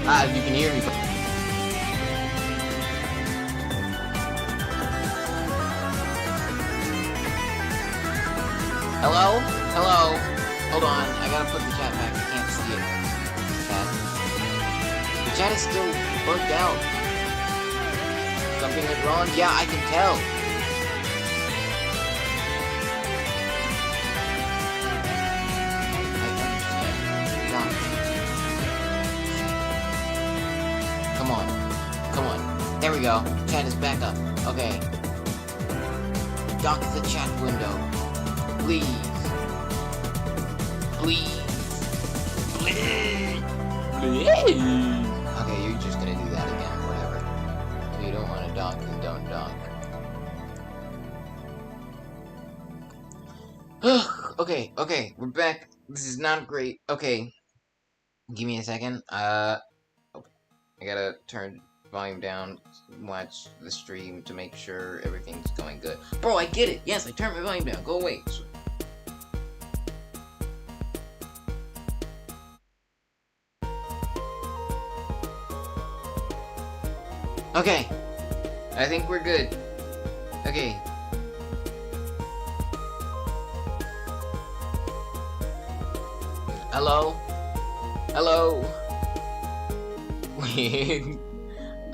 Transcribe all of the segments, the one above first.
If you can hear me. Hello? Hello? Hold on, I gotta put the chat back. I can't see it. Chat. The chat is still bugged out. Something went wrong? Yeah, I can tell. Come on. Come on. There we go. Chat is back up. Okay. Dock the chat window. Please. Please. Please. Please. Okay, you're just gonna do that again. Whatever. If you don't want to dock, then don't dock. Okay, we're back. This is not great. Okay. Give me a second. I gotta turn volume down, watch the stream to make sure everything's going good. Bro, I get it! Yes, I turned my volume down. Go away. Okay. I think we're good. Okay. Hello? Hello?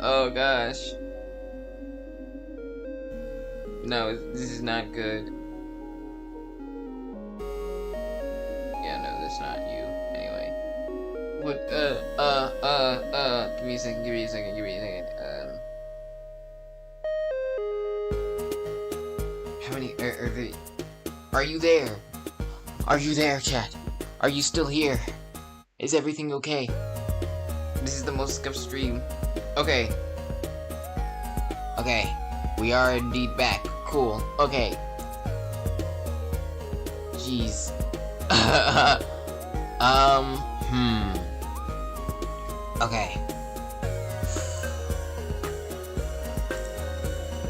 Oh gosh. No, this is not good. Yeah, no, that's not you. Anyway. What, give me a second. How many, are you there? Are you there, chat? Are you still here? Is everything okay? This is the most scuffed stream. Okay. Okay. We are indeed back. Cool. Okay. Jeez. Okay.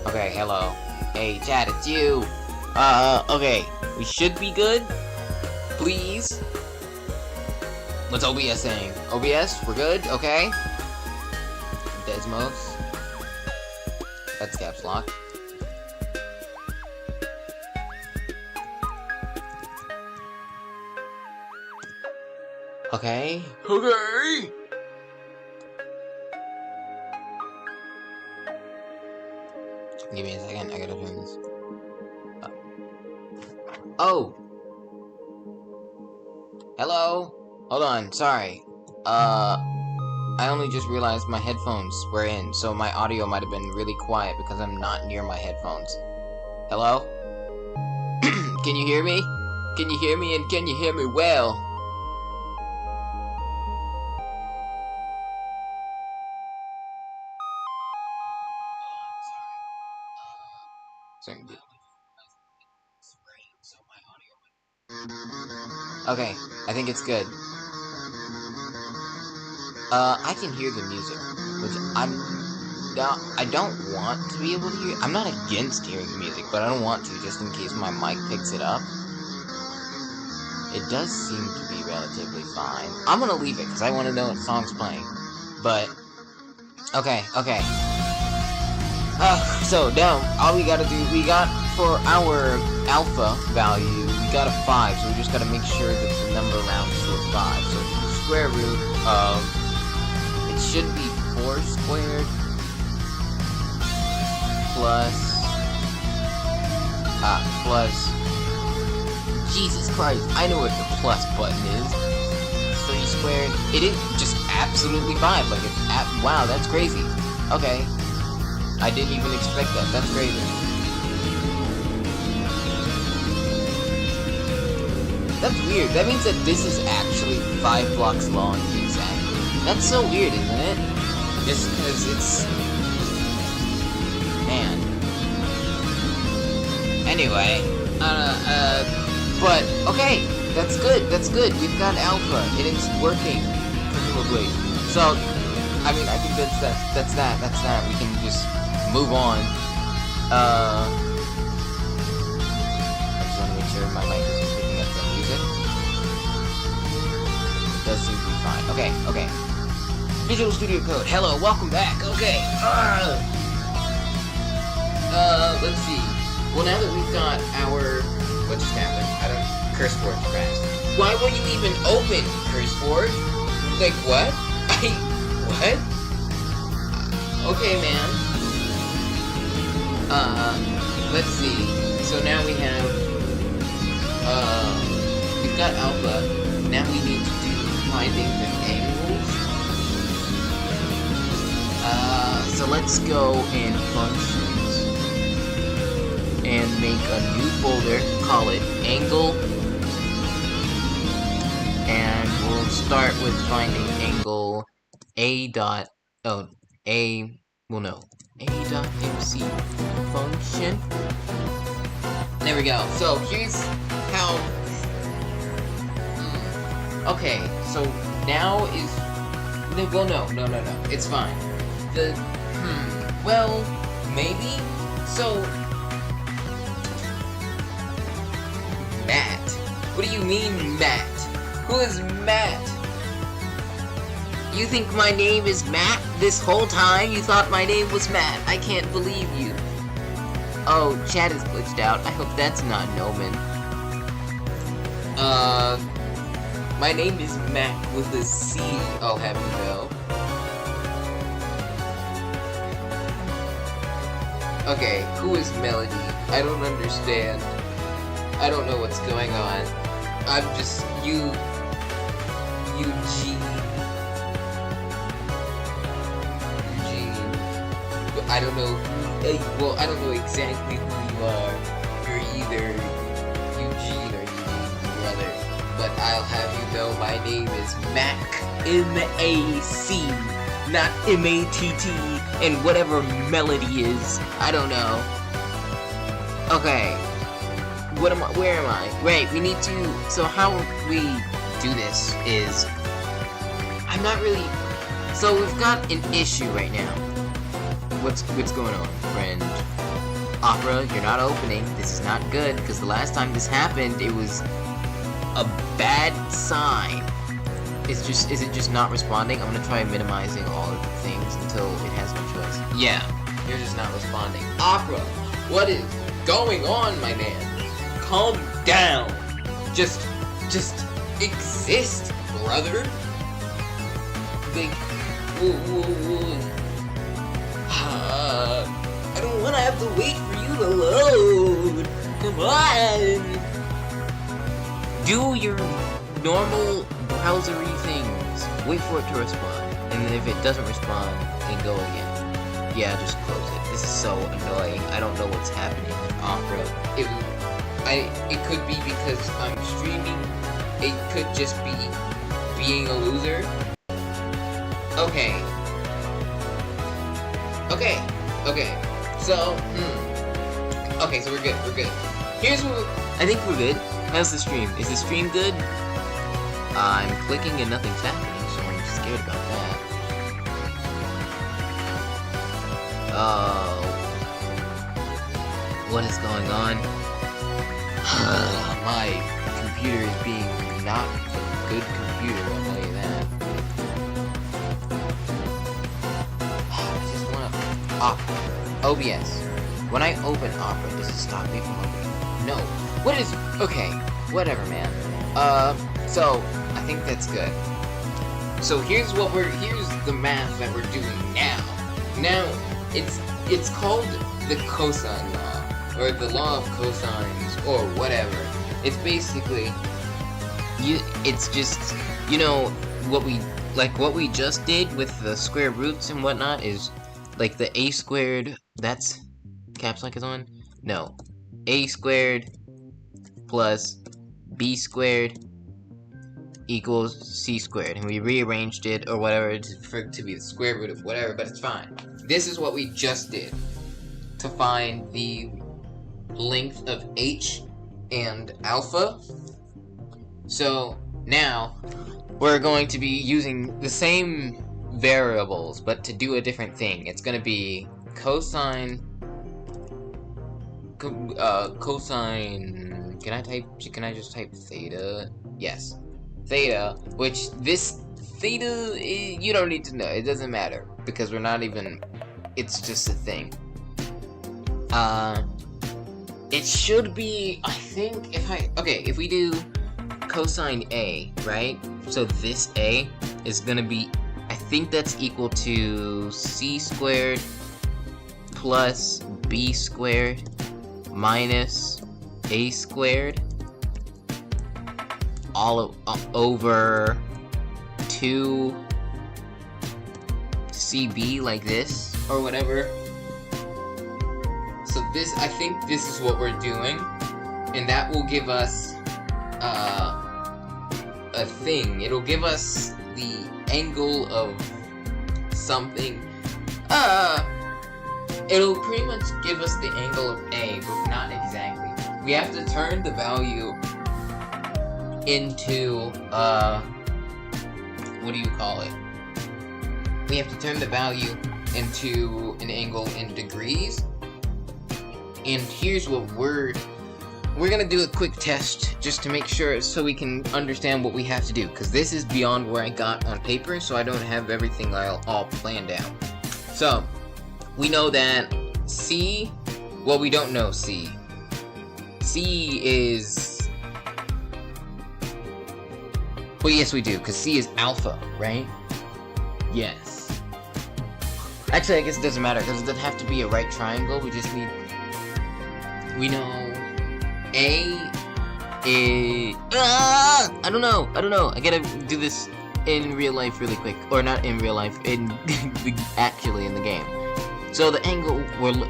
Okay, hello. Hey, chat, it's you. Okay. We should be good. Please. What's OBS saying? OBS, we're good? Okay. Desmos. That's caps lock. Okay. Okay. Give me a second. I gotta turn this. Oh. Hello. Hold on. Sorry. I only just realized my headphones were in, so my audio might have been really quiet because I'm not near my headphones. Hello? Can you hear me? Can you hear me, and can you hear me well? Okay, I think it's good. I can hear the music, which I don't want to be able to hear. I'm not against hearing the music, but I don't want to, just in case my mic picks it up. It does seem to be relatively fine. I'm gonna leave it, because I want to know what song's playing. But, okay. So now, all we gotta do, we got, for our alpha value, we got a 5, so we just gotta make sure that the number rounds to a 5. So the square root of, it should be 4 squared, plus, Jesus Christ, I know what the plus button is. 3 squared, it is just absolutely 5, like it's, wow, that's crazy. Okay. I didn't even expect that. That's crazy. That's weird. That means that this is actually 5 blocks long exactly. That's so weird, isn't it? Just because it's... Man. Anyway. But, okay. That's good. That's good. We've got alpha. And it's working. Presumably. So, I mean, I think that's that. We can just... move on. I just want to make sure my mic is picking up the music. It does seem to be fine. Okay. Visual Studio Code. Hello, welcome back. Okay. Let's see. Well, now that we've got our... What just happened? I don't... CurseForge crashed. Why won't you even open CurseForge? Like, what? What? Okay, man. Let's see. So now we have... we've got Alpha. Now we need to do finding the angles. So let's go in Functions. And make a new folder, call it Angle, and we'll start with finding angle A.MC function. There we go. So here's how. Okay, so now is well, no, it's fine. Well, maybe. So. Matt. What do you mean, Matt? Who is Matt? You think my name is Matt? This whole time you thought my name was Matt. I can't believe you. Oh, chat is glitched out. I hope that's not Noman. My name is Mac with a C, I'll have you know. Okay, who is Melody? I don't understand. I don't know what's going on. I'm just Eugene. I don't know. Well, I don't know exactly who you are. You're either Eugene or Eugene's brother. But I'll have you know my name is Mac. M-A-C. Not M-A-T-T. And whatever Melody is. I don't know. Okay. Where am I? Wait, we need to, so how we do this is, I'm not really, so we've got an issue right now. What's going on, friend? Opera, you're not opening, this is not good, because the last time this happened, it was a bad sign. Is it just not responding? I'm gonna try minimizing all of the things until it has no choice. Yeah, you're just not responding. Opera, what is going on, my man? Calm down. Just exist, brother. Like, I don't want to have to wait for you to load. Come on. Do your normal browsery things. Wait for it to respond, and then if it doesn't respond, then go again. Yeah, just close it. This is so annoying. I don't know what's happening in Opera. It could be because I'm streaming. It could just be being a loser. Okay. So, okay, so we're good. Here's what I think we're good. How's the stream? Is the stream good? I'm clicking and nothing's happening, so I'm scared about that. Oh. What is going on? My computer is being not a good computer, I'll tell you that. I just wanna... Opera. OBS. When I open Opera, does it stop me from opening? No. What is... Okay. Whatever, man. So, I think that's good. So here's the math that we're doing now. Now, it's called the cosine law. Or the law of cosines, or whatever. It's basically, it's just, you know, what we just did with the square roots and whatnot is, like the a squared, that's, caps lock is on? No. A squared plus b squared equals c squared, and we rearranged it, or whatever, for it to be the square root of whatever, but it's fine. This is what we just did to find the length of h and alpha. So now we're going to be using the same variables but to do a different thing. It's going to be cosine can I just type theta? Yes, theta, which this theta, you don't need to know. It doesn't matter because we're not even. It's just a thing. It should be. I think if we do cosine A, right? So this A is gonna be. I think that's equal to c squared plus b squared minus a squared all over 2 cb, like this or whatever. So this, I think this is what we're doing, and that will give us a thing. It'll give us the angle of something. It'll pretty much give us the angle of A, but not exactly. We have to turn the value into, what do you call it? We have to turn the value into an angle in degrees. And here's what we're gonna do a quick test just to make sure, so we can understand what we have to do, because this is beyond where I got on paper, so I don't have everything all planned out. So we know that C, well, we don't know C. C is, well, yes we do, because C is alpha, right? Yes. Actually, I guess it doesn't matter, because it doesn't have to be a right triangle. We just need, we know A is, I don't know, I gotta do this in real life really quick, or not in real life, actually in the game. So the angle,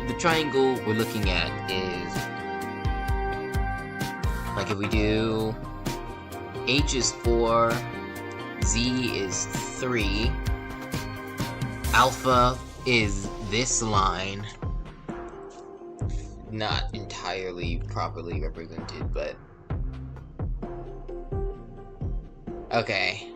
the triangle we're looking at is, like if we do, H is 4, Z is 3, alpha is this line, not entirely properly represented, but okay.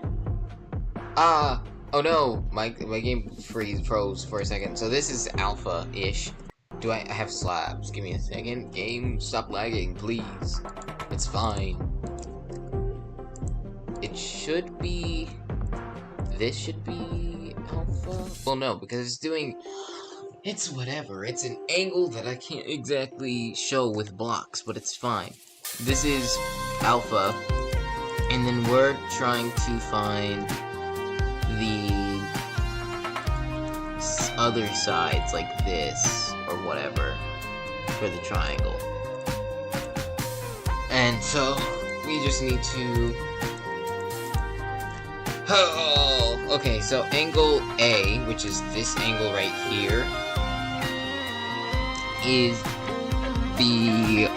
Oh no, my game froze for a second. So this is alpha-ish. Do I have slabs? Give me a second. Game, stop lagging, please. It's fine. It should be, this should be alpha? Well, no, because it's doing, it's whatever. It's an angle that I can't exactly show with blocks, but it's fine. This is alpha, and then we're trying to find the other sides, like this, or whatever, for the triangle. And so, we just need to... Oh, okay, so angle A, which is this angle right here, is the...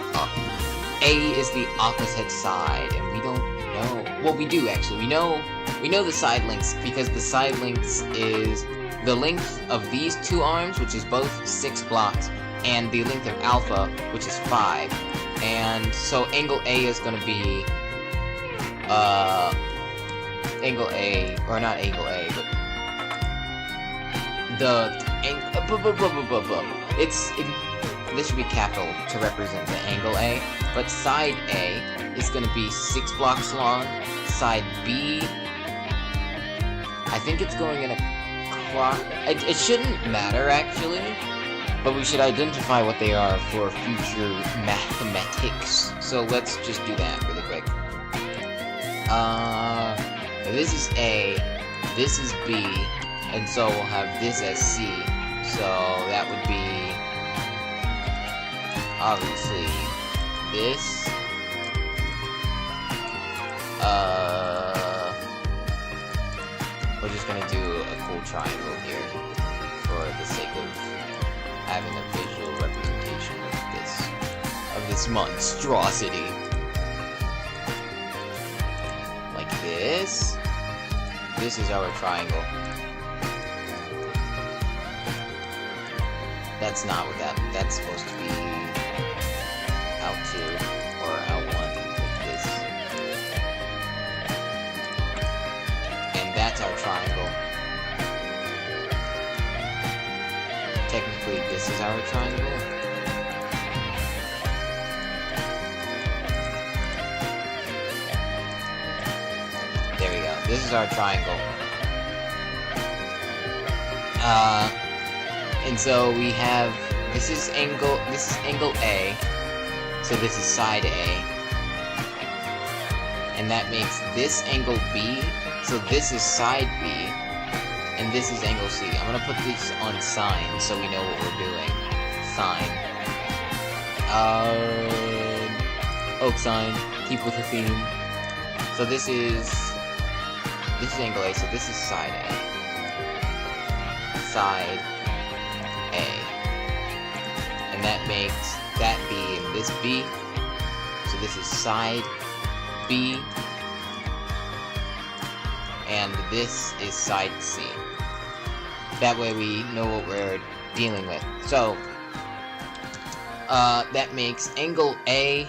A is the opposite side, and we don't know... Well, we do, actually. We know the side lengths, because the side lengths is the length of these two arms, which is both 6 blocks, and the length of alpha, which is 5. And so angle A is going to be, angle A, or not angle A, but this should be capital to represent the angle A, but side A is going to be 6 blocks long, side B, I think it's going in a clock. It shouldn't matter, actually, but we should identify what they are for future mathematics. So let's just do that really quick. This is A, this is B, and so we'll have this as C. So that would be, obviously, this. We're just gonna do a cool triangle here for the sake of having a visual representation of this monstrosity. Like this. This is our triangle. That's not what that's supposed to be. L2 or L1, like this. And that's our triangle. Technically, this is our triangle. There we go. This is our triangle. And so we have, this is angle A, so this is side A, and that makes this angle B, so this is side B, and this is angle C. I'm gonna put this on sine, so we know what we're doing. Sine. Oak sine, keep with the theme. So this is angle A, so this is side A. Side A. And that makes that B and this B. So this is side B. And this is side C. That way we know what we're dealing with. So, that makes angle A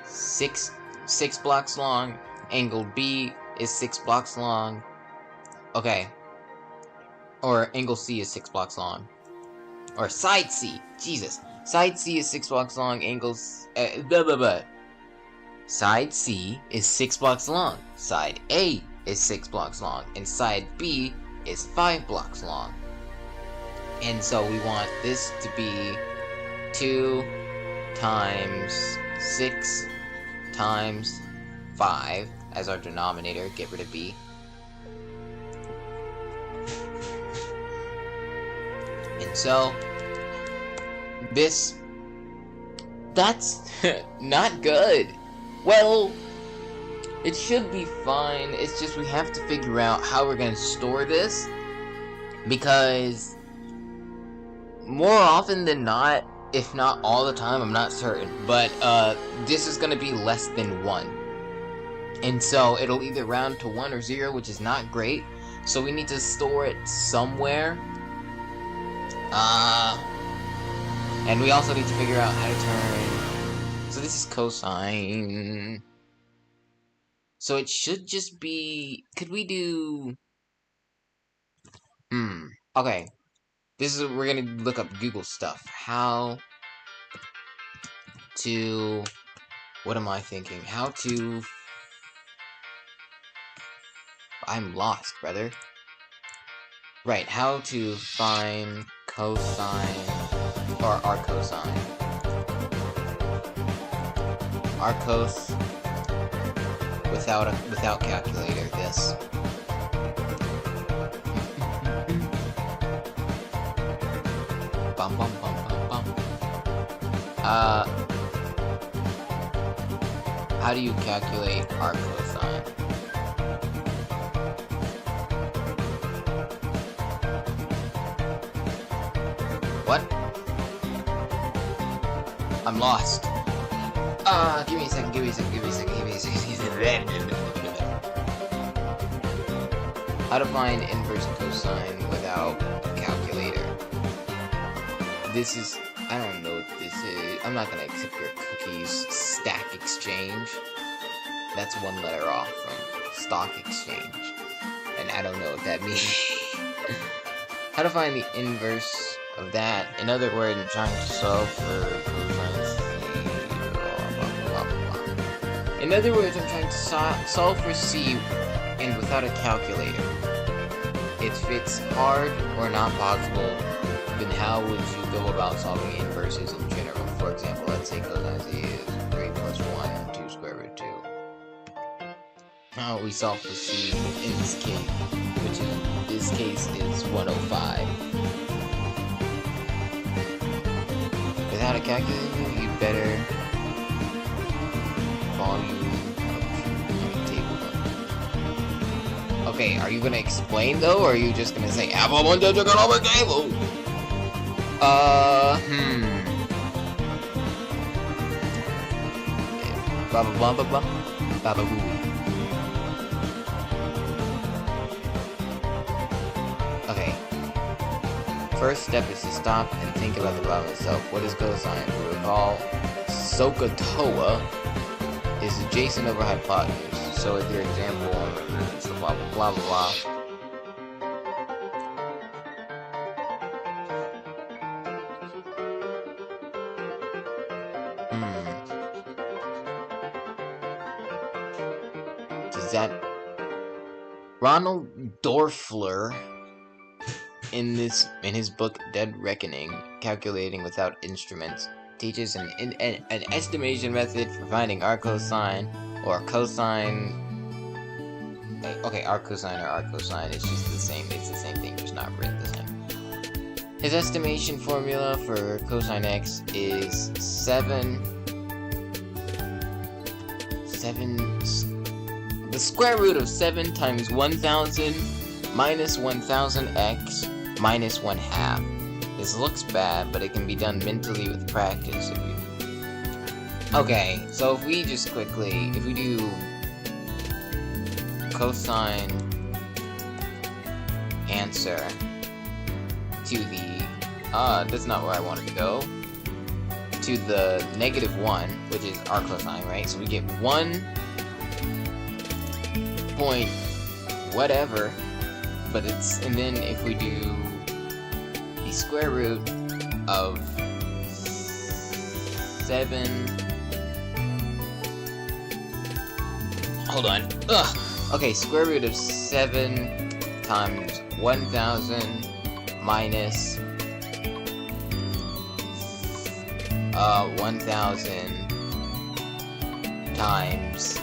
6 blocks long. Angle B is 6 blocks long. Okay. Or angle C is 6 blocks long. Or side C. Jesus. Side C is 6 blocks long. Angles. Side C is 6 blocks long. Side A is 6 blocks long. And side B is 5 blocks long. And so we want this to be 2 times 6 times 5 as our denominator. Get rid of B. And so, that's not good. Well, it should be fine. It's just we have to figure out how we're going to store this. Because, more often than not, if not all the time, I'm not certain. But, this is going to be less than 1. And so, it'll either round to 1 or 0, which is not great. So we need to store it somewhere. And we also need to figure out how to turn. So this is cosine. So it should just be. Could we do? Okay. We're gonna look up Google stuff. How to. What am I thinking? How to. I'm lost, brother. Right, how to find cosine, or arccosine. Arccos without calculator, this. Bum bum bum bum bum. How do you calculate arccosine? What? I'm lost. Give me a second. How to find inverse cosine without calculator. This is, I don't know what this is. I'm not gonna accept your cookies. Stack exchange. That's one letter off from stock exchange. And I don't know what that means. How to find the inverse of that. In other words, I'm trying to solve for cosine C. In other words, I'm trying to solve for C and without a calculator. If it's hard or not possible, then how would you go about solving inverses in general? For example, let's say cosine C is 3 plus 1, 2 square root 2. How we solve for C in this case, which in this case is 105. Without a calculator, you better volume table. Okay, are you gonna explain though, or are you just gonna say apple one table? Baba baba baba baba boo. Okay. First step is to stop and think about the problem itself. What is cosine? We recall SOHCAHTOA is adjacent over hypotenuse. So with your example, it's blah blah blah blah blah. Does that Ronald Dorfler in his book Dead Reckoning, Calculating Without Instruments, teaches an estimation method for finding arccosine or cosine. Okay, arccosine or arccosine, it's just the same. It's the same thing, just not written the same. His estimation formula for cosine x is 7, the square root of 7 times 1000 minus 1000x minus 1/2. This looks bad, but it can be done mentally with practice. Okay, so if we just quickly, if we do cosine answer to the, that's not where I wanted to go, to the -1, which is arccosine, right? So we get 1 point whatever, but it's, and then if we do the square root of 7, hold on, okay, square root of 7 times 1000 minus 1000 times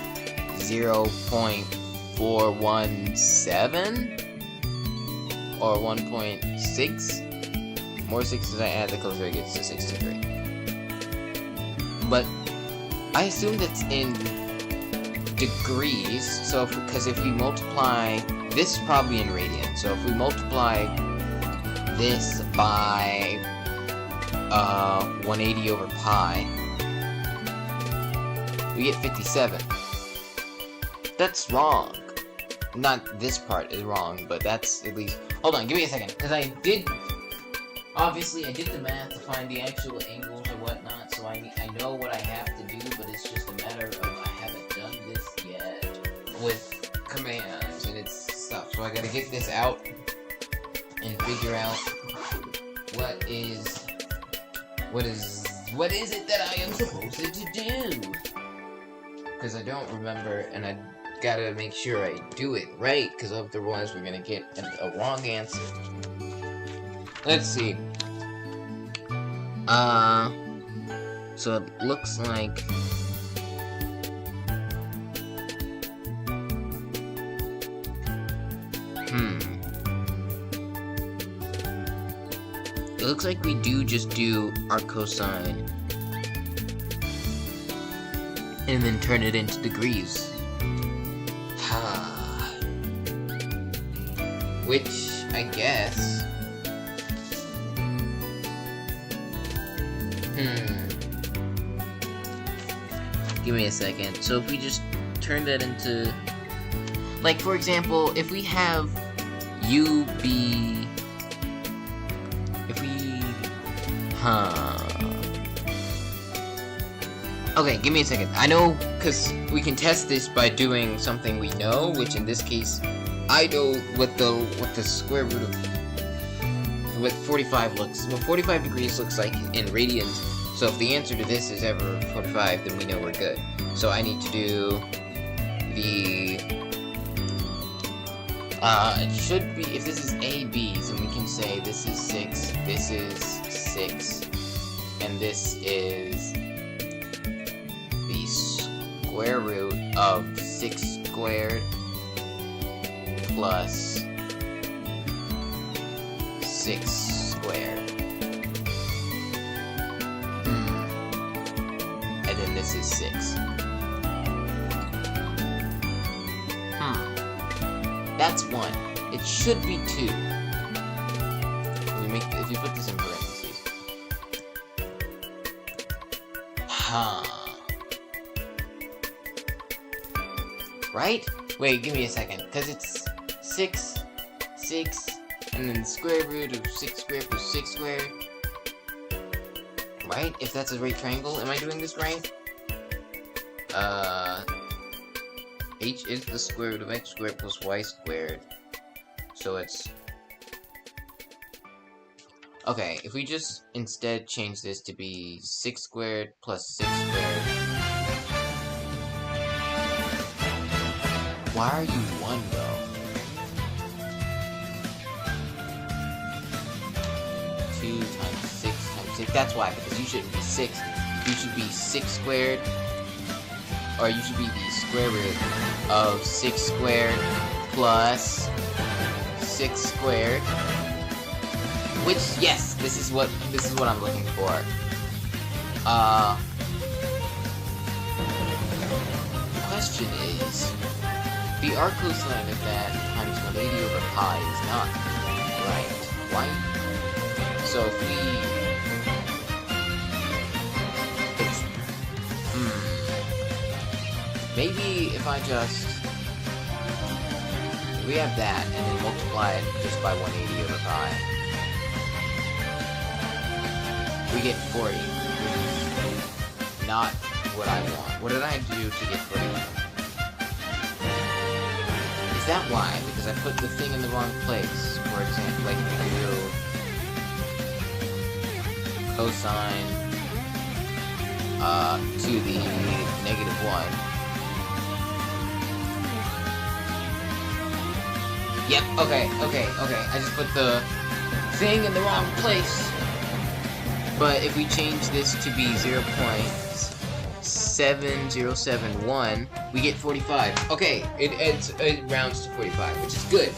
0.417 or 1.6. More 6s I add, the closer it gets to 63. But I assume that's in degrees, so because if we multiply this, is probably in radians, so if we multiply this by 180 over pi, we get 57. That's wrong. Not this part is wrong, but that's at least... Hold on, give me a second, because obviously I did the math to find the actual angles or whatnot, so I know what I have to do, but it's just a matter of I haven't done this yet with commands and it's stuff. So I gotta get this out and figure out what is it that I am supposed to do? Because I don't remember, and I gotta make sure I do it right, because otherwise we're gonna get a wrong answer. Let's see. So it looks like... It looks like we just do our cosine and then turn it into degrees. Which, I guess... Give me a second. So if we just turn that into... Like, for example, if we have u be... If we... Okay, give me a second. I know, because we can test this by doing something we know, which in this case, I know what the square root of... what 45 degrees looks like in radians. So if the answer to this is ever 45, then we know we're good. So I need to do the... it should be, if this is AB, then we can say this is 6, this is 6, and this is the square root of 6 squared plus 6 squared. And then this is 6. That's 1. It should be 2. If you put this in parentheses. Right? Wait, give me a second. Because it's 6, 6, and then the square root of 6 squared plus 6 squared. Right? If that's a right triangle. Am I doing this right? H is the square root of x squared plus y squared. So it's... Okay, if we just instead change this to be 6 squared plus 6 squared... Why are you 1, though? 2 times 6 times 6. That's why, because you shouldn't be 6. You should be 6 squared. Or you should be the square root of 6 squared plus 6 squared. Which, yes, this is what I'm looking for. Question is, the arc cosine of that times 180 over pi is not right. Why? So if maybe if I just, we have that and then multiply it just by 180 over pi, we get 40, which is not what I want. What did I do to get 41? Is that why? Because I put the thing in the wrong place. For example, like we do cosine to the negative 1. Yep, okay. I just put the thing in the wrong place. But if we change this to be 0.7071, we get 45. Okay, it rounds to 45, which is good.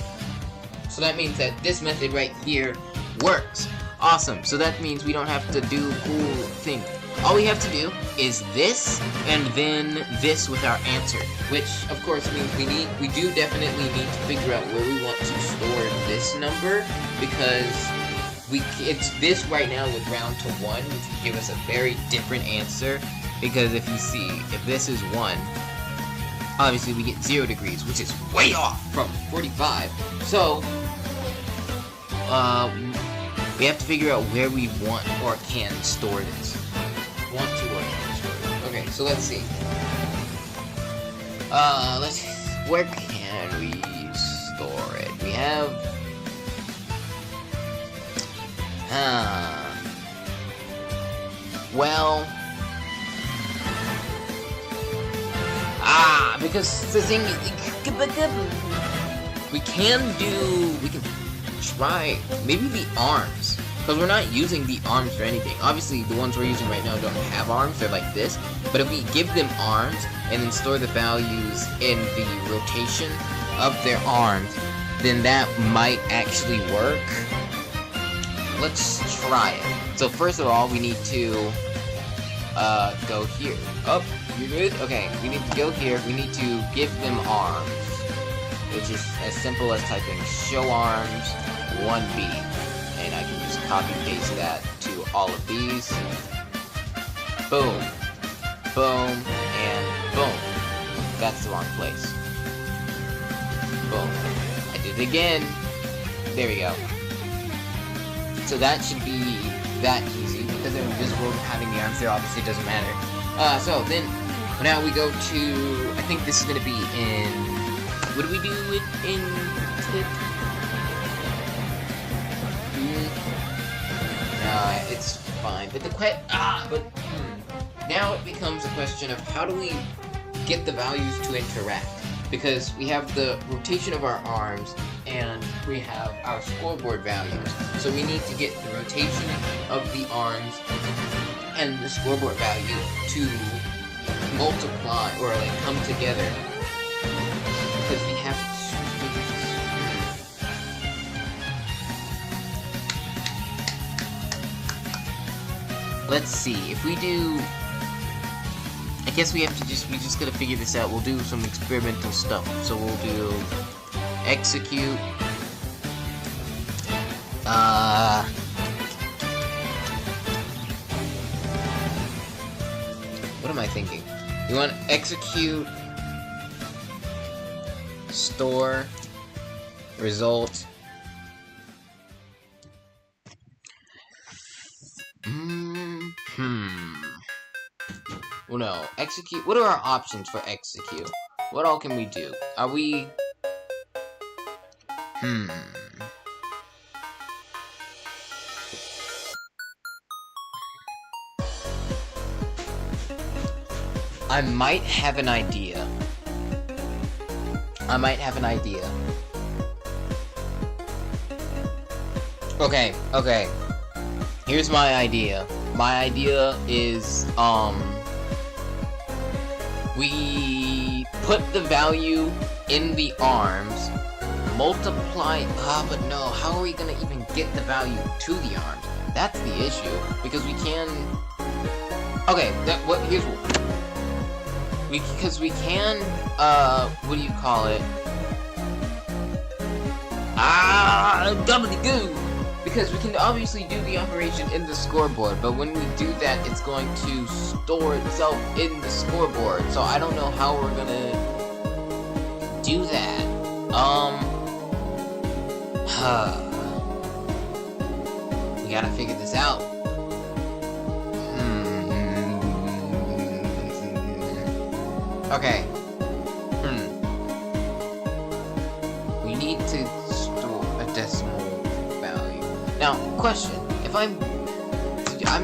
So that means that this method right here works. Awesome. So that means we don't have to do cool things. All we have to do is this, and then this with our answer. Which, of course, means we do definitely need to figure out where we want to store this number, because it's this right now would round to 1, which would give us a very different answer. Because if you see, if this is 1, obviously we get 0 degrees, which is way off from 45. So, we have to figure out where we want or can store this. Want to or can store it. Okay, so let's see. Where can we store it? We have, well, because the thing, we can try, maybe the arms, because we're not using the arms for anything. Obviously, the ones we're using right now don't have arms, they're like this, but if we give them arms, and then store the values in the rotation of their arms, then that might actually work. Let's try it. So first of all, we need to go here. Oh, you good? Okay, we need to go here. We need to give them arms, which is as simple as typing show arms 1B, and I can just copy paste that to all of these. Boom, boom, and boom. That's the wrong place. Boom. I did it again. There we go. So that should be that easy, because they're invisible, having the arms there obviously doesn't matter. So then, now we go to, I think this is going to be in, what do we do it in, it's fine, but now it becomes a question of how do we get the values to interact, because we have the rotation of our arms, and we have our scoreboard values. So we need to get the rotation of the arms and the scoreboard value to multiply, or like come together. Because we have let's see, if we do, I guess we just gotta figure this out. We'll do some experimental stuff. So we'll do execute. What am I thinking? We want to execute, store, result. Well, no, execute. What are our options for execute? What all can we do? Are we... I might have an idea. Okay. Here's my idea. My idea is, we put the value in the arms, multiply, but no, how are we gonna even get the value to the arms? That's the issue, because we can, okay, because we can, what do you call it? Gobbledygoo! Because we can obviously do the operation in the scoreboard, but when we do that, it's going to store itself in the scoreboard. So I don't know how we're gonna do that. We gotta figure this out. Okay. We need to store a decimal value. Now, question. If I'm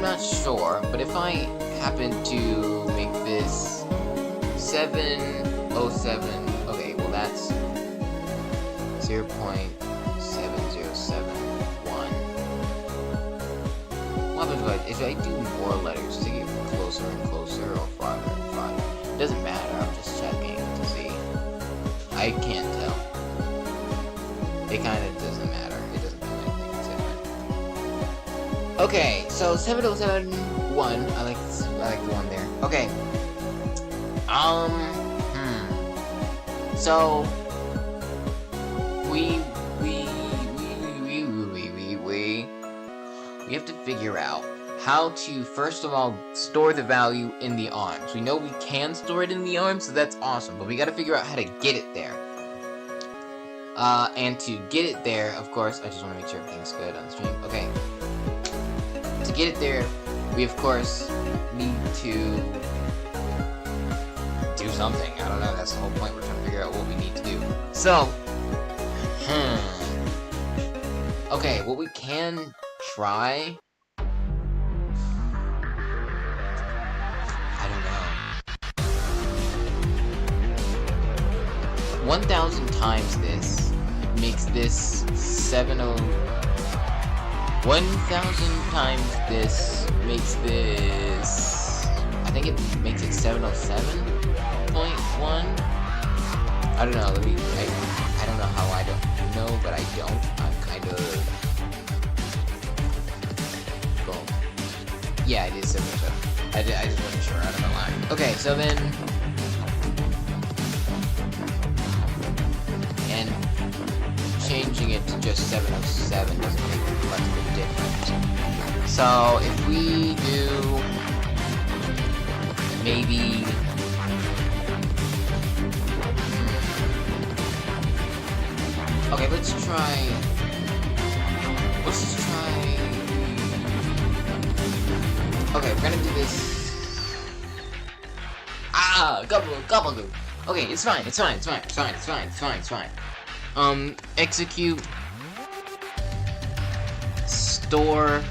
not sure, but if I happen to make this 707, okay, well that's 0.7071. What happens if I do more letters to get closer and closer, or farther and farther? It doesn't matter, I'm just checking to see. I can't tell. It kind of doesn't matter. It doesn't do anything, it's different. Okay, so 7071, I like the one there. Okay. So we have to figure out how to, first of all, store the value in the arms. We know we can store it in the arms, so that's awesome, but we gotta figure out how to get it there. And to get it there, of course, I just want to make sure everything's good on the stream. Okay. To get it there, we of course need to do something. I don't know, that's the whole point. We're trying to figure out what we need to do. So, okay, what we can try, I don't know. 1,000 times this makes this 1,000 times this makes this, I think it makes it 707.1. I don't know, I don't know how I don't know, but I don't. I'm kind of, well, yeah, it is 707. I just wasn't sure, I don't know why. Okay, so then, and changing it to just 707 doesn't make much of a difference. So if we do maybe okay, let's try okay, we're gonna do this gobble. Okay, it's fine. Execute store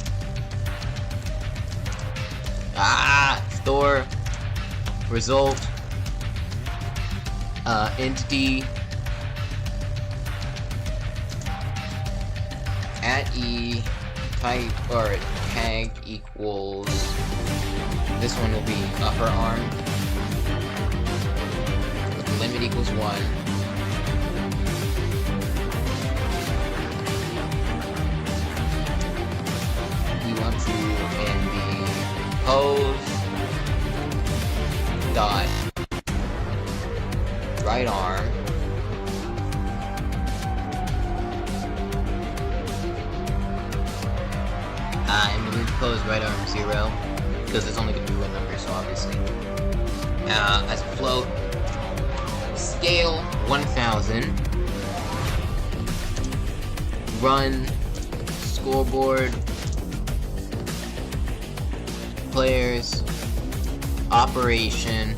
result entity at e type or tag equals, this one will be upper arm with limit equals 1. We want to in the pose dot right arm and we pose right arm 0 because it's only going to be one number, so obviously as float scale 1000, run scoreboard players operation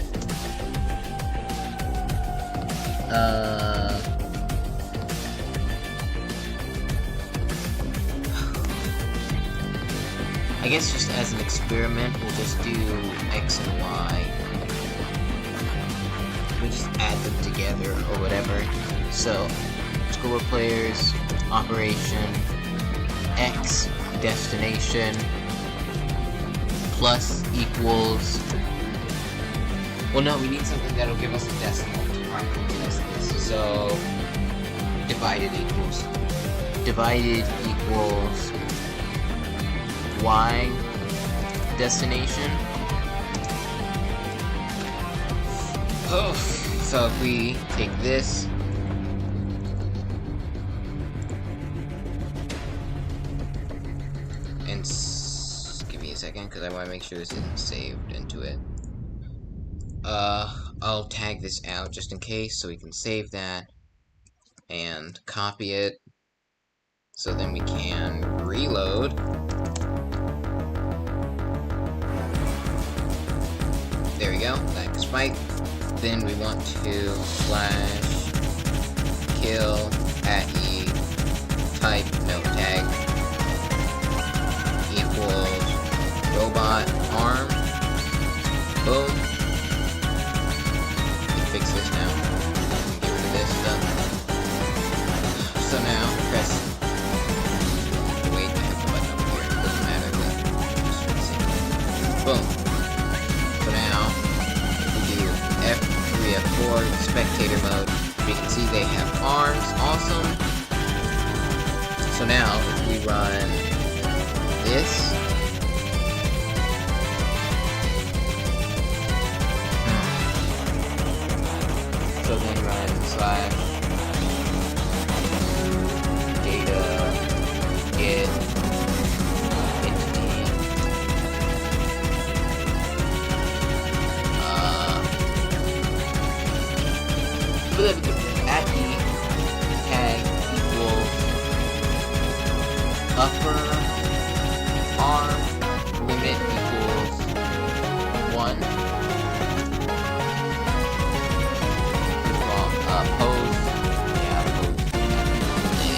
I guess just as an experiment, we'll just do X and Y. We'll just add them together or whatever. So, scoreboard players, operation, X, destination, plus equals... Well, no, we need something that'll give us a decimal to test this. So, divided equals y destination. Oh, so if we take this and give me a second because I want to make sure this isn't saved into it. I'll tag this out just in case so we can save that and copy it so then we can reload. There we go, back spike. Then we want to slash kill @e type note tag equals robot arm. Boom. Fix this now. Get rid of this stuff. So now press. Wait, I have the button over here. It doesn't matter, but just see. Boom. So now we do F3, F4, spectator mode. You can see they have arms. Awesome. So now if we run this. So then run slash data get entity @e tag equals upper arm limit equals 1. Pose. Yeah, pose.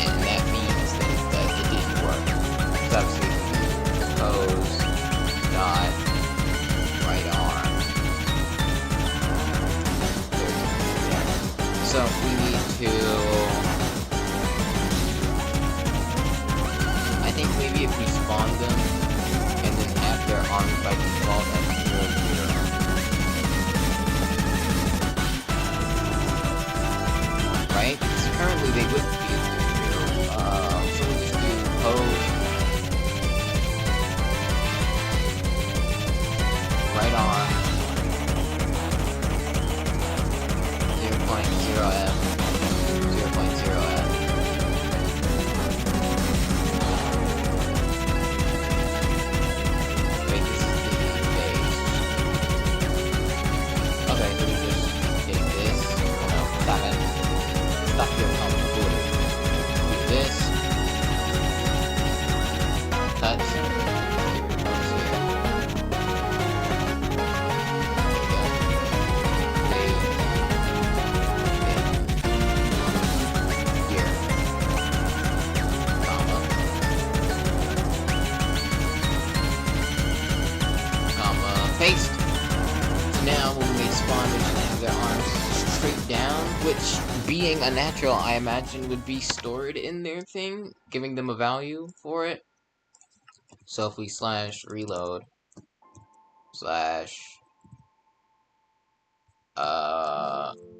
And that means that it didn't work. It's obviously pose dot right arm. So we need to... I think maybe if we spawn them and then have their arms by default at 0, 0. Right? Because currently they wouldn't be at 0. So we'll just do pose right arm 0.0f 0.0f. Wait, this is the base. Okay, so we just take this. Oh no, stop it. Stop your computer. Do this. Touch. Paste. So now when they spawn, they should have their arms straight down, which, being a natural, I imagine would be stored in their thing, giving them a value for it. So if we slash reload slash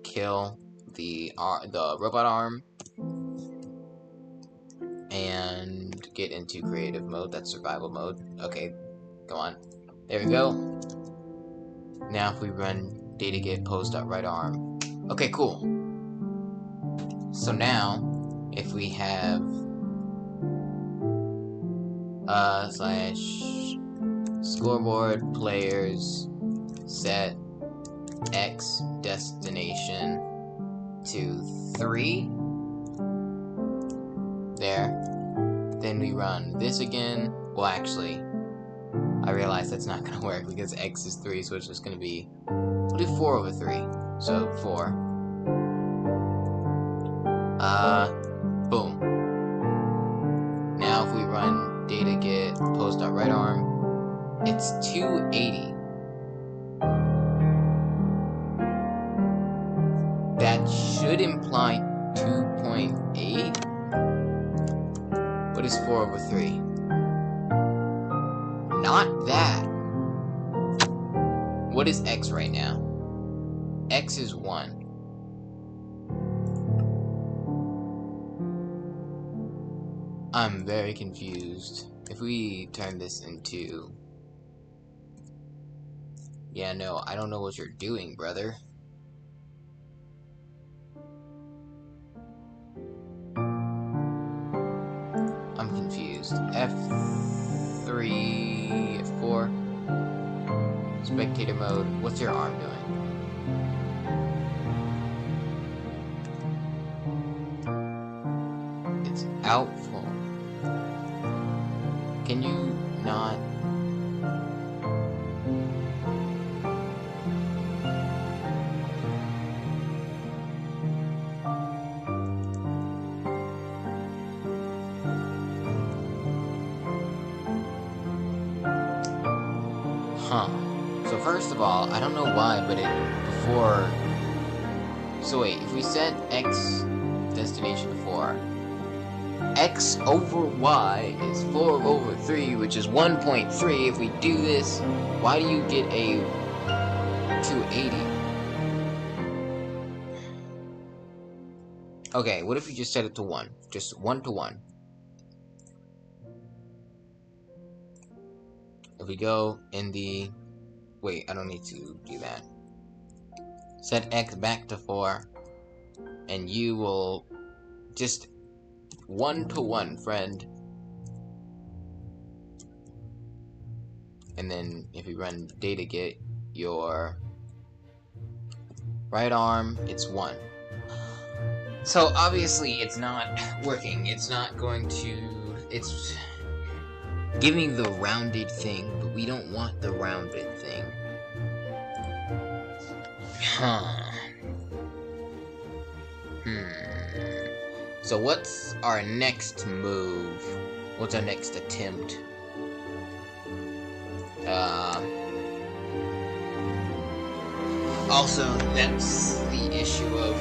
kill the robot arm and get into creative mode, that's survival mode. Okay, go on. There we go. Now if we run data get pose.right arm. Okay, cool. So now if we have slash scoreboard players set X destination to 3. There. Then we run this again. Well, actually, I realize that's not gonna work because X is 3, so it's just gonna be, we'll do 4/3. So 4. Boom. Now if we run data get pose.right arm, it's 280. That should imply 2.8. What is 4/3? Not that. What is X right now? X is 1. I'm very confused. If we turn this into... Yeah, no, I don't know what you're doing, brother. I'm confused. F3, F4. Spectator mode. What's your arm doing? It's out full. Can you not? Huh. So first of all, I don't know why, but before... So wait, if we set X destination to 4, X over Y is 4 over 3, which is 1.3. If we do this, why do you get a 280? Okay, what if we just set it to 1? Just 1 to 1. If we go in the... Wait, I don't need to do that. Set X back to 4, and you will just 1 to 1, friend. And then if you run data get, your right arm, it's 1. So obviously it's not working. It's not going to... It's giving the rounded thing, but we don't want the rounded thing. So what's our next move? What's our next attempt? Also, that's the issue of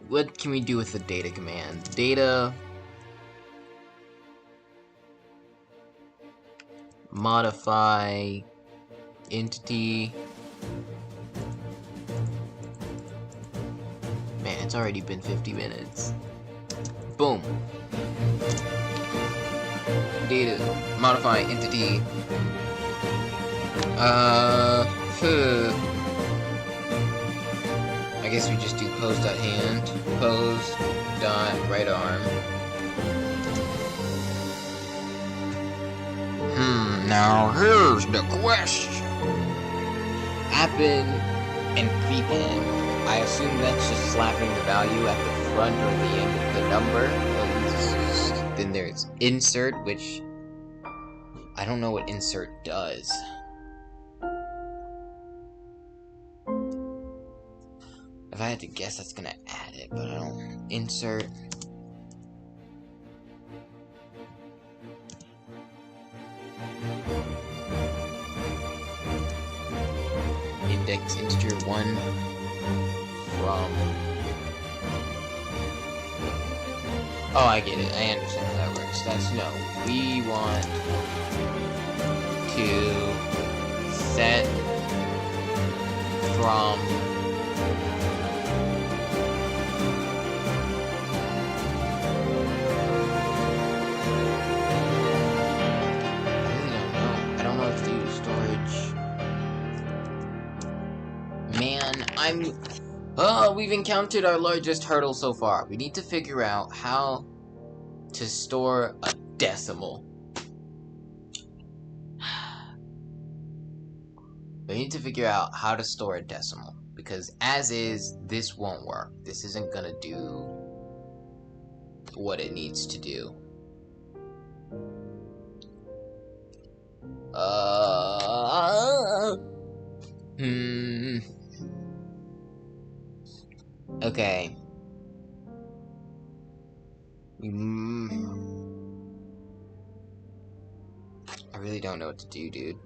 what can we do with the data command? Data modify entity. Man, it's already been 50 minutes. Boom. Data modify entity. I guess we just do pose.hand, pose.right arm. Now here's the question. Append and prepend. I assume that's just slapping the value at the front or the end of the number. Then there's insert, which I don't know what insert does. If I had to guess, that's gonna add it, but I don't. Insert. Index integer 1 from... Oh, I get it. I understand how that works. That's no. We want to set from... we've encountered our largest hurdle so far. We need to figure out how to store a decimal. We need to figure out how to store a decimal. Because as is, this won't work. This isn't gonna do what it needs to do. Okay. I really don't know what to do, dude.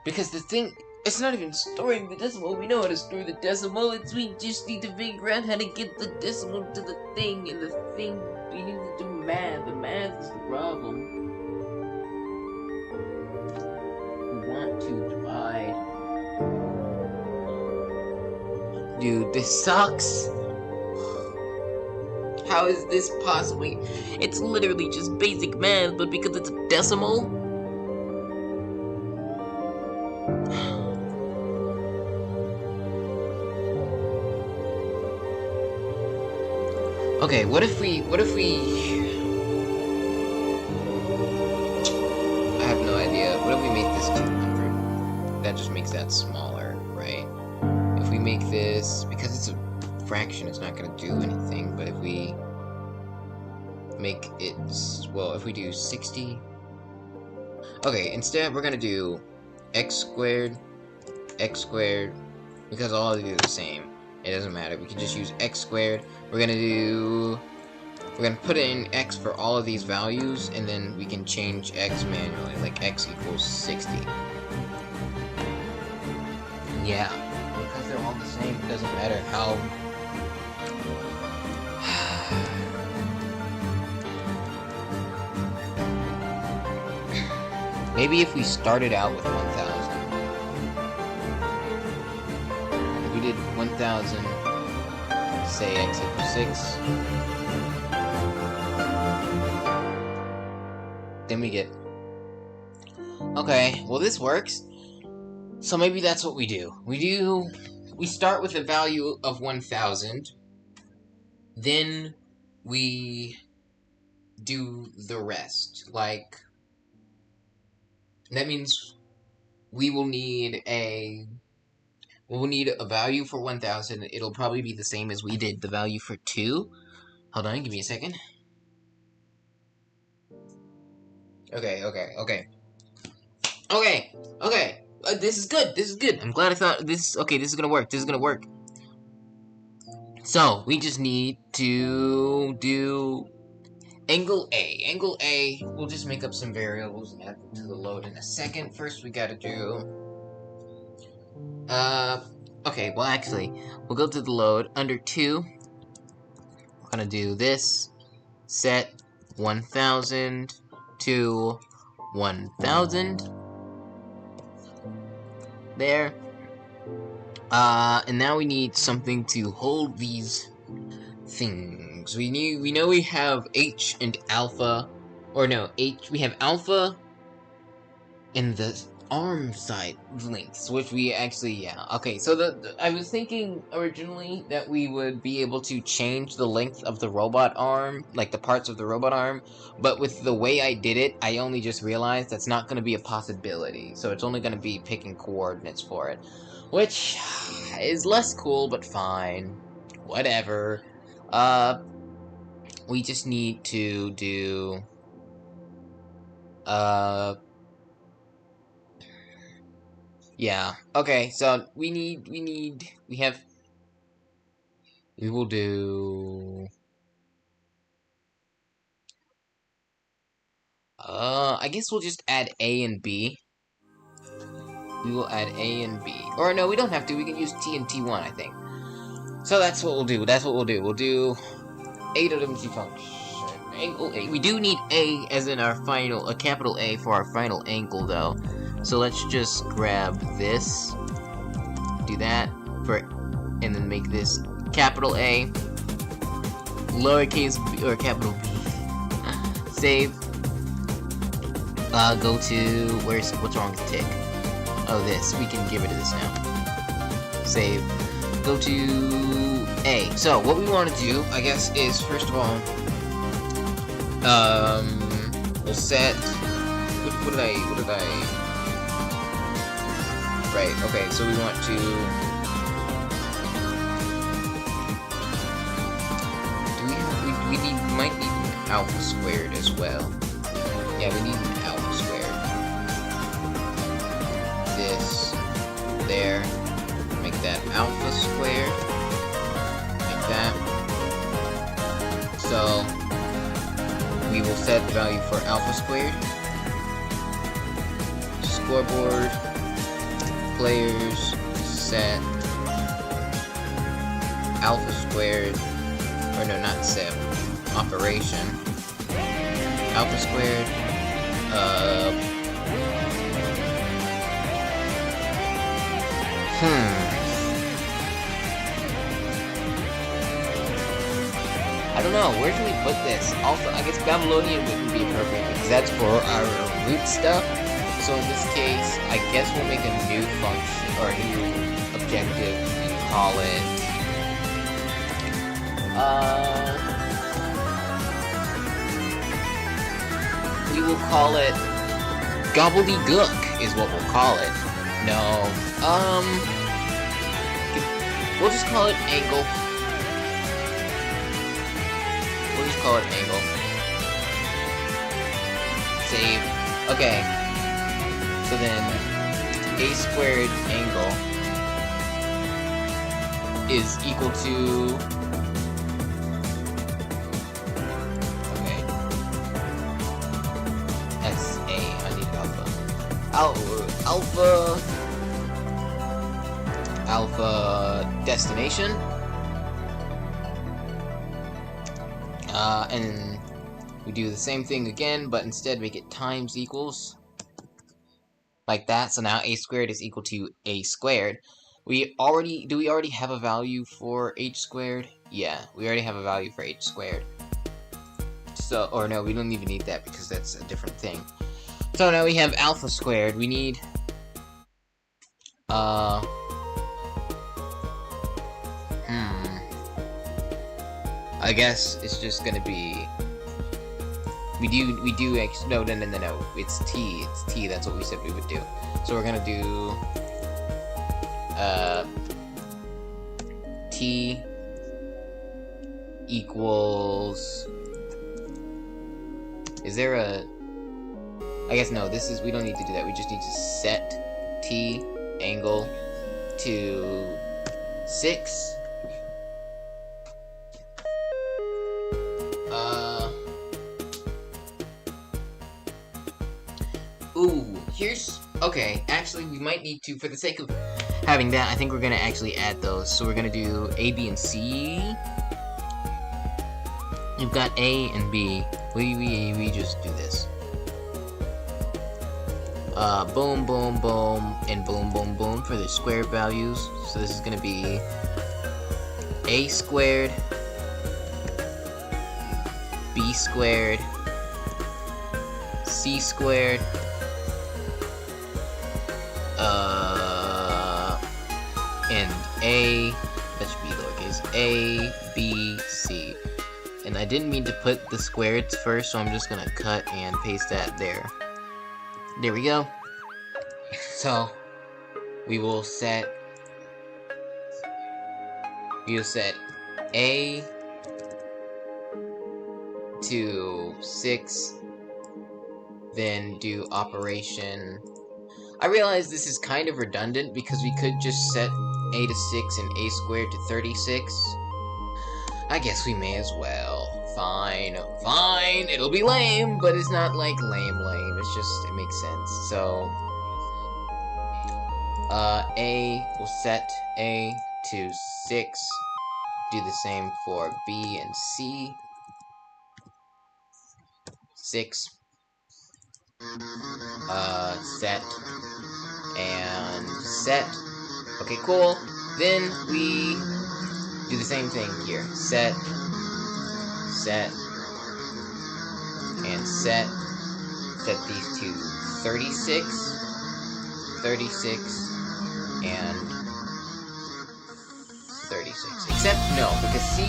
Because the thing... It's not even storing the decimal. We know how to store the decimal. We just need to figure out how to get the decimal to the thing, and the thing, we need to do math. The math is the problem. We want to divide. Dude, this sucks. How is this possibly? It's literally just basic math, but because it's a decimal. Okay, what if we... I have no idea. What if we make this 200? That just makes that smaller, right? If we make this... Because it's a fraction, it's not going to do anything, but if we make it... Well, if we do 60... Okay, instead we're going to do x squared, because all of these are the same. It doesn't matter. We can just use x squared. We're gonna put in x for all of these values, and then we can change x manually, like x equals 60. Yeah, because they're all the same, it doesn't matter how... Maybe if we started out with 1,000. If we did 1,000, say x equals 6, then we get... Okay, well this works. So maybe that's what we do. We start with a value of 1,000, then we do the rest. Like, that means we will need a value for 1,000. It'll probably be the same as we did the value for 2. Hold on, give me a second. Okay. This is good. I'm glad I thought this. Okay, this is gonna work. So we just need to do angle A. Angle A. We'll just make up some variables and add them to the load in a second. First, we gotta do. Okay, well actually, we'll go to the load. Under 2, we're gonna do this. Set 1,000 to 1,000. There. And now we need something to hold these things. We know we have H and alpha. Or no, we have alpha in the arm side lengths, which we actually, yeah. Okay, so I was thinking originally that we would be able to change the length of the robot arm, like the parts of the robot arm, but with the way I did it, I only just realized that's not going to be a possibility, so it's only going to be picking coordinates for it, which is less cool, but fine. Whatever. We just need to do, yeah, okay, so we will do, I guess we'll just add A and B. We will add A and B. Or no, we don't have to, we can use T and T1, I think. So that's what we'll do, We'll do A.MC function. Angle A. We do need A as in our final, a capital A for our final angle, though. So let's just grab this, do that, and then make this capital A, lowercase b, or capital B. Save. Go to, what's wrong with tick? Oh, this. We can get rid of this now. Save. Go to A. So, what we want to do, I guess, is, first of all, we'll set, what did I, right, okay, so we want to, we might need an alpha squared as well. Yeah, we need an alpha squared. This, there, make that alpha squared, like that. So, we will set the value for alpha squared. Scoreboard. players set alpha squared, or no, not set, operation, alpha squared, I don't know, where do we put this? Also, I guess Babylonian wouldn't be appropriate because that's for our root stuff. So in this case, I guess we'll make a new function, or a new objective, and call it, we will call it Gobbledygook, is what we'll call it. No, we'll just call it Angle. We'll just call it Angle. Save. Okay. So then, a squared angle is equal to... Okay. That's A. I need alpha. Alpha destination. And we do the same thing again, but instead make it times equals. Like that, so now a squared is equal to a squared. Do we already have a value for h squared? Yeah, we already have a value for h squared. So, or no, we don't even need that because that's a different thing. So now we have alpha squared. We need, I guess it's just gonna be, no, it's t, that's what we said we would do. So we're gonna do, t equals, is there a, I guess no, we don't need to do that, we just need to set t angle to 6. Okay, actually we might need to, for the sake of having that, I think we're gonna actually add those. So we're gonna do A, B, and C. You've got A and B. We just do this. Boom, boom, boom, and boom, boom, boom for the square values. So this is gonna be A squared, B squared, C squared, and A, that should be lowercase, A, B, C. And I didn't mean to put the squareds first, so I'm just gonna cut and paste that there. There we go. So, we will set A to 6, then do operation. I realize this is kind of redundant because we could just set A to 6 and A squared to 36. I guess we may as well. Fine, it'll be lame, but it's not like lame, it's just, it makes sense. So, A, we'll set A to 6, do the same for B and C. 6, set, and set. Okay, cool. Then we do the same thing here. Set, and set. Set these to 36, and 36. Except, no, because C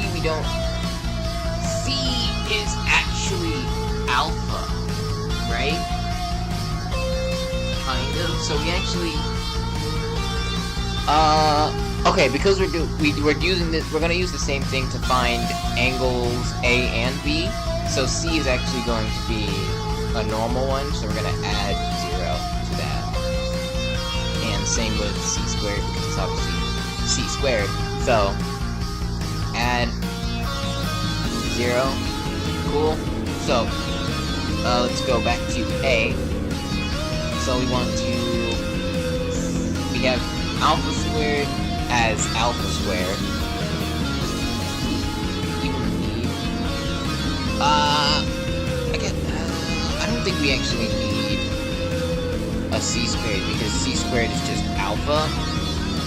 is actually alpha, right? Kind of. So we actually, okay, because we're using this, we're gonna use the same thing to find angles A and B. So C is actually going to be a normal one, so we're gonna add 0 to that. And same with C squared, because it's obviously C squared. So, add 0. Cool. So, let's go back to A. So we want to we have alpha squared as alpha squared. Even need. I don't think we actually need a c squared because c squared is just alpha.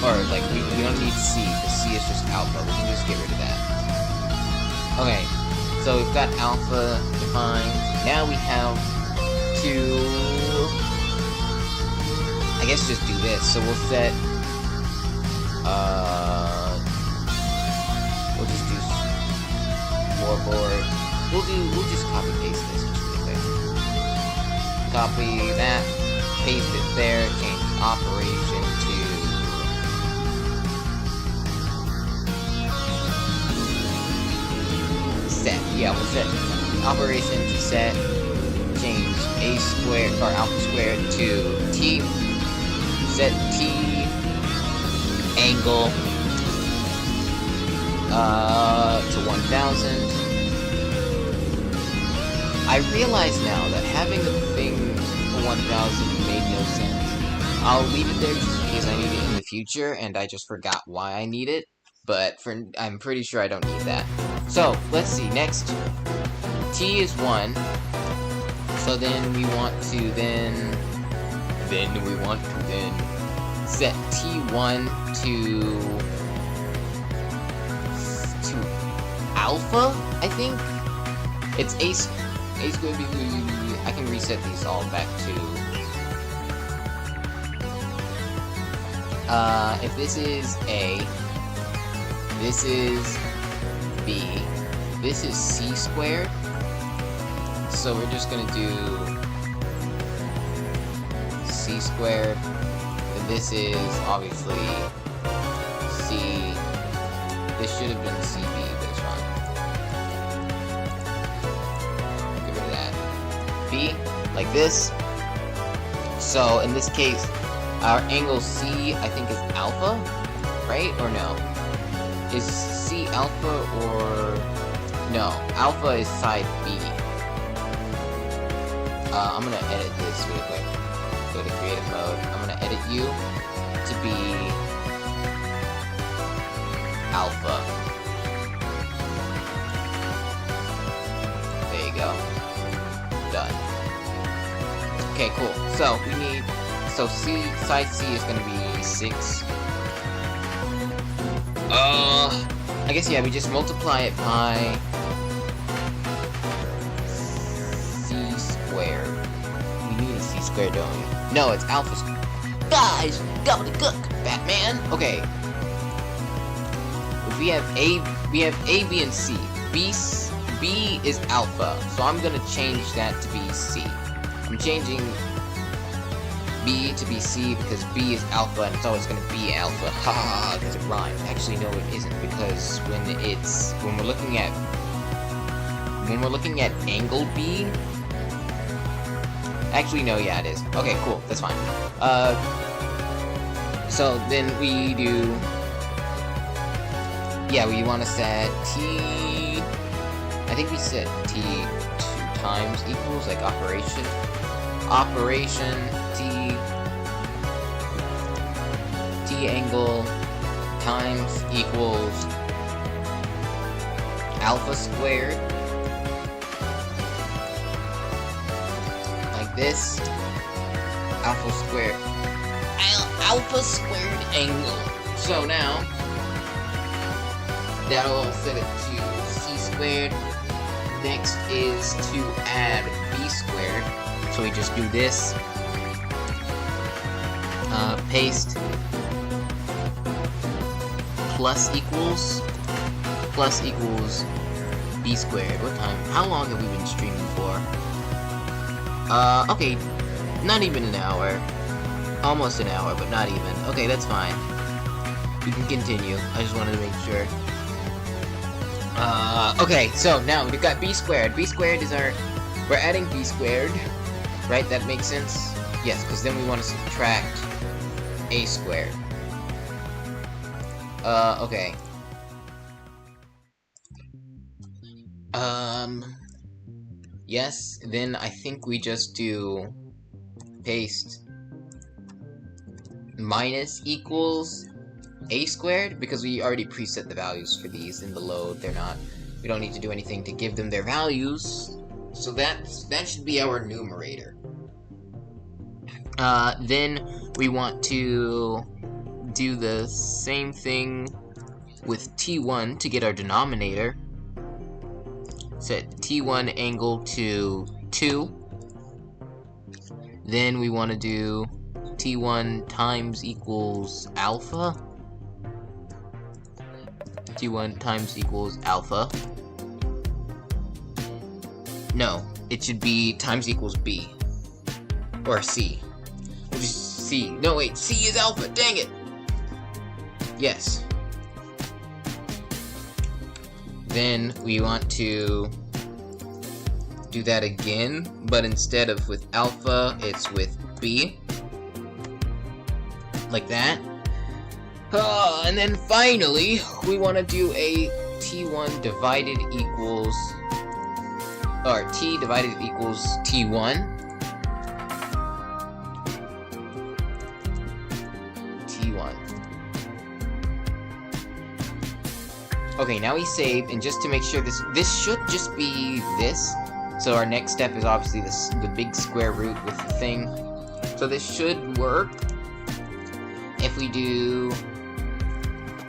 Or, like, we don't need c, because c is just alpha. We can just get rid of that. Okay, so we've got alpha defined. Now we have to, I guess, just do this. So we'll set, we'll just do floorboard. We'll just copy paste this just really quick. Copy that, paste it there, change operation to set. Yeah, we'll set operation to set, change a squared or alpha squared to t, set t angle to 1000. I realize now that having the thing for 1000 made no sense. I'll leave it there just in case I need it in the future, and I just forgot why I need it. But I'm pretty sure I don't need that. So, let's see, next, t is 1, so then we want to set t1 to alpha, I think? It's a squared, I can reset these all back to, if this is a, this is b, this is c squared, so we're just gonna do c squared, and this is obviously c, this should have been cb, but it's fine. Get rid of that. B, like this. So in this case, our angle C, I think, is alpha, right? Or no? Is C alpha or... No, alpha is side B. I'm gonna edit this really quick. Go to creative mode. I'm gonna edit you to be alpha. There you go. Done. Okay, cool. So we need... So C, side C is gonna be 6. I guess, yeah, we just multiply it by C squared. We need a C squared, don't we? No, it's alpha squared. Guys, gobbledygook, Batman. Okay. We have A, B, and C. B is alpha, so I'm gonna change that to be C. I'm changing B to be C because B is alpha and it's always going to be alpha. Haha, because it rhymes. Actually, no, it isn't, because when we're looking at angle B. Actually, no, yeah, it is. Okay, cool, that's fine. So then we do. Yeah, we want to set T. I think we set T 2 times equals like operation. Operation T angle times equals alpha squared, like this. Alpha squared angle. So now that'll set it to C squared. Next is to add B squared. So we just do this, paste, plus equals B squared. What time? How long have we been streaming for? Okay, not even an hour. Almost an hour, but not even. Okay, that's fine. We can continue. I just wanted to make sure. Okay, so now we've got B squared. B squared is we're adding B squared. Right, that makes sense? Yes, because then we want to subtract A squared. Okay. Yes, then I think we just do paste minus equals a squared, because we already preset the values for these in the load. We don't need to do anything to give them their values. So that should be our numerator. Then we want to do the same thing with T1 to get our denominator. Set T1 angle to 2. Then we want to do T1 times equals alpha. T1 times equals alpha. No, it should be times equals B. Or C. Which is C. No, wait, C is alpha, dang it! Yes. Then we want to do that again, but instead of with alpha, it's with B. Like that. And then finally, we want to do a T1 divided equals, or T divided equals T1. Okay, now we save, and just to make sure this should just be this. So our next step is obviously the big square root with the thing. So this should work if we do,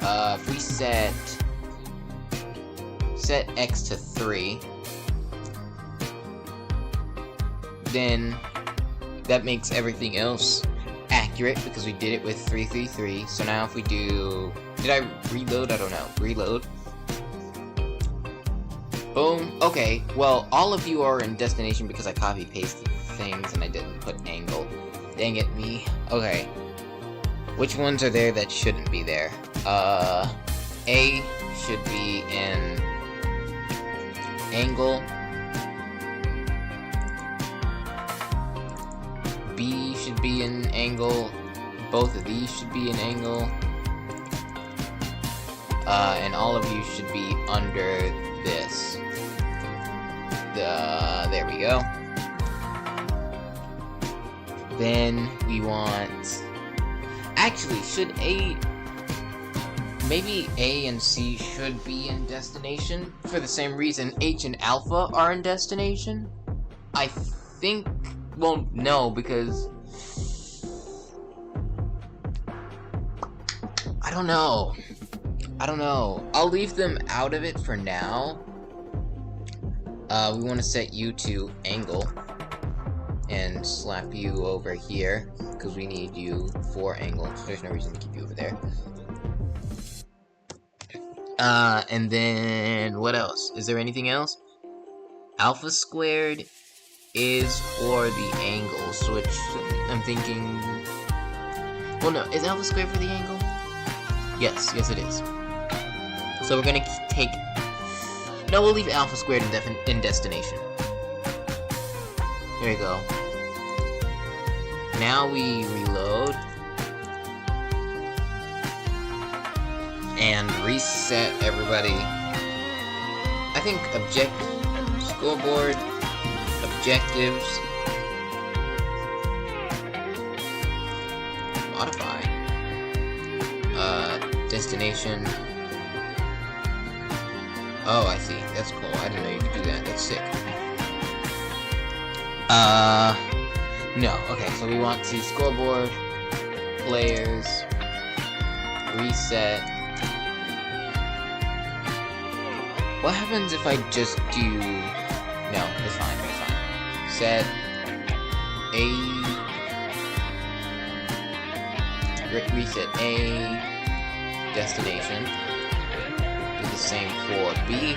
if we set x to 3, then that makes everything else accurate because we did it with 333. So now if we do, did I reload? I don't know. Reload. Boom. Okay, well, all of you are in destination because I copy-pasted things and I didn't put angle. Dang it, me. Okay. Which ones are there that shouldn't be there? A should be in angle. B should be in angle. Both of these should be in angle. And all of you should be under this. There we go. Then we want... Actually, maybe A and C should be in destination for the same reason H and alpha are in destination? I think... Well, no, because... I don't know. I'll leave them out of it for now. We want to set you to angle and slap you over here because we need you for angle, so there's no reason to keep you over there. And then what else? Is there anything else? Alpha squared is for the angle, so I'm thinking... Well, no, is alpha squared for the angle? Yes it is. So we're gonna take... No, we'll leave alpha squared in destination. There we go. Now we reload. And reset everybody. I think scoreboard, objectives, modify, destination. Oh, I see. That's cool. I didn't know you could do that. That's sick. No. Okay, so we want to scoreboard, players, reset. What happens if I just do... No, it's fine. Set reset A destination. Do the same for B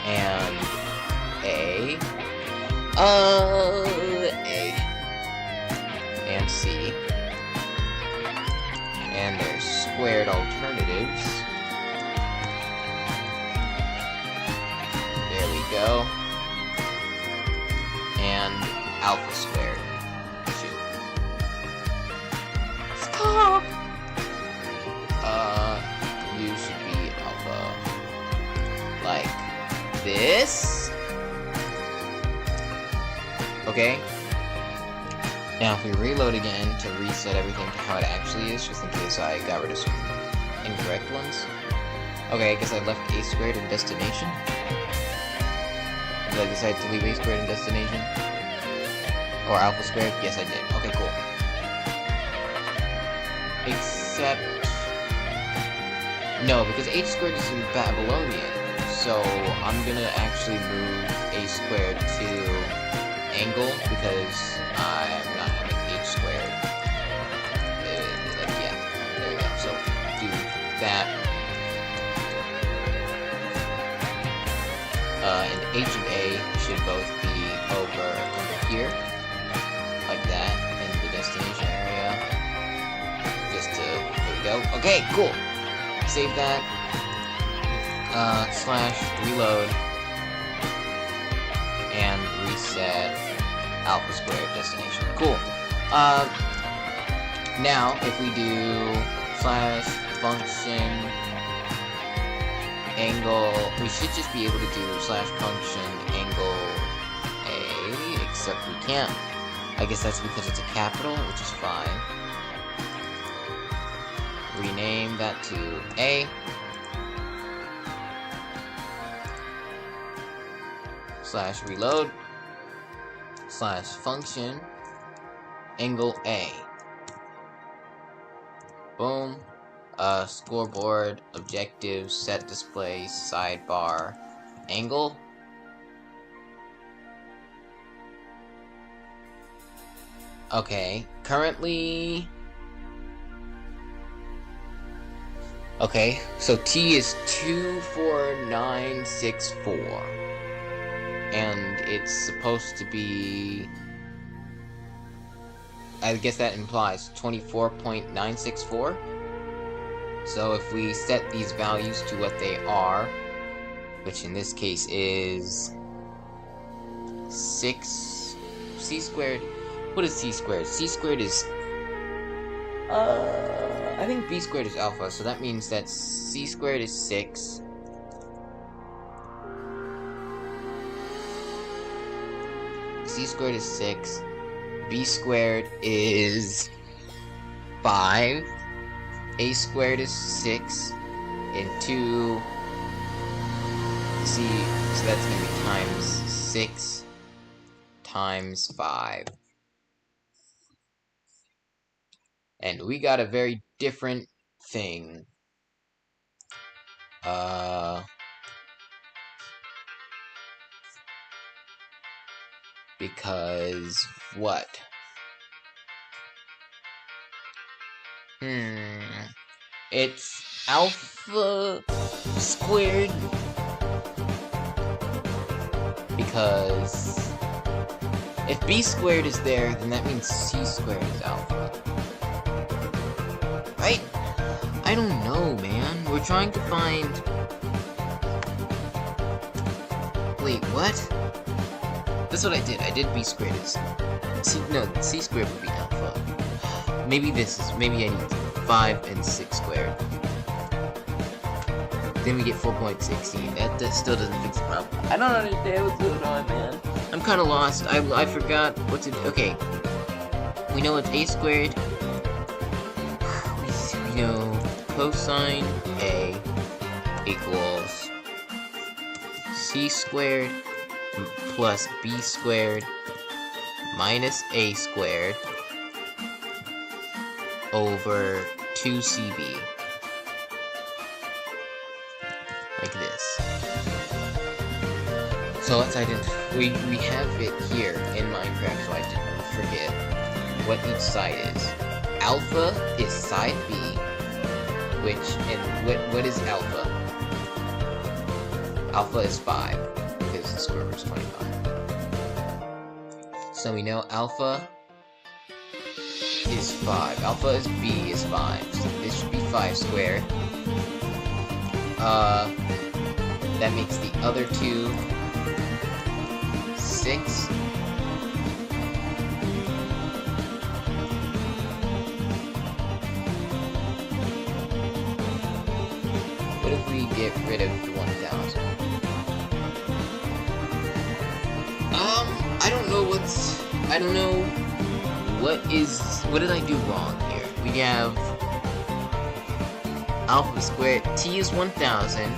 and A and C, and their squared alternatives. There we go. And alpha squared. Stop! You should be alpha like this. Okay. Now, if we reload again to reset everything to how it actually is, just in case I got rid of some incorrect ones. Okay, I guess I left a squared in destination. Did I decide to leave a squared in destination? Or alpha squared? Yes, I did. Okay, cool. Except... no, because h squared is in Babylonian. So, I'm gonna actually move a squared to angle, because I'm not having h squared. Yeah, there we go. So, do that. And h and a should both be over here. Like that, in the destination area. Just to... there we go. Okay, cool! Save that. Slash reload. And reset alpha squared destination. Cool. Now, if we do slash function angle, we should just be able to do slash function angle A, except we can't. I guess that's because it's a capital, which is fine. Rename that to A. Slash reload. Slash function angle A. Boom. Scoreboard, objectives, set display, sidebar, angle. Okay, currently... okay, so T is 24964. And it's supposed to be... I guess that implies 24.964. So if we set these values to what they are, which in this case is 6 c squared. What is c squared? C squared is I think b squared is alpha, so that means that c squared is 6. C squared is 6. B squared is 5. A squared is 6. And 2. See, so that's gonna be times 6 times 5. And we got a very different thing. Because what? It's alpha squared. Because if b squared is there, then that means c squared is alpha. Right? I don't know, man. We're trying to find... wait, what? That's what I did. I did b squared is... C squared would be alpha. Maybe this is... maybe I need 5 and 6 squared. Then we get 4.16. That still doesn't fix the problem. I don't understand what's going on, man. I'm kind of lost. I forgot what to do. Okay. We know it's a squared. We know cosine A equals c squared plus b squared minus a squared over 2cb. Like this. So let's identify. We have it here in Minecraft, so I didn't forget what each side is. Alpha is side B, what is alpha? Alpha is 5, because the square root is 25. So we know alpha is 5. Alpha is B is 5. So this should be 5 squared. That makes the other two 6. What if we get rid of the 1000? I don't know what did I do wrong here? We have alpha squared. T is 1000,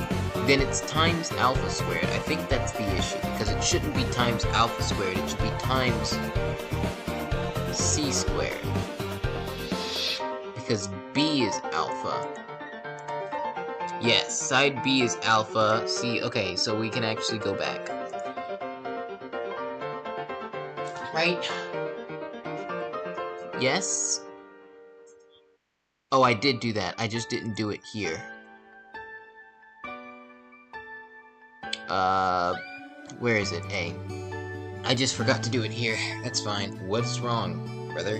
then it's times alpha squared. I think that's the issue, because it shouldn't be times alpha squared, it should be times c squared. Because B is alpha. Yes, side B is alpha, C, okay, so we can actually go back. Right? Yes? Oh, I did do that, I just didn't do it here. Where is it? A. I just forgot to do it here. That's fine. What's wrong, brother?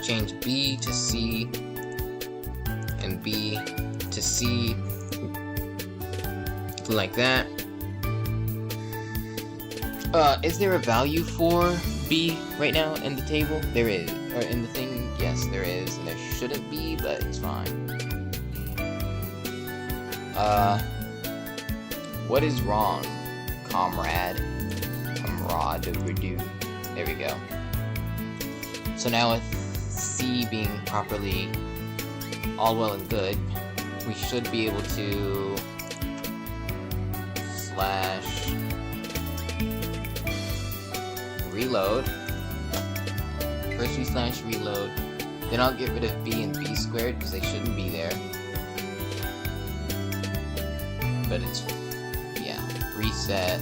Change B to C and B to C like that. Is there a value for B right now in the table? There is. Or in the thing? Yes, there is. And there shouldn't be, but it's fine. What is wrong, comrade? Camaraderie. There we go. So now with C being properly all well and good, we should be able to slash reload. First we slash reload, then I'll get rid of B and B squared because they shouldn't be there. But it's, yeah, reset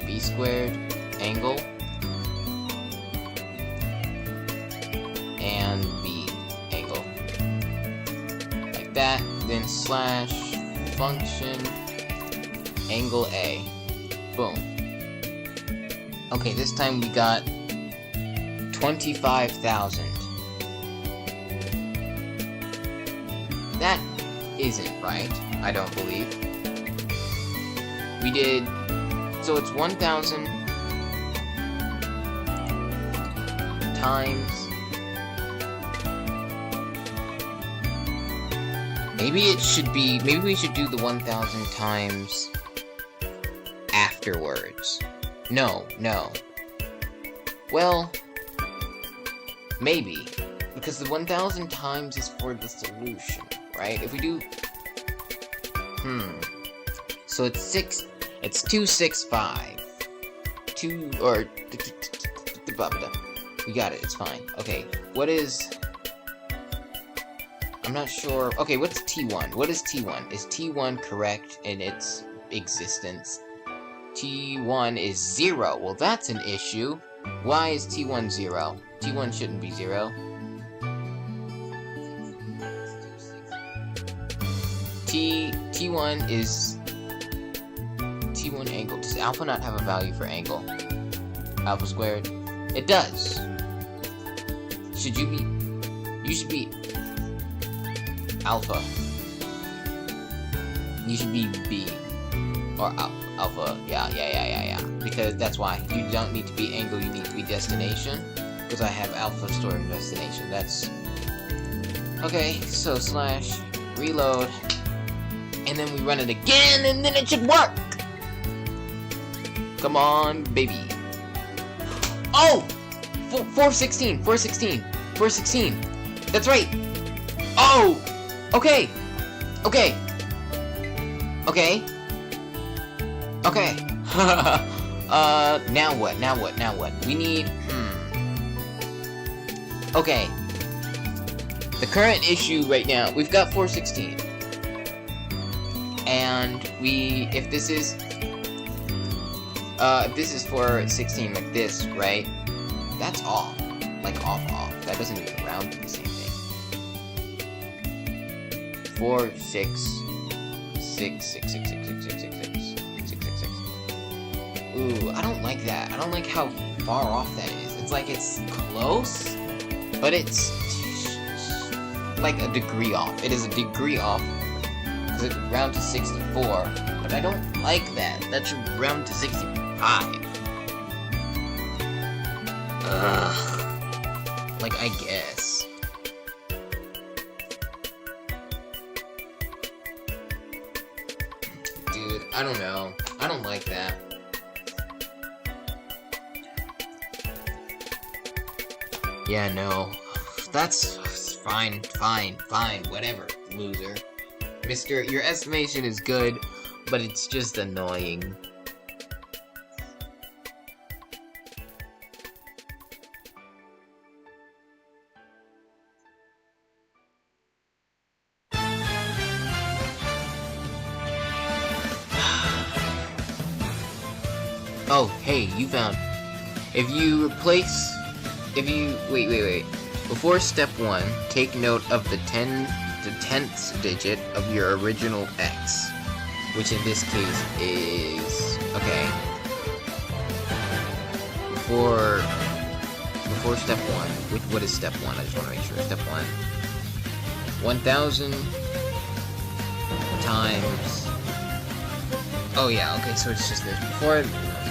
B squared, angle, and B, angle. Like that, then slash function angle A. Boom. Okay, this time we got 25,000. That isn't right, I don't believe. We did, so it's 1,000 times, maybe it should be, maybe we should do the 1,000 times afterwards. No. Well, maybe, because the 1,000 times is for the solution. Right? If we do... So it's 265. We got it, it's fine. Okay, what is... I'm not sure... Okay, what's T1? What is T1? Is T1 correct in its existence? T1 is 0. Well, that's an issue. Why is T1 0? T1 shouldn't be 0. T1 is T1 angle. Does alpha not have a value for angle? Alpha squared? It does. Should you should be alpha. You should be B. Or alpha. Yeah. Because that's why. You don't need to be angle, you need to be destination. Because I have alpha stored in destination. That's... Okay, so slash reload. And then we run it again, and then it should work! Come on, baby. Oh! 416! That's right! Oh! Okay! Now what? We need... Okay. The current issue right now, we've got 416. And if this is for 16 like this, right? That's off. Like off. That doesn't even round to the same thing. 4, 6, 6, 6, 6, 6, 6, 6, 6, 6, 6, 6. Ooh, I don't like that. I don't like how far off that is. It's like it's close, but it's like a degree off. It is a degree off. It round to 64, but I don't like that. That should round to 65. Ugh. Like, I guess. Dude, I don't know. I don't like that. Yeah, no. That's fine, whatever, loser. Mister, your estimation is good, but it's just annoying. Oh, hey, you found... Wait. Before step 1, take note of the 10th digit of your original X, which in this case is... Okay. Before step 1, what is step 1? I just want to make sure. Step 1. 1,000 times... Oh yeah, okay, so it's just this. Before...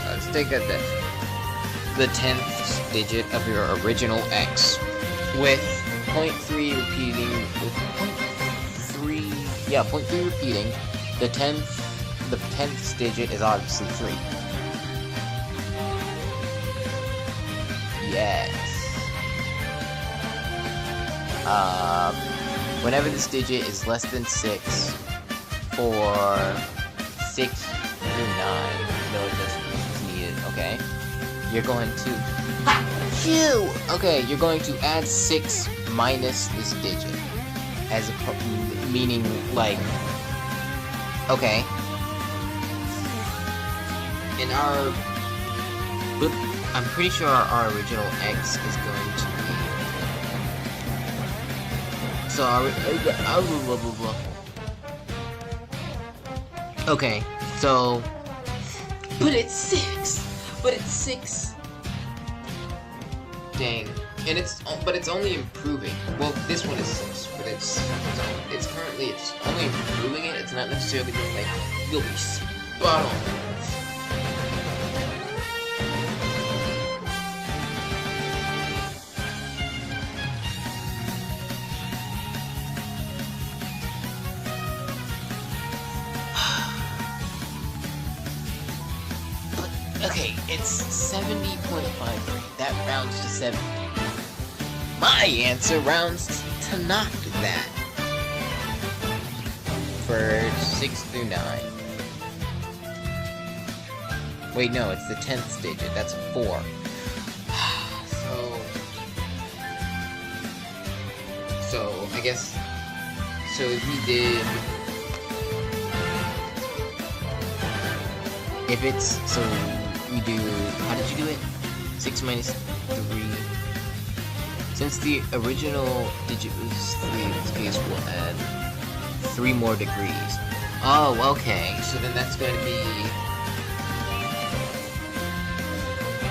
Let's take the 10th digit of your original X with 0.3 repeating, yeah, 0.3 repeating. The 10th digit is obviously 3. Yes. Whenever this digit is less than 6 for 6 through 9, no adjustment is needed, okay? You're going to... Okay, you're going to add 6 minus this digit. As a... meaning, like... Okay. In our... I'm pretty sure our original X is going to be... So okay, so... But it's 6! Dang. And it's only improving. Well, this one is 6, but it's only improving it. It's not necessarily being like, you'll be spot on. Okay, it's 70.53. That rounds to 70. My answer rounds to not that. For 6 through 9. Wait, no, it's the 10th digit. That's a 4. So, I guess... So if we did... If it's... So... We do... How did you do it? 6 minus 3... Since the original digit was 3, in this case we'll add 3 more degrees. Oh, okay. So then that's going to be...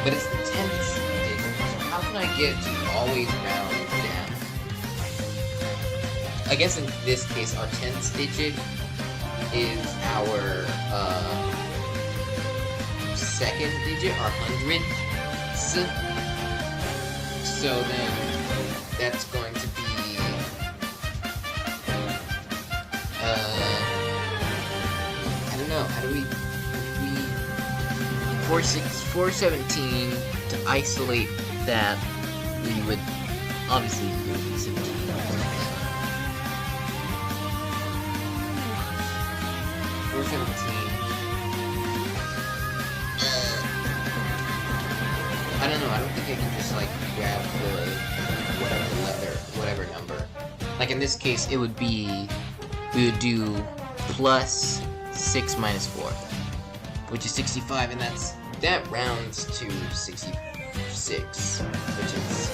But it's the 10th digit. So how can I get it to always round down? I guess in this case our 10th digit is our... second digit, our 100ths. So then that's going to be I don't know, how do we 417 to isolate that we would obviously do 17. I don't know, I don't think I can just, like, grab the whatever number. Like, in this case, it would be, we would do plus 6 minus 4, which is 65, and that rounds to 66, which is,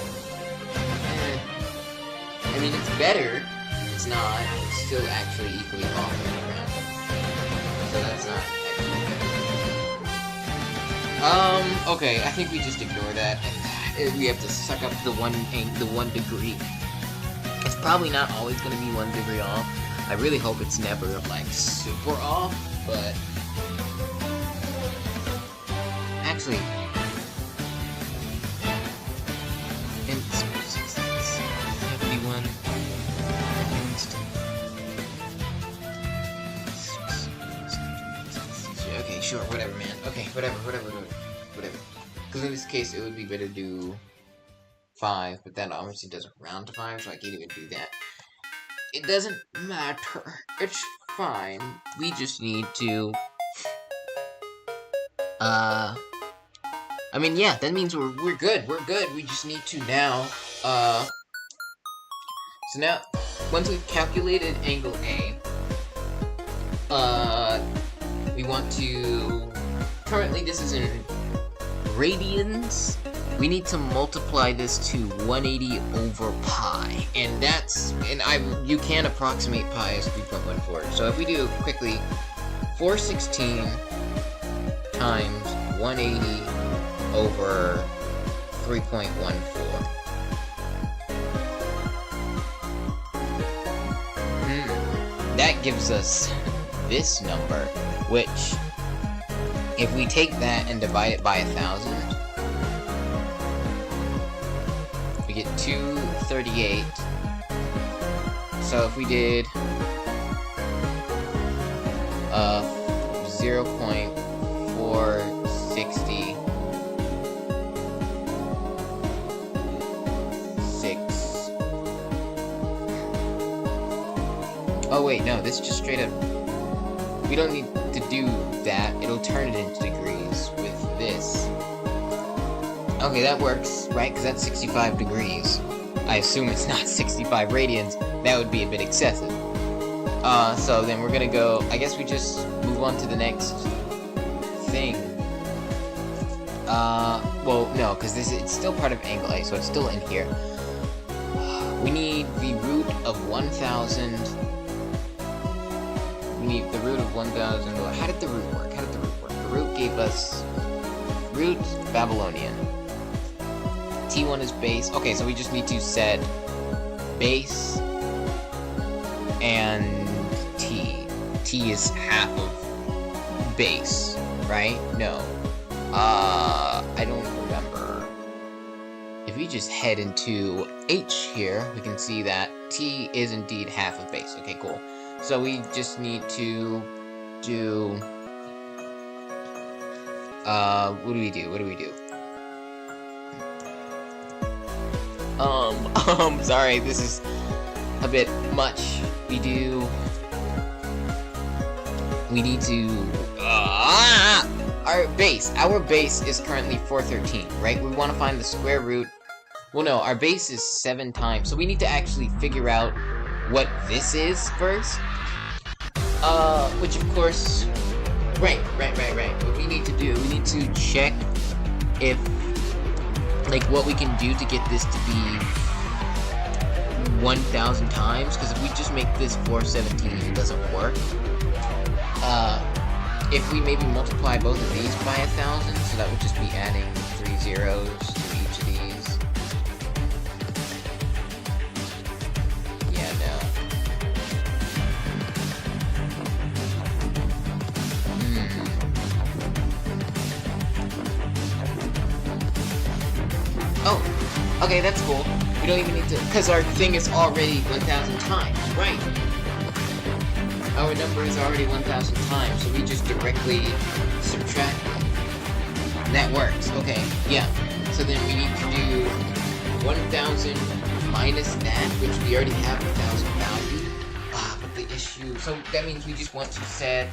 I mean, it's better, it's not, it's still actually equally off in the round, so that's not actually better. Okay, I think we just ignore that, and we have to suck up the 1 degree. It's probably not always going to be 1 degree off. I really hope it's never, like, super off, but... Actually... And 71... Okay, sure, whatever, man. Okay, whatever. Because in this case, it would be better to do 5, but that obviously doesn't round to 5, so I can't even do that. It doesn't matter. It's fine. We just need to... I mean, yeah, that means we're good. We're good. We just need to now, so now, once we've calculated angle A, we want to... Currently, this is in radians. We need to multiply this to 180 over pi, and that's, you can approximate pi as 3.14. So if we do quickly, 416 times 180 over 3.14. That gives us this number, which, if we take that and divide it by 1,000, we get 238. So if we did 0.466. Oh wait, no, this is just straight up. We don't need to do that. It'll turn it into degrees with this. Okay, that works, right? Because that's 65 degrees. I assume it's not 65 radians. That would be a bit excessive. So then we're gonna go... I guess we just move on to the next thing. Well, no, because it's still part of angle A, so it's still in here. We need the root of 1,000... We need the root of 1,000... How did the root work? The root gave us... Root Babylonian. T1 is base. Okay, so we just need to set base and T. T is half of base, right? No. I don't remember. If we just head into H here, we can see that T is indeed half of base. Okay, cool. So we just need to do... what do we do? Sorry, this is a bit much. We need to, our base is currently 413, right? We want to find the square root. Well, no, our base is 7 times, so we need to actually figure out what this is first. Which of course, right. What we need to do, we need to check if, like, what we can do to get this to be 1,000 times, because if we just make this 417, it doesn't work. If we maybe multiply both of these by 1,000, so that would just be adding 3 zeros to each of these. Yeah, no. Oh, okay, that's cool. We don't even need to, because our thing is already 1,000 times, right? Our number is already 1,000 times, so we just directly subtract it. That works, okay, yeah. So then we need to do 1,000 minus that, which we already have 1,000 value. But the issue, so that means we just want to set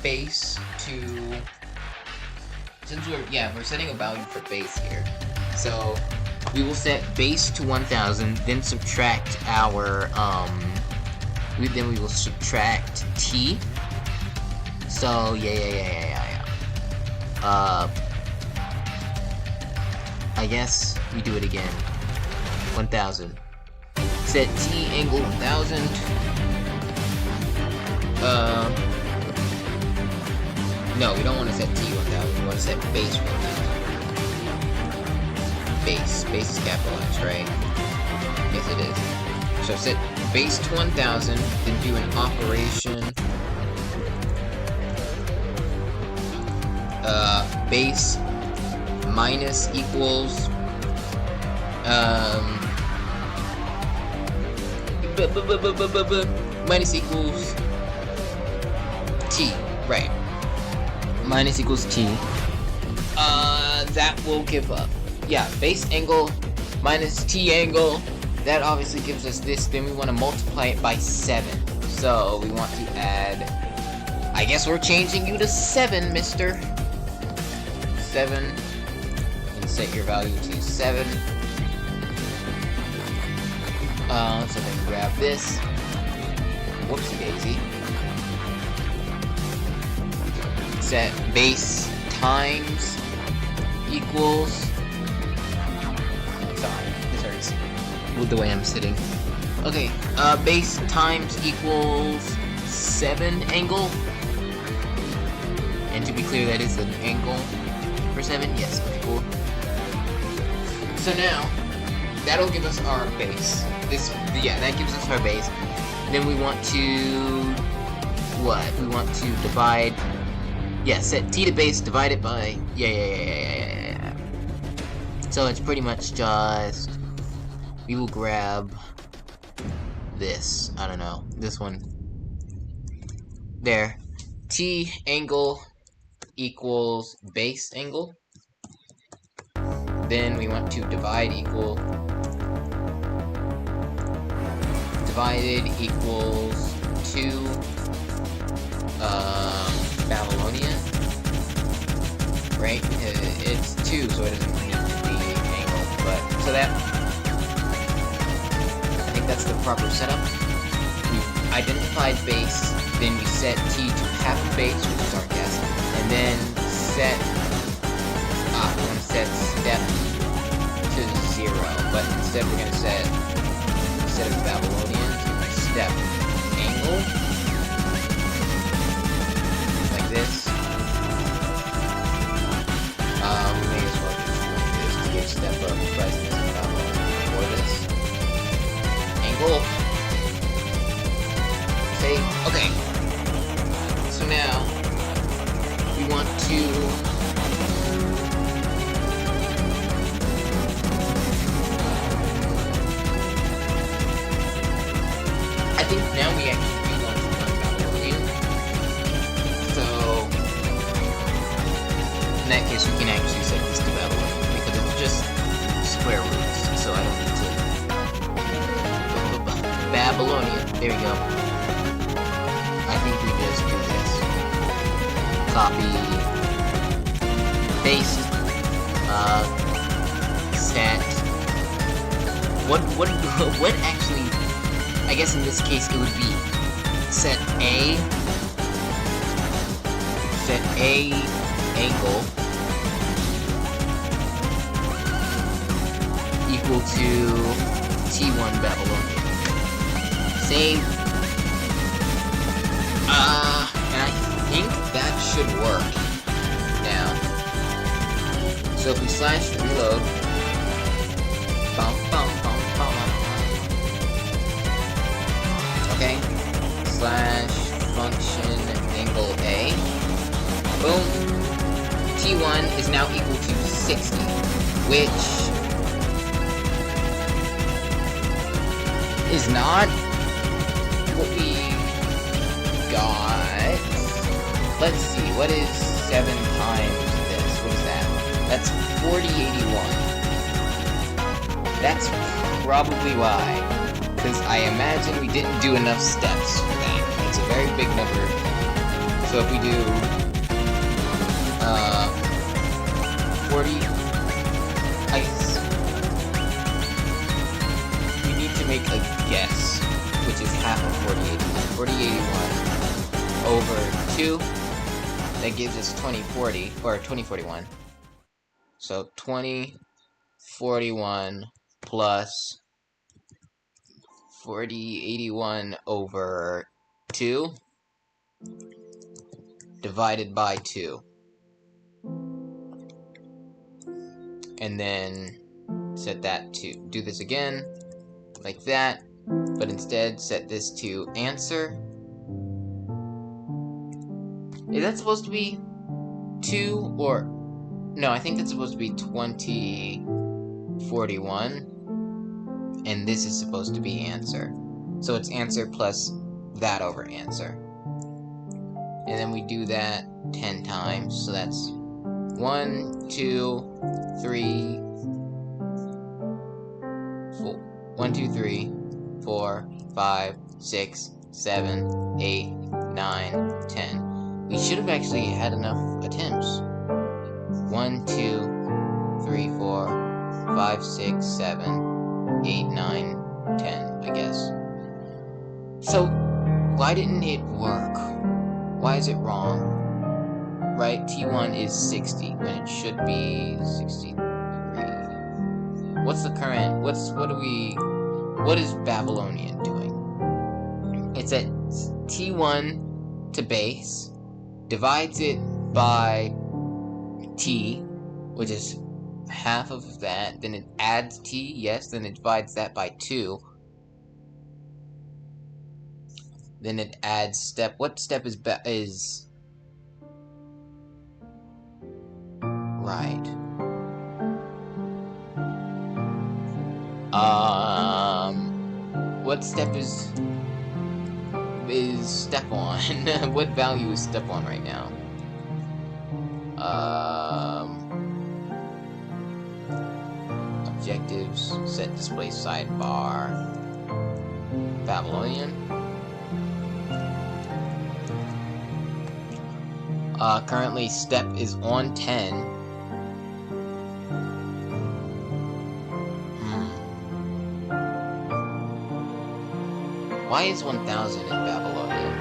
base to, since we're setting a value for base here. So we will set base to 1,000, then subtract our, then we will subtract T. So, yeah. I guess we do it again. 1,000. Set T angle 1,000. No, we don't want to set T 1,000. We want to set base 1,000. Base is capitalized, right? Yes, it is. So set base to 1,000, then do an operation. Base minus equals minus equals T, right? minus equals t. That will give up. Yeah, base angle minus t angle. That obviously gives us this. Then we want to multiply it by 7. So we want to add. I guess we're changing you to 7, mister. 7. And set your value to 7. So then grab this. Whoopsie daisy. Set base times equals. Sorry, this hurts with the way I'm sitting. Okay, base times equals 7 angle. And to be clear, that is an angle for 7. Yes, okay, cool. So now, that'll give us our base. That gives us our base. Then we want to what? We want to divide. Yeah, set t to base, divide it by. Yeah. So it's pretty much just. We will grab this. I don't know. This one. There. T angle equals base angle. Then we want to divide equal. Divided equals 2 Babylonian, right? It's 2, so it doesn't need to be angle. But so that I think that's the proper setup. We've identified base, then we set t to half of base, which is our guess, and then set we're gonna set step to 0, but instead we're gonna set instead of Babylonian to step angle. Like this. We may as well just do this to give step up presence in Babylonian for this. Angle. Say, okay. So now we want to I think now we actually do want to run Babylonian. So, in that case, we can actually set this to Babylonian because it's just square roots, so I don't need to. Babylonian. There we go. I think we just do this. Copy. Paste. Set. What actually? I guess in this case it would be set A angle equal to T1 Babylonian. Save. And I think that should work now. So if we slash reload, okay, slash function angle A, boom, T1 is now equal to 60, which is not what we got. Let's see, what is 7 times this? What is that? That's 4081. That's probably why. Because I imagine we didn't do enough steps for that. It's a very big number. So if we do 40, I guess we need to make a guess, which is half of 4081. 4081 over 2, that gives us 2040, or 2041. So 2041 plus 4081 over 2 divided by 2. And then set that to do this again like that, but instead set this to answer. Is that supposed to be 2 or no, I think that's supposed to be 2041. And this is supposed to be answer. So it's answer plus that over answer. and then we do that 10 times, so that's 1, 2, 3, 4, 1, 2, 3, 4, 5, 6, 7, 8, 9, 10. We should have actually had enough attempts. 1, 2, 3, 4, 5, 6, 7, 8, 9, 10, I guess. So, why didn't it work? Why is it wrong? Right? T1 is 60 when it should be 63. What's the current? What is Babylonian doing? It's at T1 to base, divides it by T, which is half of that, then it adds T, yes, then it divides that by 2. Then it adds step. What step is right? What step is step on? What value is step on right now? Objectives, set display sidebar, Babylonian. Currently step is on 10. Why is 1000 in Babylonian?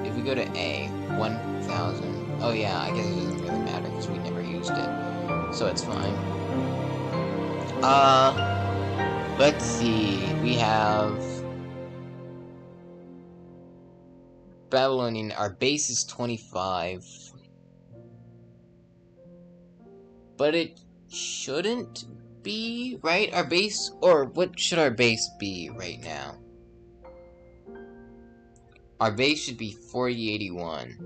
If we go to A, 1000. Oh yeah, I guess it doesn't really matter because we never used it. So it's fine. Let's see. We have Babylonian. Our base is 25. But it shouldn't be, right? Our base, or what should our base be right now? Our base should be 4081.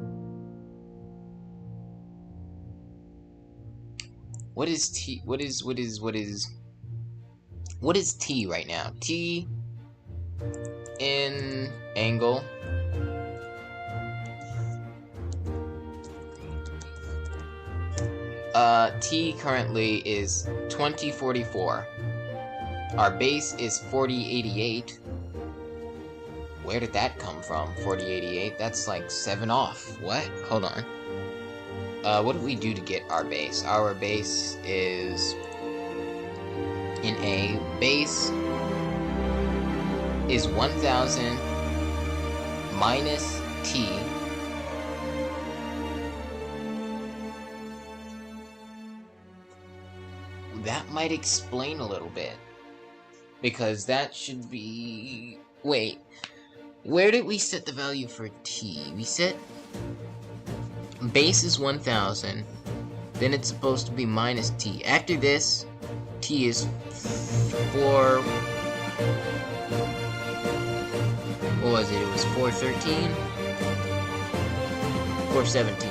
What is T? What is T right now? T in angle. T currently is 2044. Our base is 4088. Where did that come from? 4088? That's like 7 off. What? Hold on. What did we do to get our base? Our base is in A. Base is 1000 minus T. That might explain a little bit. Because that should be... Wait. Where did we set the value for T? We set... Base is 1000. Then it's supposed to be minus T. After this, T is 4... What was it? It was 413? 417.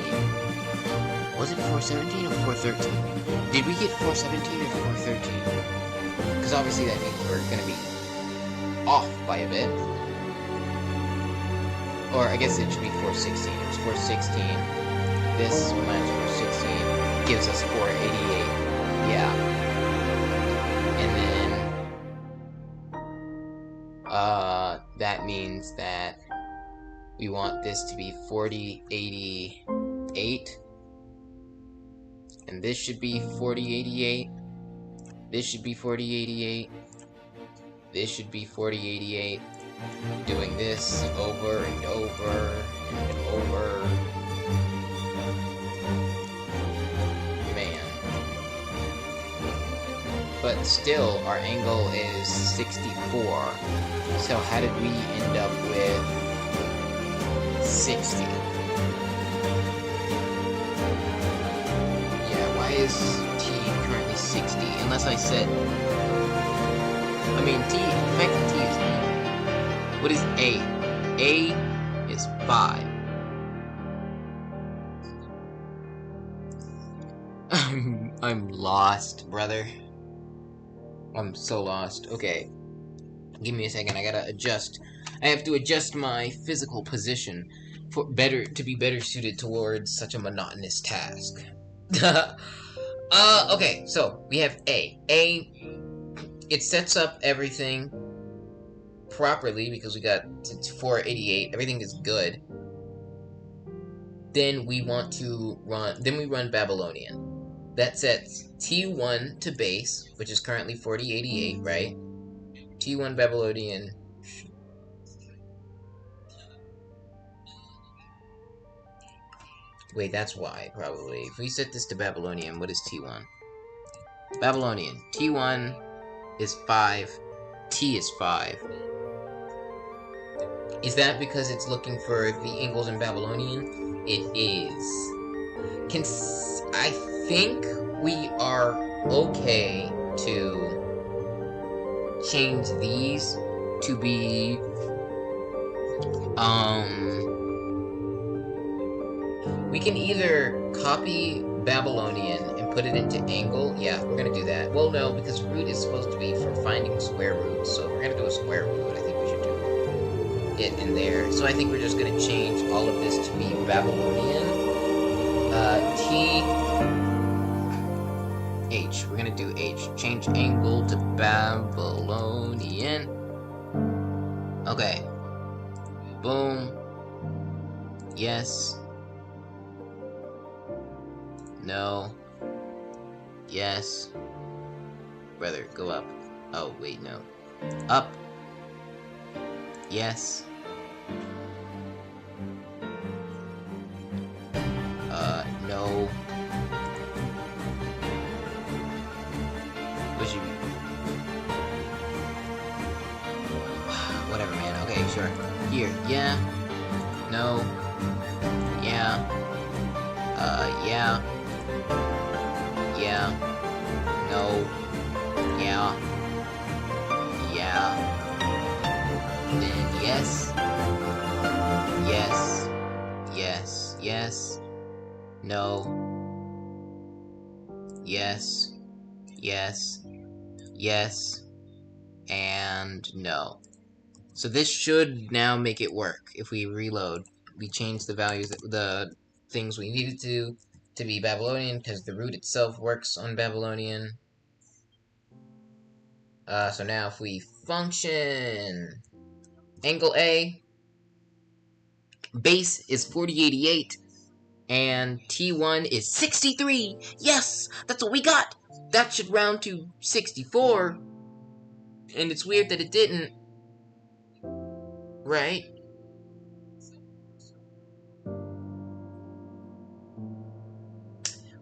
Was it 417 or 413? Did we get 417 or 413? Because obviously that means we're going to be off by a bit. Or I guess it should be 416. It was 416. This minus 416 gives us 488. Yeah. And then that means that we want this to be 4088. And this should be 4088. This should be 4088. This should be 4088. Doing this over and over and over. Man. But still, our angle is 64. So how did we end up with 60? Is T currently 60? Unless I said... I mean, T, effective T is 8. What is A? A is 5. I'm lost, brother. I'm so lost. Okay. Give me a second, I gotta adjust. I have to adjust my physical position to be better suited towards such a monotonous task. Okay, so we have A. It sets up everything properly because we got 488. Everything is good. Then we want to run Babylonian. That sets T1 to base, which is currently 4088, right? T1 Babylonian. Wait, that's why, probably. If we set this to Babylonian, what is T1? Babylonian. T1 is 5. T is 5. Is that because it's looking for the angles in Babylonian? It is. I think we are okay to change these to be, we can either copy Babylonian and put it into angle. Yeah, we're gonna do that. Well, no, because root is supposed to be for finding square roots, so we're gonna do a square root. I think we should do it in there. So I think we're just gonna change all of this to be Babylonian. H. We're gonna do H. Change angle to Babylonian. Okay. Boom. Yes. No. Yes. Brother, go up. Oh, wait, no. Up. Yes. No. What you... Whatever, man. Okay, sure. Here. Yeah. No. Yeah. Yeah. Yeah. No. Yeah. Yeah. Then yes. Yes. Yes. Yes. No. Yes. Yes. Yes. And no. So this should now make it work. If we reload, we change the values, the things we needed to be Babylonian, because the root itself works on Babylonian. So now if we function angle A, base is 4088, and T1 is 63. Yes, that's what we got. That should round to 64. And it's weird that it didn't. Right?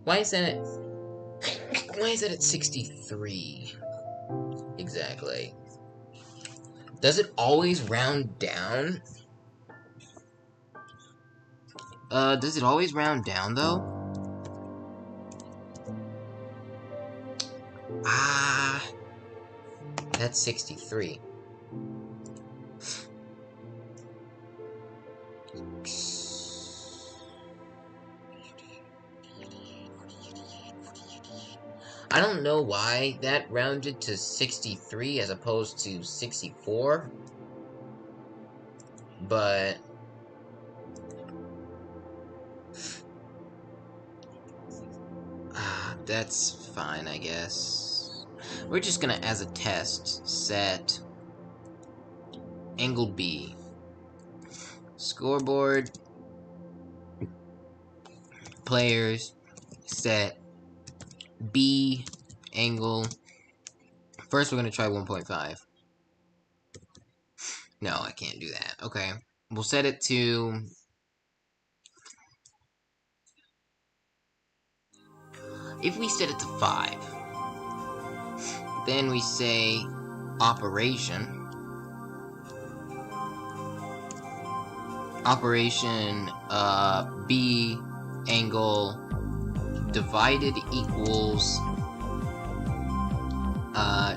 Why is that at 63? Exactly. Does it always round down? Does it always round down, though? Ah, that's 63. I don't know why that rounded to 63 as opposed to 64, but that's fine, I guess. We're just gonna, as a test, set angle B. Scoreboard, players, set B angle. First, we're gonna try 1.5. No, I can't do that. Okay, we'll set it to... If we set it to 5, then we say operation. Operation B angle divided equals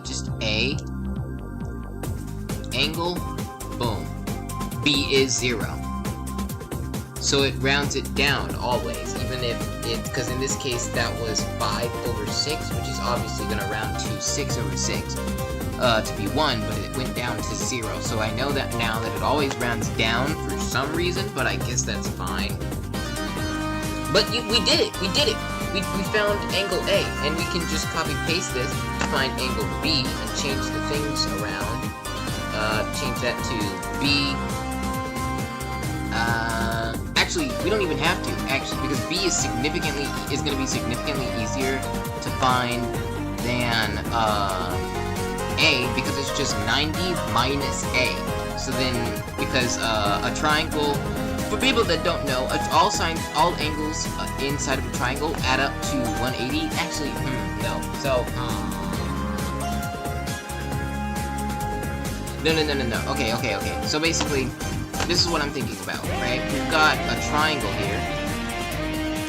just A angle, boom, B is 0. So it rounds it down always, even if it, because in this case that was 5/6, which is obviously going to round to 6/6. to be 1, but it went down to 0. So I know that now that it always rounds down for some reason, but I guess that's fine. But we did it! We did it! We found angle A, and we can just copy-paste this to find angle B and change the things around. Change that to B. Actually, we don't even have to, actually, because B is going to be significantly easier to find than, A, because it's just 90 minus A. So then, because, a triangle, for people that don't know, all angles inside of a triangle add up to 180. Actually, no. So, No. Okay. So basically, this is what I'm thinking about, right? We've got a triangle here.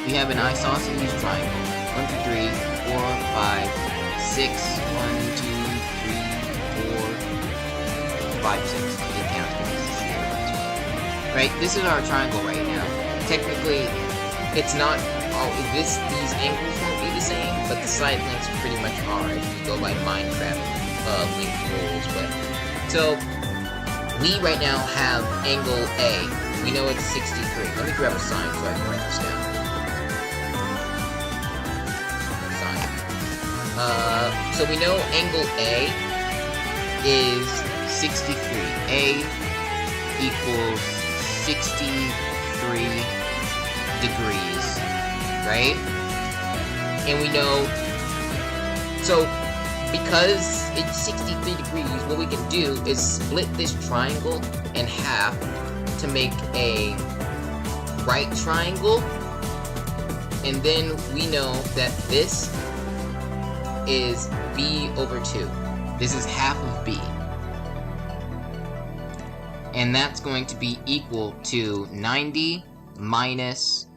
We have an isosceles triangle. 1, 2, 3, 4, 5, 6. 1, 2, 3, 4, 5, 6. I didn't count it. Right? This is our triangle right now. Technically, it's not all these angles won't be the same, but the side lengths pretty much are if you go by Minecraft length rules, but so we right now have angle A. We know it's 63. Let me grab a sign so I can write this down. Sign. So we know angle A is 63. A equals 63 degrees, right? And we know, so because it's 63 degrees, what we can do is split this triangle in half to make a right triangle, and then we know that this is B over 2. This is half of B. And that's going to be equal to 90 minus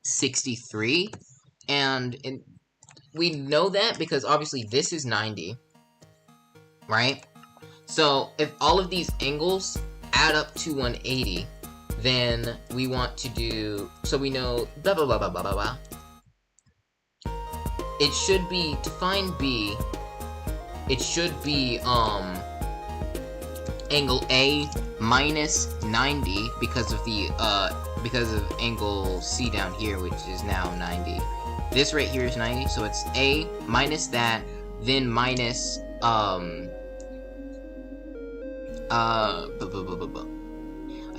63. And we know that because obviously this is 90, right? So if all of these angles add up to 180, then we want to do, so we know blah blah blah blah blah blah. It should be, to find B, it should be angle A minus 90 because of angle C down here, which is now 90. This right here is 90, so it's A minus that, then minus I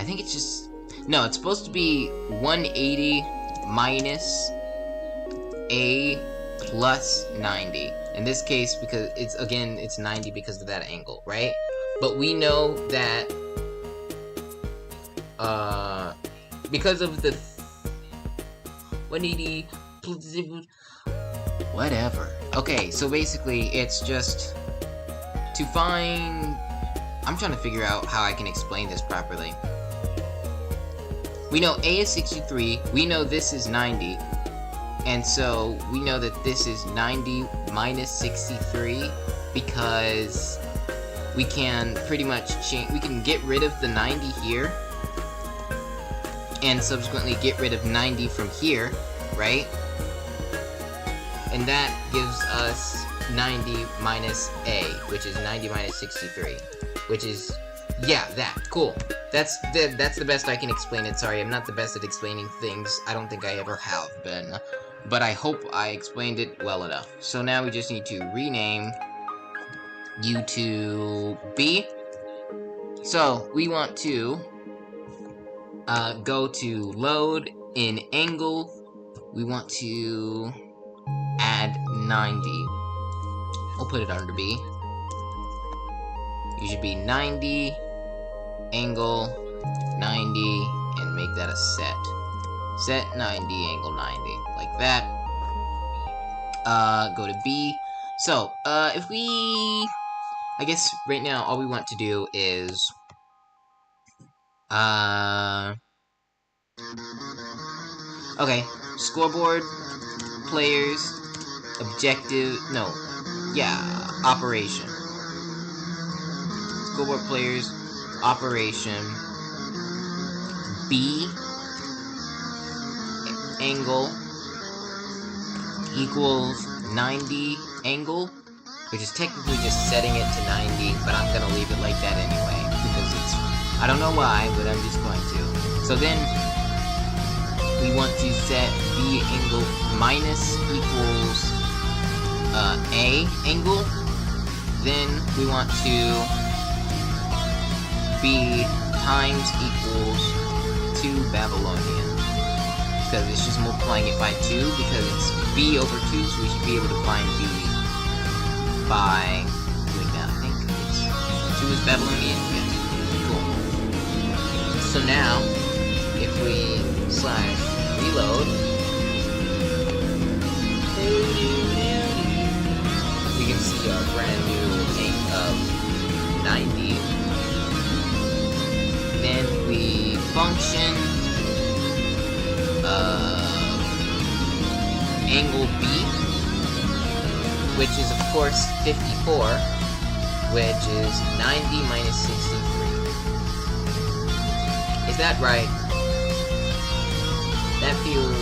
think it's just, no, it's supposed to be 180 minus A plus 90. In this case, because it's 90 because of that angle, right? But we know that because of the 180 whatever. Okay, so basically it's just to find, I'm trying to figure out how I can explain this properly. We know A is 63, we know this is 90, and so we know that this is 90 minus 63 because we can pretty much we can get rid of the 90 here and subsequently get rid of 90 from here, right? And that gives us 90 minus A, which is 90 minus 63, which is, yeah, that. Cool. That's the best I can explain it. Sorry, I'm not the best at explaining things. I don't think I ever have been. But I hope I explained it well enough. So now we just need to rename U to B. So we want to go to load in angle. We want to add 90. We'll put it under B. You should be 90, angle 90, and make that a set. Set 90, angle 90, like that. Go to B. So, if we, I guess right now all we want to do is, okay, scoreboard, players, objective, no, yeah, operation. Scoreboard players, operation, B, angle, equals 90 angle, which is technically just setting it to 90, but I'm gonna leave it like that anyway, because it's, I don't know why, but I'm just going to. So then, we want to set B angle minus equals A angle. Then we want to B times equals 2 Babylonian, because it's just multiplying it by 2, because it's B over 2, so we should be able to find B by doing that. I think it's 2 is Babylonian. Yeah, cool. So now, if we / reload, we can see our brand new ink of 90. Then we function angle B, which is of course 54, which is 90 minus 63. Is that right? That feels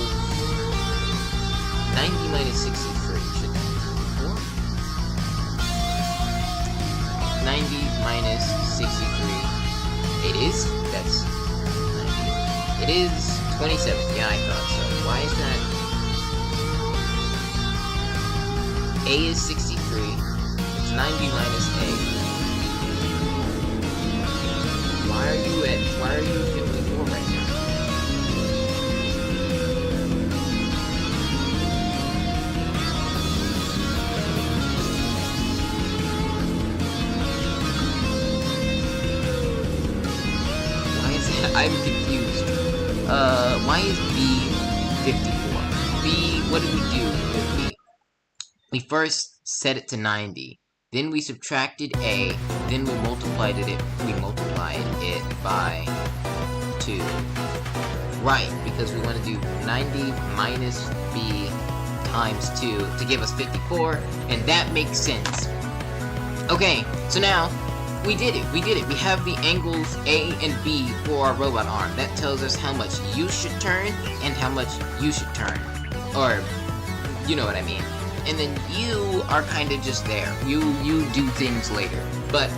90 minus 63, should that be 4? 90 minus 63. It is? That's 90. It is 27. Yeah, I thought so. Why is that? A is 63. It's 90 minus A. Why are you 54 right now? I'm confused. Why is B 54? B, what did we do with B? We first set it to 90, then we subtracted A, then we multiplied it by 2. Right, because we want to do 90 minus B times 2 to give us 54, and that makes sense. Okay, so now, we did it. We have the angles A and B for our robot arm. That tells us how much you should turn and how much you should turn. Or, you know what I mean. And then you are kind of just there. You do things later. But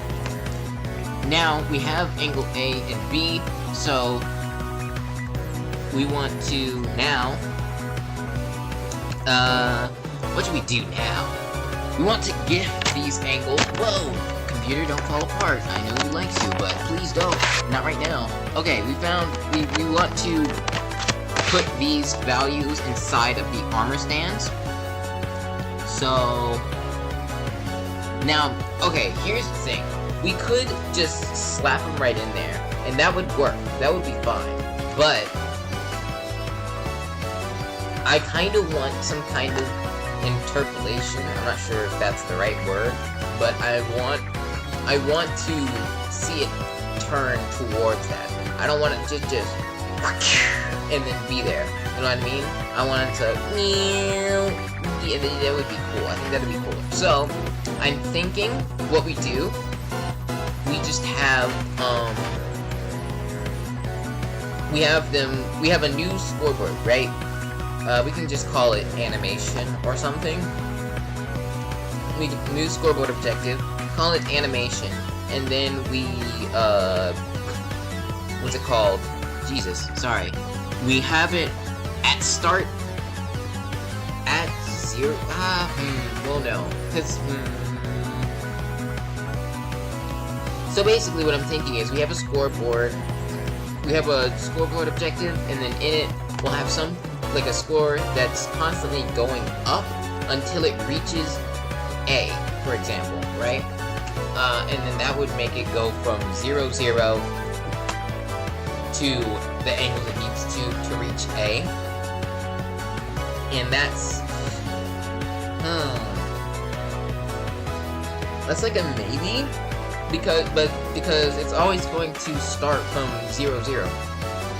now we have angle A and B, so we want to now, what do we do now? We want to get these angles. Whoa! Computer, don't fall apart. I know you like to, but please don't. Not right now. Okay, we want to put these values inside of the armor stands. So now, okay, here's the thing. We could just slap them right in there, and that would work. That would be fine. But I kind of want some kind of interpolation. I'm not sure if that's the right word, but I want to see it turn towards that. I don't want it to just and then be there. You know what I mean? I want it to and that would be cool. I think that'd be cool. So I'm thinking what we do, we just have we have a new scoreboard, right? We can just call it animation or something. New scoreboard objective, call it animation, and then we, what's it called? Jesus, sorry. We have it at start, at 0, well no, cause, So basically what I'm thinking is we have a scoreboard objective, and then in it, we'll have like a score that's constantly going up until it reaches A, for example, right? And then that would make it go from 0, 0 to the angle it needs to reach A. And that's like a maybe, because it's always going to start from 0, 0.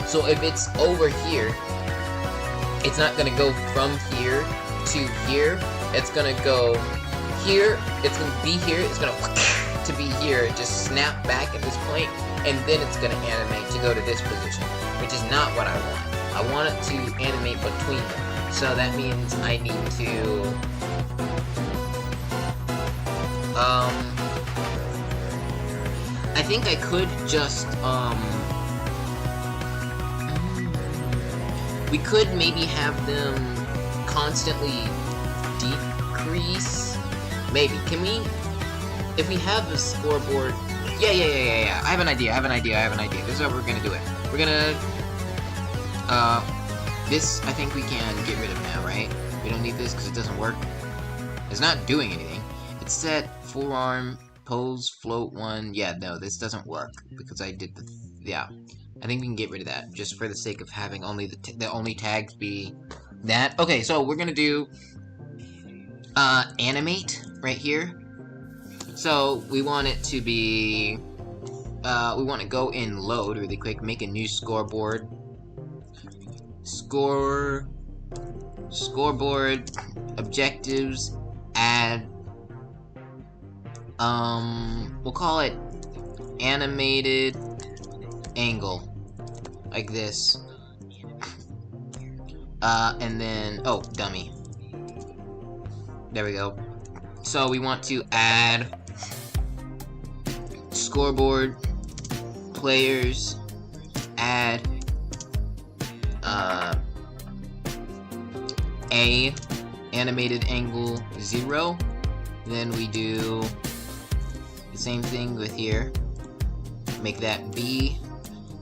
So if it's over here, it's not gonna go from here to here. It's gonna go here. It's gonna be here. It's gonna to be here. Just snap back at this point, and then it's gonna animate to go to this position, which is not what I want. I want it to animate between them. So that means I need to I think I could just, we could maybe have them constantly decrease. Maybe. Can we, if we have the scoreboard, yeah. I have an idea. This is how we're gonna do it. We're gonna, this, I think we can get rid of now, right? We don't need this because it doesn't work. It's not doing anything. It's set, forearm, pose, float 1. Yeah, no, this doesn't work because I did the, yeah. I think we can get rid of that just for the sake of having only the only tags be that. Okay, so we're gonna do, animate right here. So we want it to be, we want to go in load really quick, make a new scoreboard. Scoreboard, objectives, add, we'll call it animated angle, like this. And then, oh, dummy. There we go. So we want to add scoreboard, players, add, A, animated angle 0. Then we do the same thing with here. Make that B.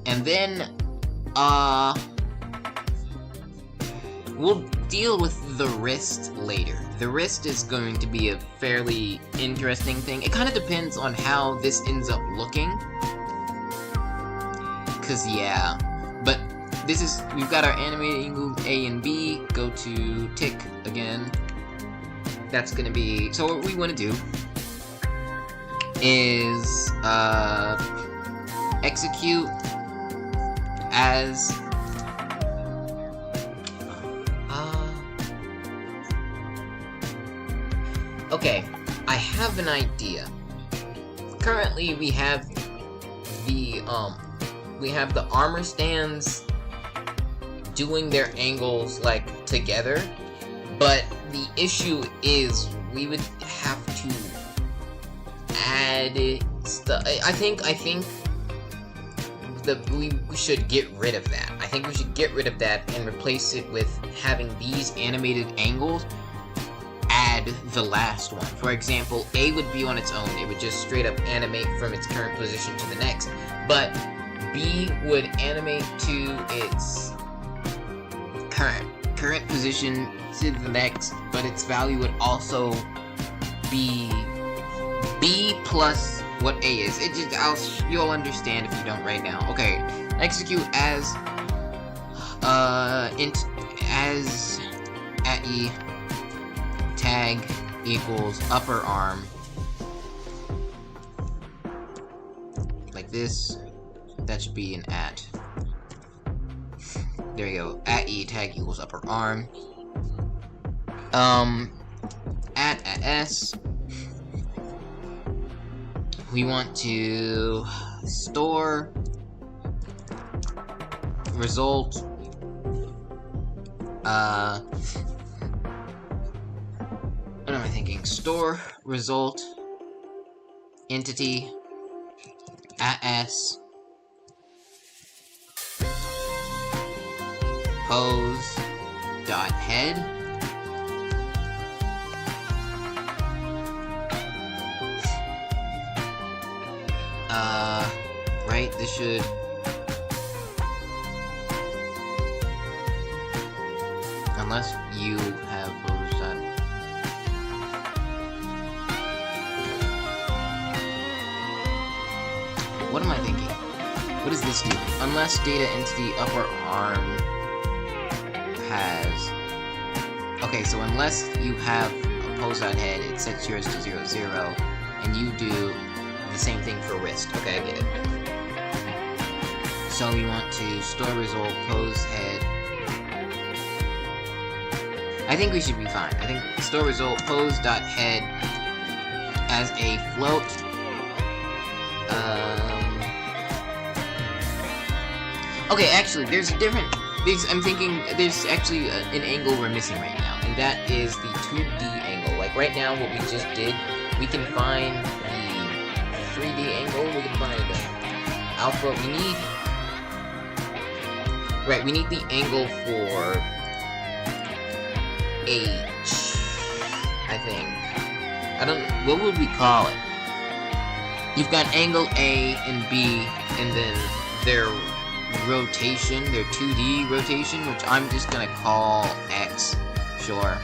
And then, we'll deal with the wrist later. The wrist is going to be a fairly interesting thing. It kind of depends on how this ends up looking. Cause yeah, but this is, we've got our animated angle A and B, go to tick again. That's gonna be, so what we wanna do is, execute as, okay, I have an idea. Currently we have the armor stands doing their angles, like, together, but the issue is we would have to add stuff. I think that we should get rid of that. I think we should get rid of that and replace it with having these animated angles add the last one. For example, A would be on its own. It would just straight up animate from its current position to the next. But B would animate to its current position to the next, but its value would also be B plus what A is. It just, you'll understand if you don't right now. Okay, execute as as at E tag equals upper arm, like this. That should be an at. There we go. At E tag equals upper arm. At S. We want to store result. What am I thinking? Store result entity at S pose dot head. Right, this should unless you have pose dot. What am I thinking? What does this do? Unless data entity upper arm has... Okay, so unless you have a pose.head, it sets yours to 0, 0, and you do the same thing for wrist. Okay, I get it. So we want to store result pose head. I think we should be fine. I think store result pose.head as a float. Okay, actually, there's a different... I'm thinking there's actually an angle we're missing right now, and that is the 2D angle. Like, right now, what we just did we can find the 3D angle, we can find alpha, we need the angle for H, I think. I don't, what would we call it? You've got angle A and B, and then their rotation, their 2D rotation, which I'm just gonna call X, sure.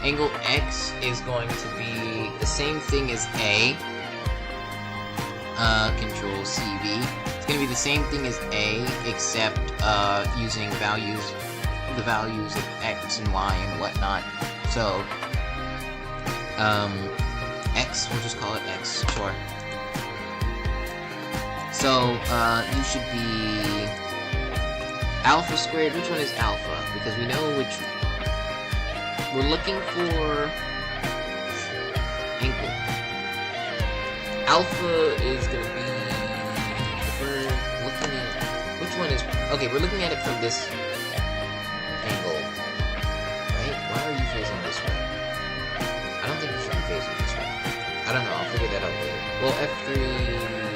Angle X is going to be the same thing as A, Control CV. It's gonna be the same thing as A, except, using the values of X and Y and whatnot. So, X, we'll just call it X, sure. So, you should be alpha squared. Which one is alpha? Because we know which... We're looking for... angle. Alpha is going to be... If we're looking at... Which one is... Okay, we're looking at it from this angle. Right? Why are you facing this way? I don't think you should be facing this way. I don't know, I'll figure that out later. Well, F3...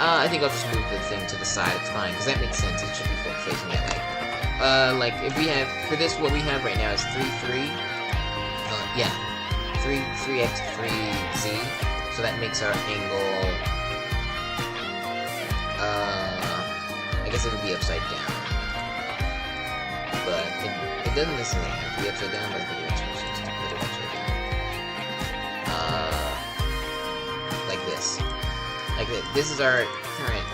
I think I'll just move the thing to the side, it's fine, because that makes sense, it should be facing that way. Like, if we have, for this, what we have right now is 3, 3, yeah, 3x, 3z, so that makes our angle, I guess it would be upside down, but it doesn't necessarily have to be upside down, but I think it makes more sense to put it upside down. Like this. Like this is our current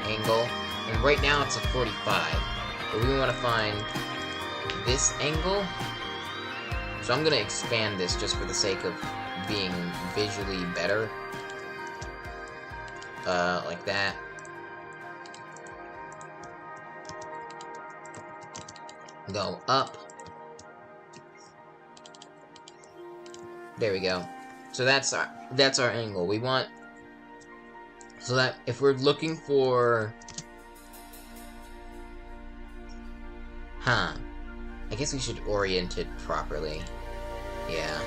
angle, and right now it's a 45, but we want to find this angle, so I'm going to expand this just for the sake of being visually better, like that. Go up. There we go. So that's our angle. We want... So that, if we're looking for... I guess we should orient it properly. Yeah.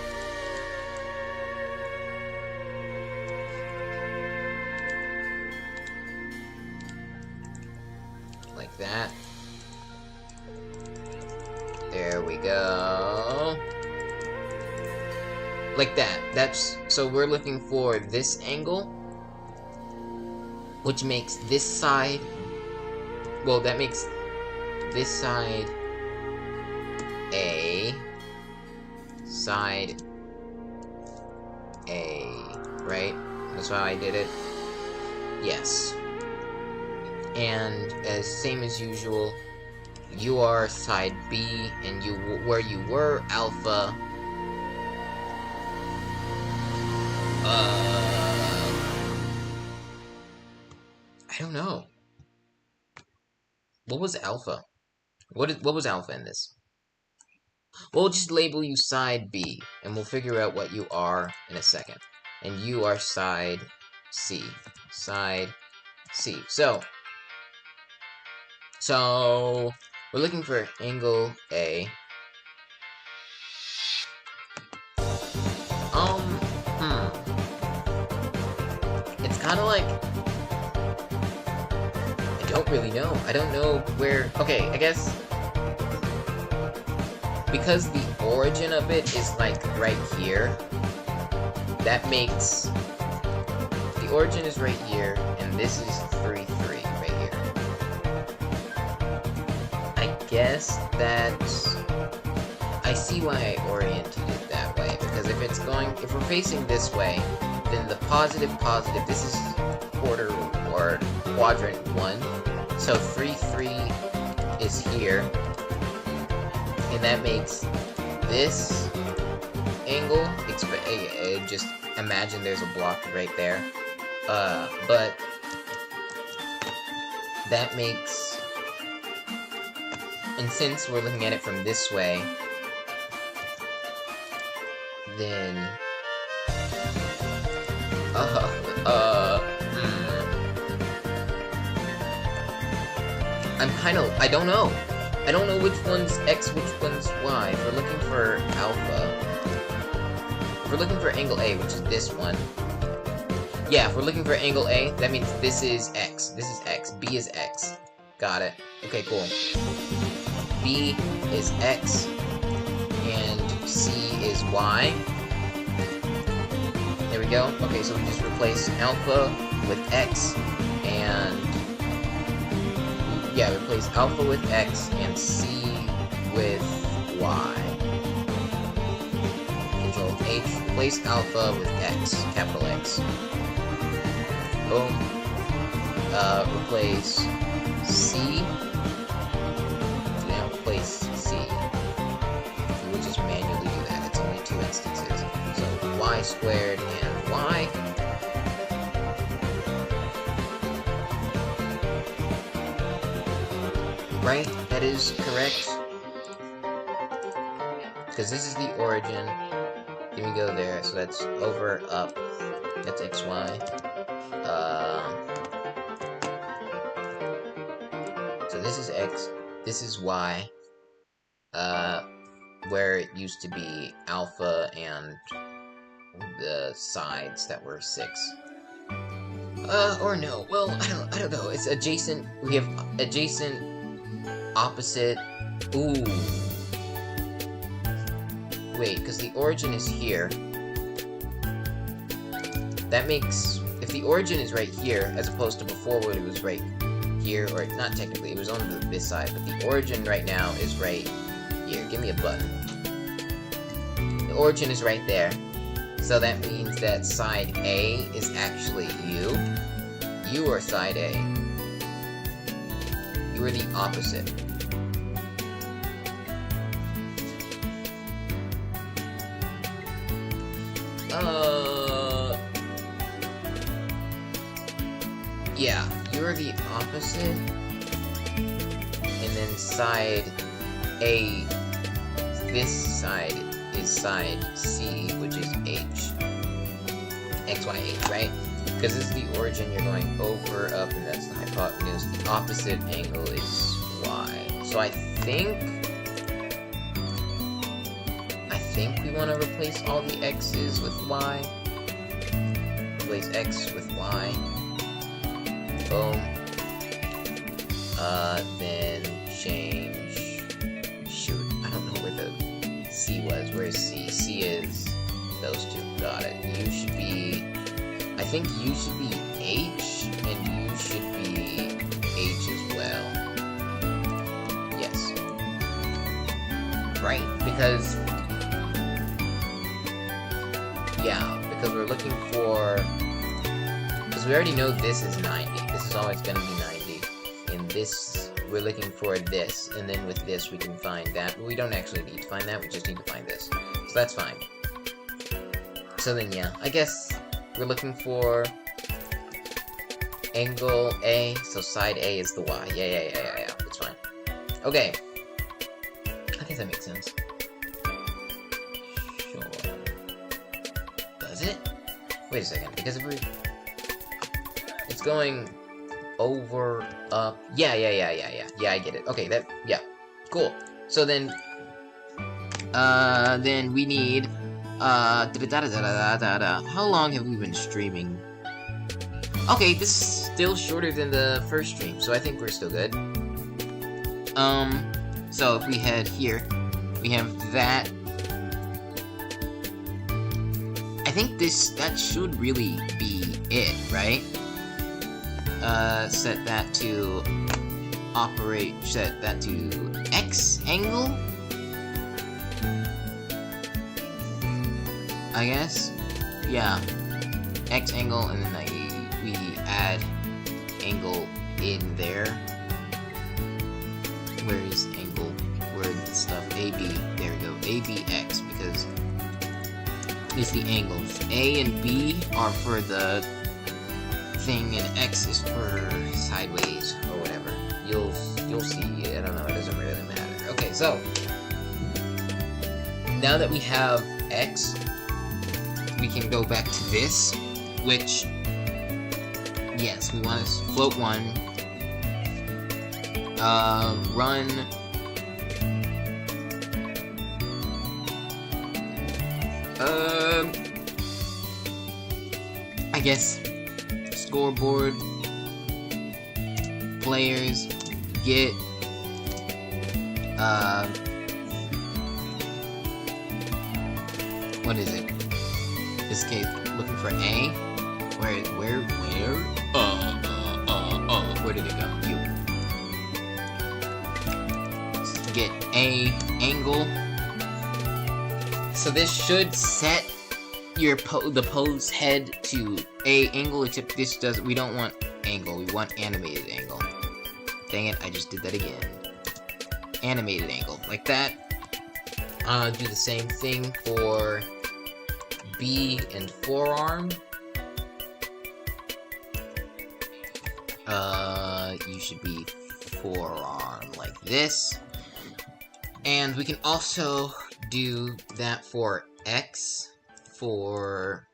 Like that. There we go. Like that. That's... So we're looking for this angle, which makes this side, well, that makes this side A, side A, right? That's how I did it? Yes. And same as usual, you are side B, and you where you were alpha, I don't know. What was alpha? What was alpha in this? We'll just label you side B, and we'll figure out what you are in a second. And you are side C. Side C. So we're looking for angle A. It's kind of like... I don't really know. I don't know where... Okay, I guess... Because the origin of it is, like, right here, that makes... The origin is right here, and this is 3, 3 right here. I guess that's... I see why I oriented it that way, because if it's going... If we're facing this way, then the positive, this is quarter or quadrant 1, so 3, 3 is here, and that makes this angle, just imagine there's a block right there, but that makes, and since we're looking at it from this way, then, I'm kind of, I don't know. I don't know which one's X, which one's Y. If we're looking for alpha, if we're looking for angle A, which is this one, yeah, if we're looking for angle A, that means this is X. This is X. B is X. Got it. Okay, cool. B is X, and C is Y. There we go. Okay, so we just replace alpha with X, and yeah, replace alpha with X and C with Y. Control H, replace alpha with X, capital X. Boom. Replace C. Now replace C. We will just manually do that. It's only 2 instances. So Y squared and Y. Right? That is correct. Because this is the origin. Then we go there, so that's over, up. That's XY. So this is X, this is Y. Where it used to be alpha and the sides that were 6. Or no. Well, I don't know. It's adjacent. We have adjacent, opposite. Ooh. Wait, because the origin is here. That makes... If the origin is right here, as opposed to before when it was right here, or not technically, it was on this side, but the origin right now is right here. Give me a button. The origin is right there. So that means that side A is actually you. You are side A. You are the opposite. Yeah, you're the opposite. And then side A, this side is side C, which is H. X, Y, H, right? Because this is the origin, you're going over, up, and that's the hypotenuse. The opposite angle is Y. So I think we want to replace all the X's with Y. Replace X with Y. Boom. Then change... Shoot, I don't know where the C was. Where's C? C is those two. Got it. You should be... I think you should be H, and you should be H as well. Yes. Right, because... Yeah, because we're looking for... Because we already know this is 90. This is always going to be 90. And this, we're looking for this. And then with this, we can find that. We don't actually need to find that. We just need to find this. So that's fine. So then, yeah. I guess we're looking for angle A. So side A is the Y. Yeah. It's fine. Okay. I think that makes sense. Sure. Does it? Wait a second. Because if we... It's going over, up. Yeah, I get it. Okay, that, yeah. Cool. So then we need, how long have we been streaming? Okay, this is still shorter than the first stream, so I think we're still good. So if we head here, we have that. I think that should really be it, right? Set that to X angle? I guess? Yeah. X angle, and then we add angle in there. Where is angle? Where is the stuff? AB. There we go. ABX, because it's the angles. A and B are for the thing, and X is for sideways or whatever. You'll see. I don't know. It doesn't really matter. Okay, so now that we have X, we can go back to this, which yes, we want to float one. Run I guess scoreboard, players, get, what is it? This case, looking for A? Where? Where did it go? You. Get A angle. So this should set your the pose head to A angle, except this doesn't. We don't want angle. We want animated angle. Dang it! I just did that again. Animated angle, like that. Do the same thing for B and forearm. You should be forearm like this. And we can also do that for X for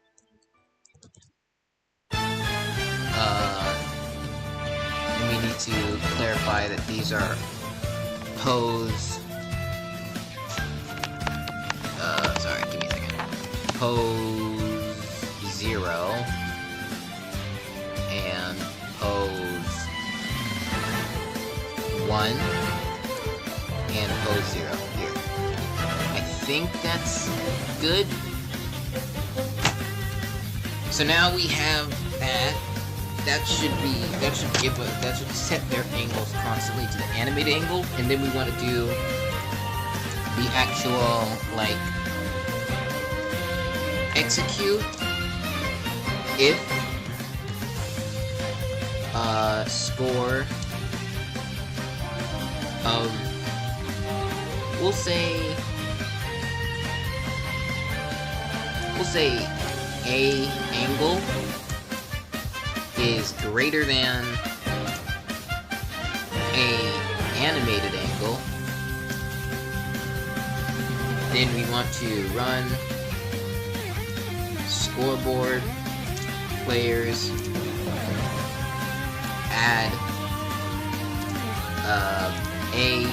and we need to clarify that these are pose sorry, give me a second. Pose 0 and pose 1 and pose 0 here. I think that's good. So now we have that. That should set their angles constantly to the animated angle, and then we want to do the actual, like, execute if score of, we'll say A angle is greater than A animated angle, then we want to run scoreboard, players, add A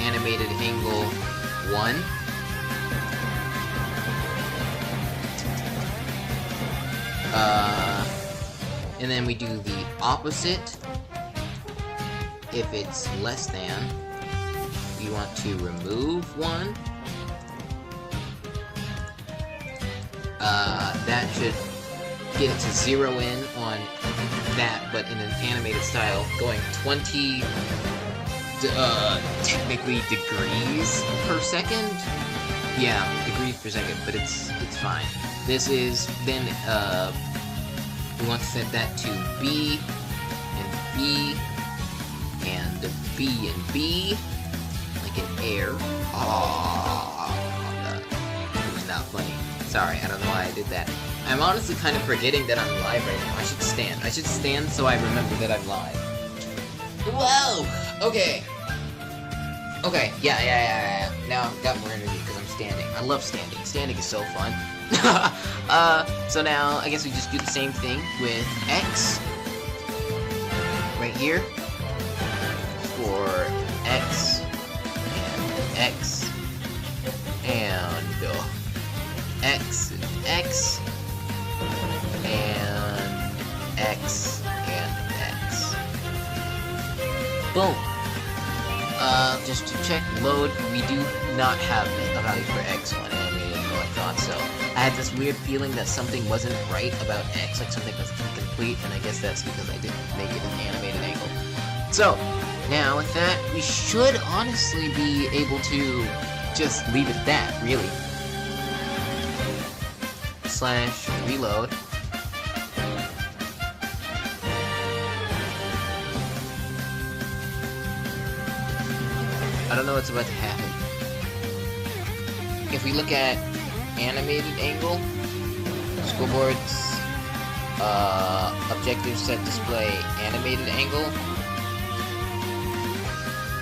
animated angle 1. And then we do the opposite. If it's less than, we want to remove 1. That should get it to 0 in on that, but in an animated style, going 20 technically degrees per second. Yeah, degrees per second, but it's fine. This is then we want to set that to B and B and B and B, like an air. It was not funny. Sorry, I don't know why I did that. I'm honestly kind of forgetting that I'm live right now. I should stand. I should stand so I remember that I'm live. Whoa! Okay. Okay, yeah. Now I've got more energy because I'm standing. I love standing. Standing is so fun. So now, I guess we just do the same thing with X. Right here. For X. And X. And X. And X. And X. And X. Boom. Just to check, load, we do not have a value for X on animated angle, I thought so. I had this weird feeling that something wasn't right about X, like something was incomplete, and I guess that's because I didn't make it an animated angle. So, now with that, we should honestly be able to just leave it at that, really. / reload. I don't know what's about to happen. If we look at animated angle, scoreboards, objective set display animated angle,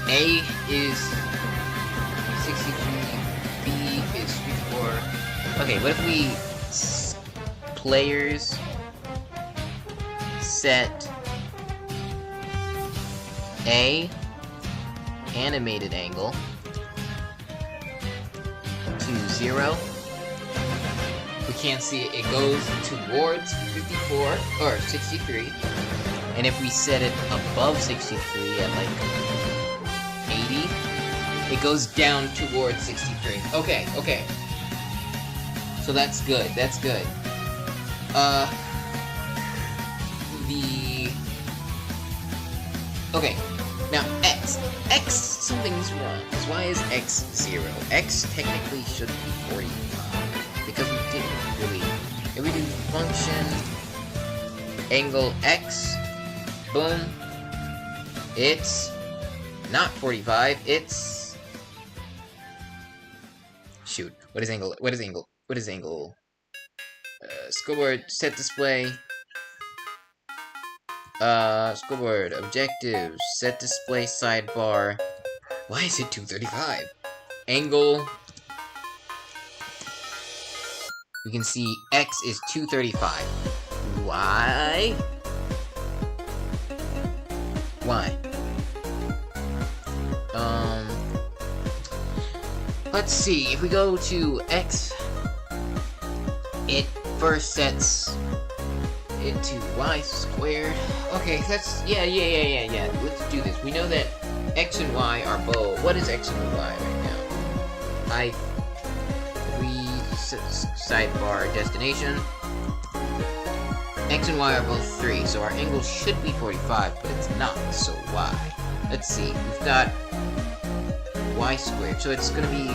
A is 63, B is 54. Okay, what if we players set A animated angle to 0 we can't see it. It goes towards 54 or 63, and if we set it above 63 at like 80, it goes down towards 63. Okay, okay. So that's good. That's good. Okay. Now X. Something's wrong. Because why is X 0? X technically should be 45. Because we didn't really... If we do function angle X, boom, it's not 45, it's... Shoot. What is angle? Scoreboard, set display. Scoreboard, objectives, set display sidebar. Why is it 235? Angle. We can see X is 235. Why? Let's see. If we go to X, it first sets it to Y squared. Okay, that's yeah. Let's do this. We know that X and Y are both. What is X and Y right now? Sidebar destination. X and Y are both 3, so our angle should be 45, but it's not. So Y. Let's see. We've got Y squared, so it's gonna be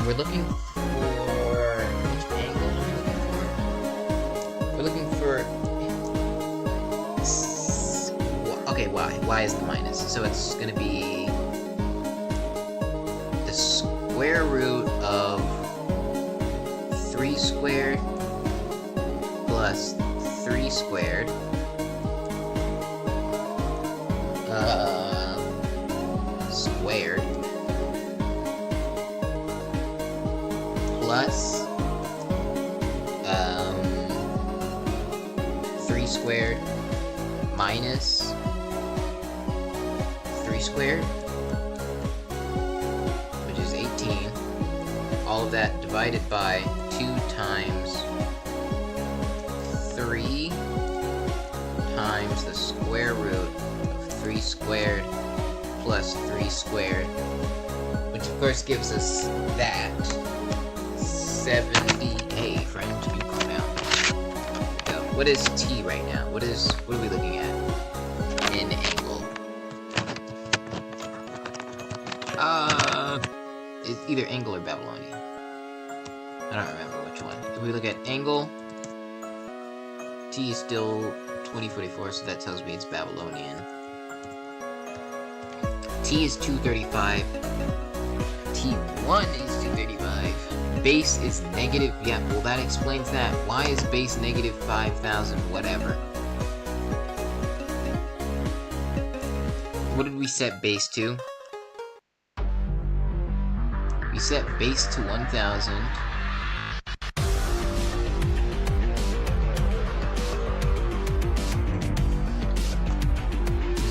we're looking for... Which angle are we looking for? We're looking for... Okay, Y. Y is the minus. So it's gonna be... the square root of 3 squared plus 3 squared squared plus 3 squared minus 3 squared, which is 18. All of that divided by 2 times 3 times the square root of 3 squared plus 3 squared, which of course gives us that 70. Hey, friend, you calm down. Go. What is T right now? What are we looking at in angle? It's either angle or Babylonian. I don't remember which one. If we look at angle, T is still 2044, so that tells me it's Babylonian. T is 235. T1 is 235. Base is negative. Yeah, well, that explains that. Why is base negative 5,000? Whatever. What did we set base to? We set base to 1,000.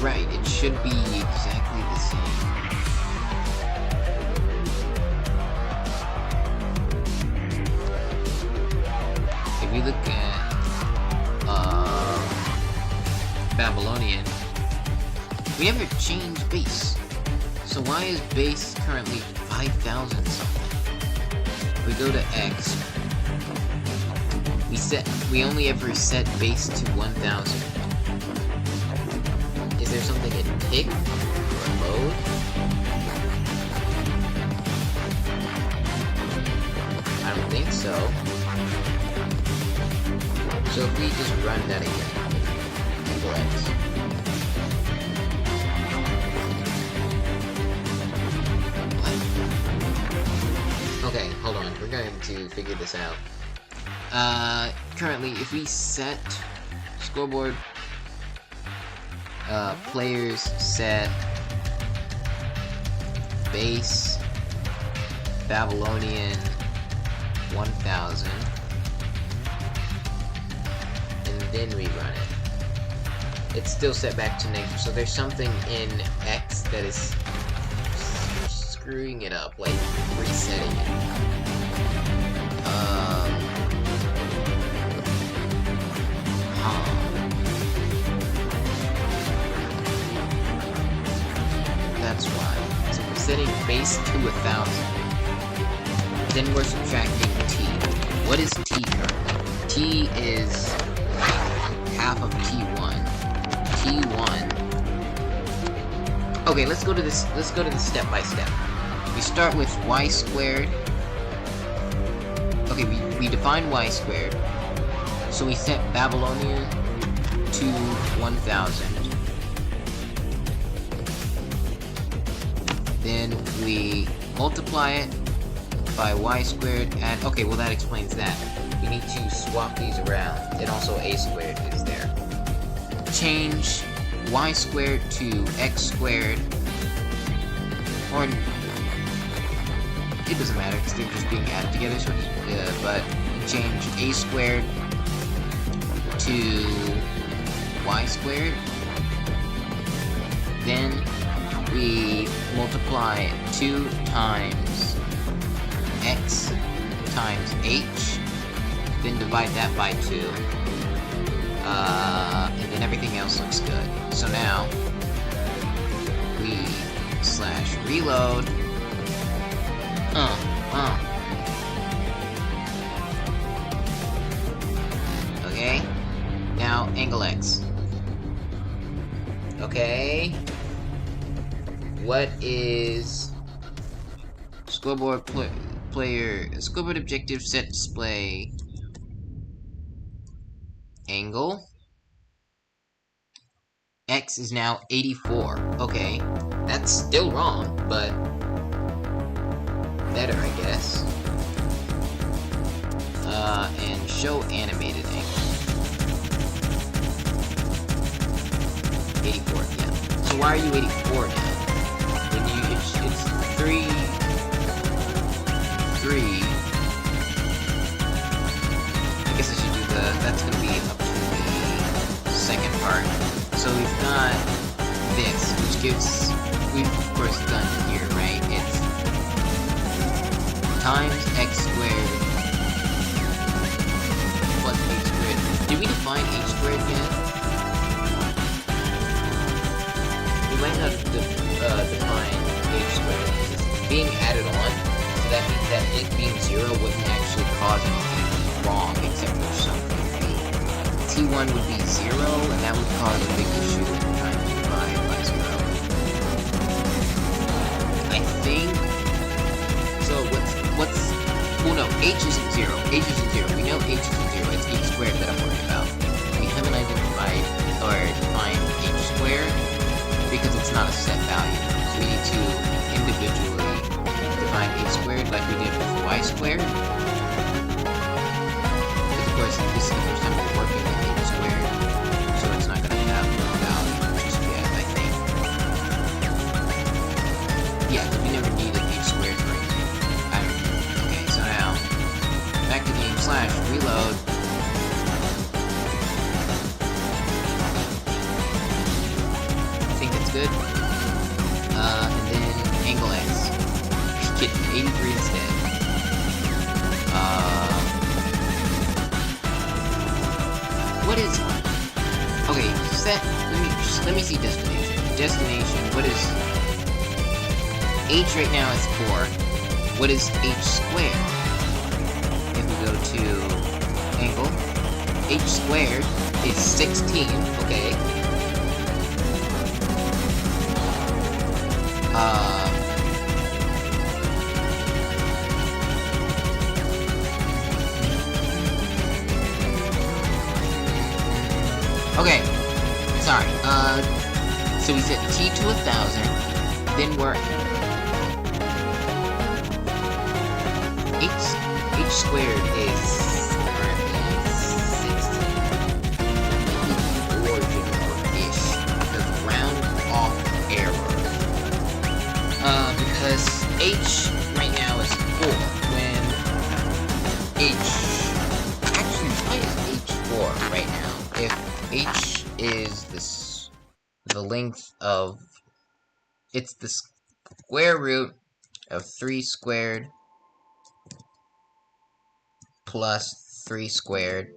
Right, it should be exactly the same. If we look at Babylonian, we never changed base. So why is base currently 5,000 something? If we go to X, we only ever set base to 1,000. Is there something in tick or load? I don't think so. So if we just run that again, angle X. Okay, hold on. We're going to figure this out. Currently, if we set scoreboard players set base Babylonian 1,000 and then rerun it. It's still set back to negative, so there's something in X that is screwing it up, like resetting it. That's why. So we're setting base to 1,000. Then we're subtracting t. What is t currently? T is half of t1. T1. Okay, let's go to this. Let's go to this step by step. We start with y squared. Okay, we define y squared. So we set Babylonia to 1,000. Then we multiply it by y squared, and okay, well that explains that. We need to swap these around, and also a squared is there. Change y squared to x squared, or it doesn't matter because they're just being added together. So, but change a squared to y squared. Then we multiply 2 times x times h, then divide that by 2, and then everything else looks good. So now we /reload. Okay. Now angle x. Okay. What is scoreboard scoreboard objective set display angle? X is now 84. Okay, that's still wrong, but better, I guess. And show animated angle. 84, yeah. So why are you 84 now? When it's 3. I guess I should do that's gonna be up to the second part. So we've got this, which gives, we've of course done here, right? It's times x squared plus h squared. Did we define h squared yet? We might not define h squared. It's being added on, so that means that it being 0 wouldn't actually cause anything wrong, except for something. T1 would be 0, and that would cause a big issue in trying to divide by 0. I think. So what's? Oh no, h isn't 0. H isn't 0. We know h isn't 0. It's h squared that I'm worried about. We haven't identified or defined h squared because it's not a set value. So we need to individually define h squared like we did with y squared. Because of course this is the first time we're working with h squared, so it's not going to have no value just yet, I think. Yeah, because we never needed h squared for anything. Okay, so now back to game /reload. I think that's good. And then angle x. Get 83 instead. What is? Okay, set. Let me see destination. Destination. What is? H right now is 4. What is h squared? If we go to angle, h squared is 16. Okay. Okay, sorry, so we set t to 1,000, then we're h squared is currently 16, origin or-ish, because round off error, because h right now is 4, when actually, why is h 4 right now? If h is the length of, it's the square root of 3 squared plus 3 squared.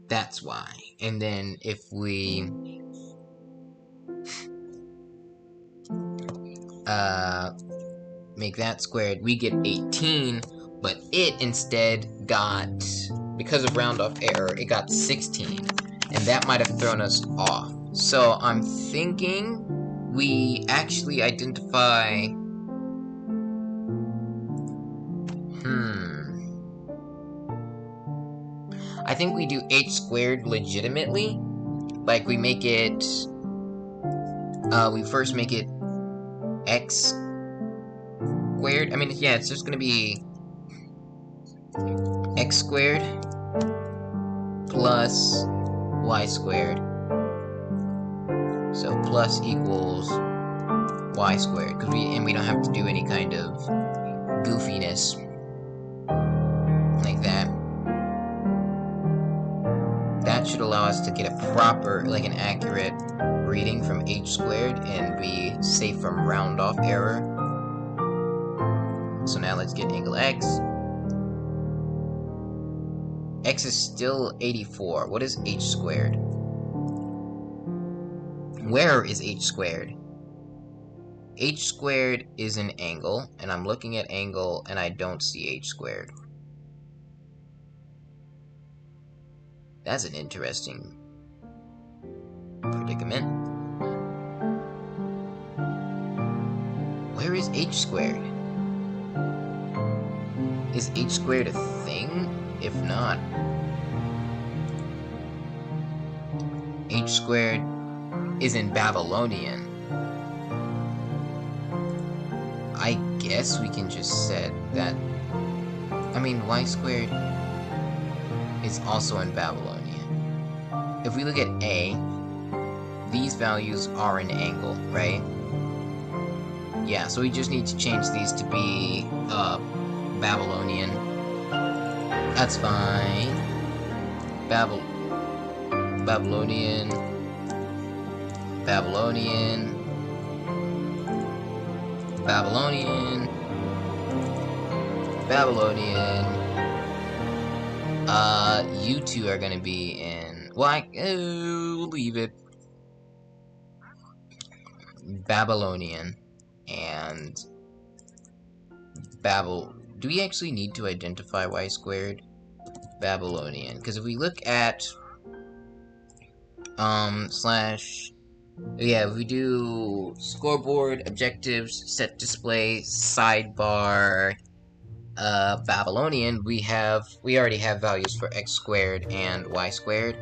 That's y. And then if we make that squared, we get 18, but it instead got, because of round off error, it got 16, and that might have thrown us off. So I'm thinking we actually identify, I think we do h squared legitimately. Like, we make it, we first make it x squared. I mean, yeah, it's just gonna be x squared plus y squared. So plus equals y squared, because we don't have to do any kind of goofiness like that. That should allow us to get a proper, like an accurate reading from h squared and be safe from round off error. So now let's get angle x. X is still 84. What is h squared? Where is h squared? H squared is an angle, and I'm looking at angle and I don't see h squared. That's an interesting predicament. Where is h squared? Is h squared a thing? If not, h squared is in Babylonian. I guess we can just set that. I mean, y squared is also in Babylonian. If we look at a, these values are an angle, right? Yeah, so we just need to change these to be Babylonian. That's fine. Babylonian. Babylonian. Babylonian. Babylonian. You two are gonna be in. Well, we'll leave it. Babylonian and Do we actually need to identify y squared? Babylonian. Because if we look at if we do scoreboard, objectives, set display, sidebar, Babylonian, we already have values for x squared and y squared,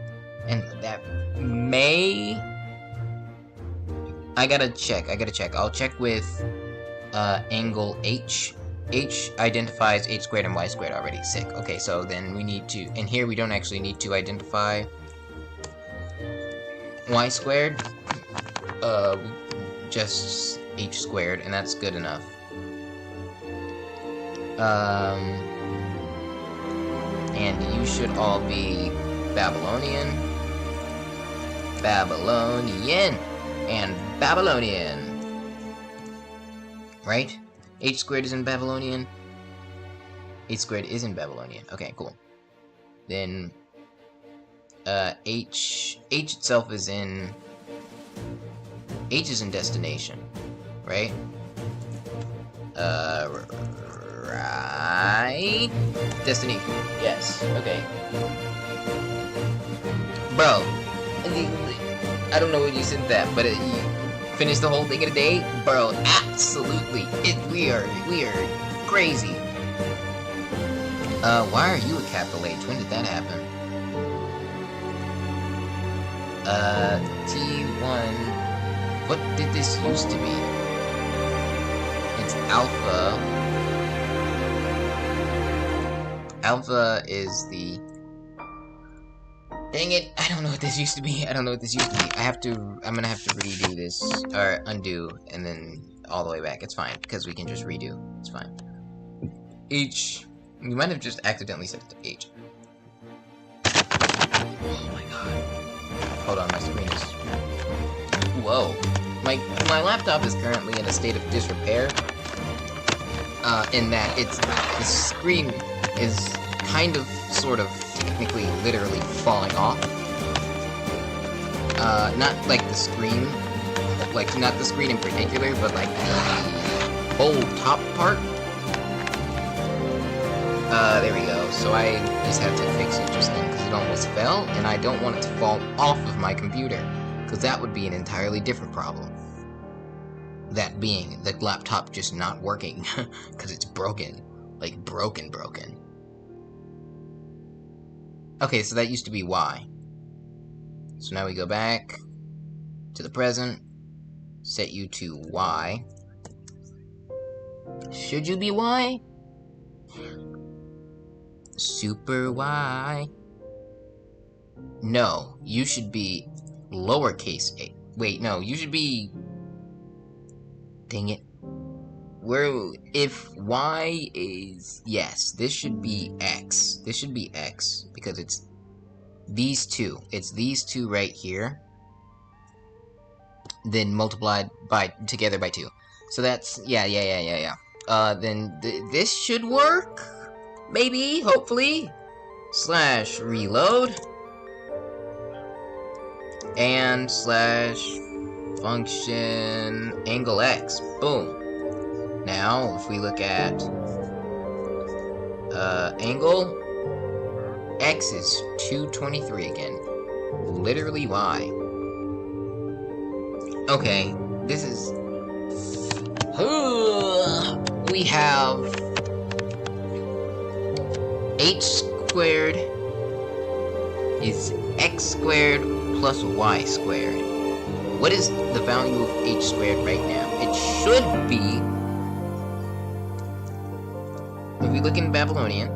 and that may. I gotta check. I'll check with angle h. H identifies h squared and y squared already. Sick. Okay, so then we need to, and here we don't actually need to identify y squared. Just h squared, and that's good enough. And you should all be Babylonian, and Babylonian. Right? H squared is in Babylonian. H squared is in Babylonian. Okay, cool. Then, H itself is in... H is in destination, right? Right? Destination. Yes. Okay. Bro, I don't know when you said that, but you finished the whole thing in a day? Bro, absolutely. We are crazy. Why are you a capital H? When did that happen? T1. What did this used to be? It's alpha. Alpha is the... Dang it, I don't know what this used to be. I'm gonna have to redo this, or undo, and then all the way back. It's fine, because we can just redo. It's fine. H. You might have just accidentally set it to H. Oh my god. Hold on, my screen is... Whoa. My laptop is currently in a state of disrepair. in that the screen is kind of, sort of, technically, literally falling off. Not like the screen, like not the screen in particular, but like the whole top part. There we go. So I just had to fix it just then because it almost fell, and I don't want it to fall off of my computer, because that would be an entirely different problem. That being the laptop just not working because it's broken, like broken. Okay, so that used to be Y. So now we go back to the present, set you to Y. Should you be Y? Super Y. No, you should be lowercase a. Wait, no, you should be... Dang it. If Y is... Yes, this should be X. This should be X, because it's these two. It's these two right here. Then multiplied together by 2. So that's... Yeah. Then this should work? Maybe, hopefully. / reload. And / function angle X. Boom. Now, if we look at angle, X is 223 again. Literally Y. Okay, this is... we have H squared is X squared plus Y squared. What is the value of H squared right now? It should be... If we look in Babylonian,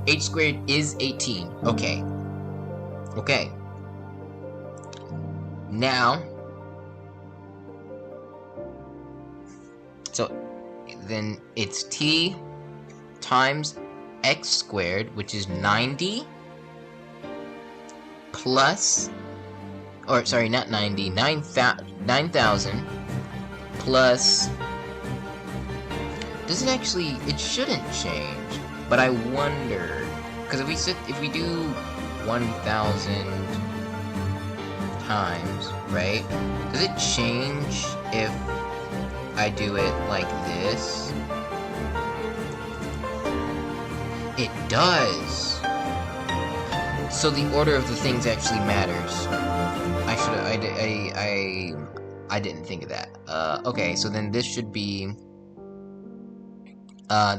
H squared is 18. Okay. Okay. Now... So, then it's T times X squared, which is 90, plus... Or, sorry, not 90, 9,000 plus... Does it actually... It shouldn't change, but I wonder... Because if we do 1,000 times, right? Does it change if I do it like this? It does! So the order of the things actually matters. I didn't think of that. Okay, so then this should be...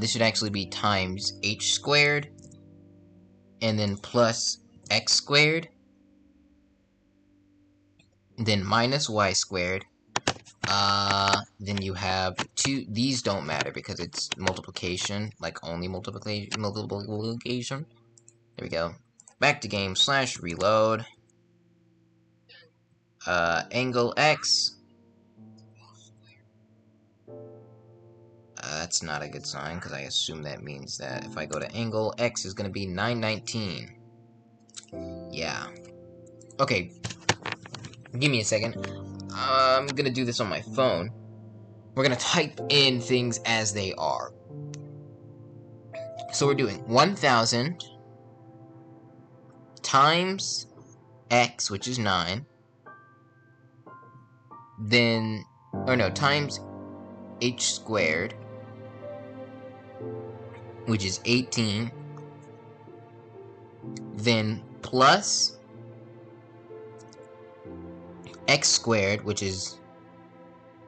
this should actually be times H squared, and then plus X squared, then minus Y squared. Then you have two... These don't matter because it's multiplication, like only multiplication. There we go. Back to game / reload. Angle X. That's not a good sign, because I assume that means that if I go to angle, X is going to be 919. Yeah. Okay. Give me a second. I'm going to do this on my phone. We're going to type in things as they are. So we're doing 1,000 times X, which is 9. Then... Or no, times H squared, which is 18, then plus X squared, which is